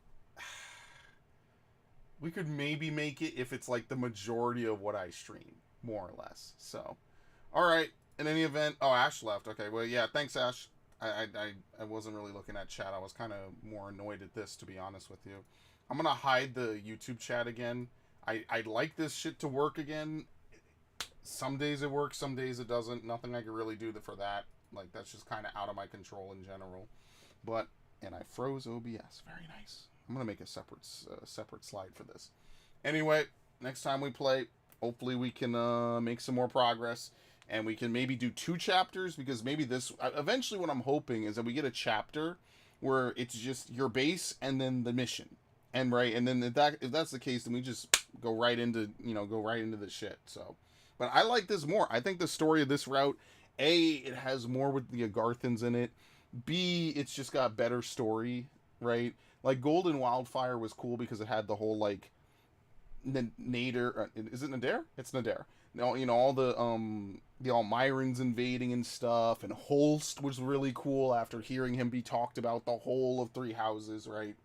we could maybe make it if it's like the majority of what I stream, more or less. So, all right. In any event, oh, Ash left. Okay, well, yeah, thanks, Ash. I wasn't really looking at chat. I was kind of more annoyed at this, to be honest with you. I'm going to hide the YouTube chat again. I'd like this shit to work again. Some days it works, some days it doesn't. Nothing I can really do for that. Like, that's just kind of out of my control in general. But, and I froze OBS. Very nice. I'm going to make a separate slide for this. Anyway, next time we play, hopefully we can make some more progress. And we can maybe do 2 chapters, because maybe this... Eventually what I'm hoping is that we get a chapter where it's just your base and then the mission. And then if that's the case, then we just go right into, the shit. So, but I like this more. I think the story of this route, A, it has more with the Agarthans in it. B, it's just got better story, right? Like, Golden Wildfire was cool because it had the whole, like, Nader... is it Nader? It's Nader. All the Almirans invading and stuff, and Holst was really cool after hearing him be talked about the whole of Three Houses, right?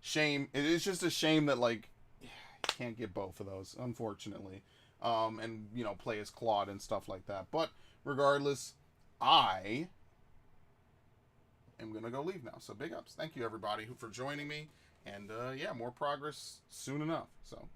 Shame. It is just a shame that, like, you can't get both of those, unfortunately. And, play as Claude and stuff like that. But, regardless, I am going to go leave now. So, big ups. Thank you, everybody, for joining me. And, yeah, more progress soon enough. So,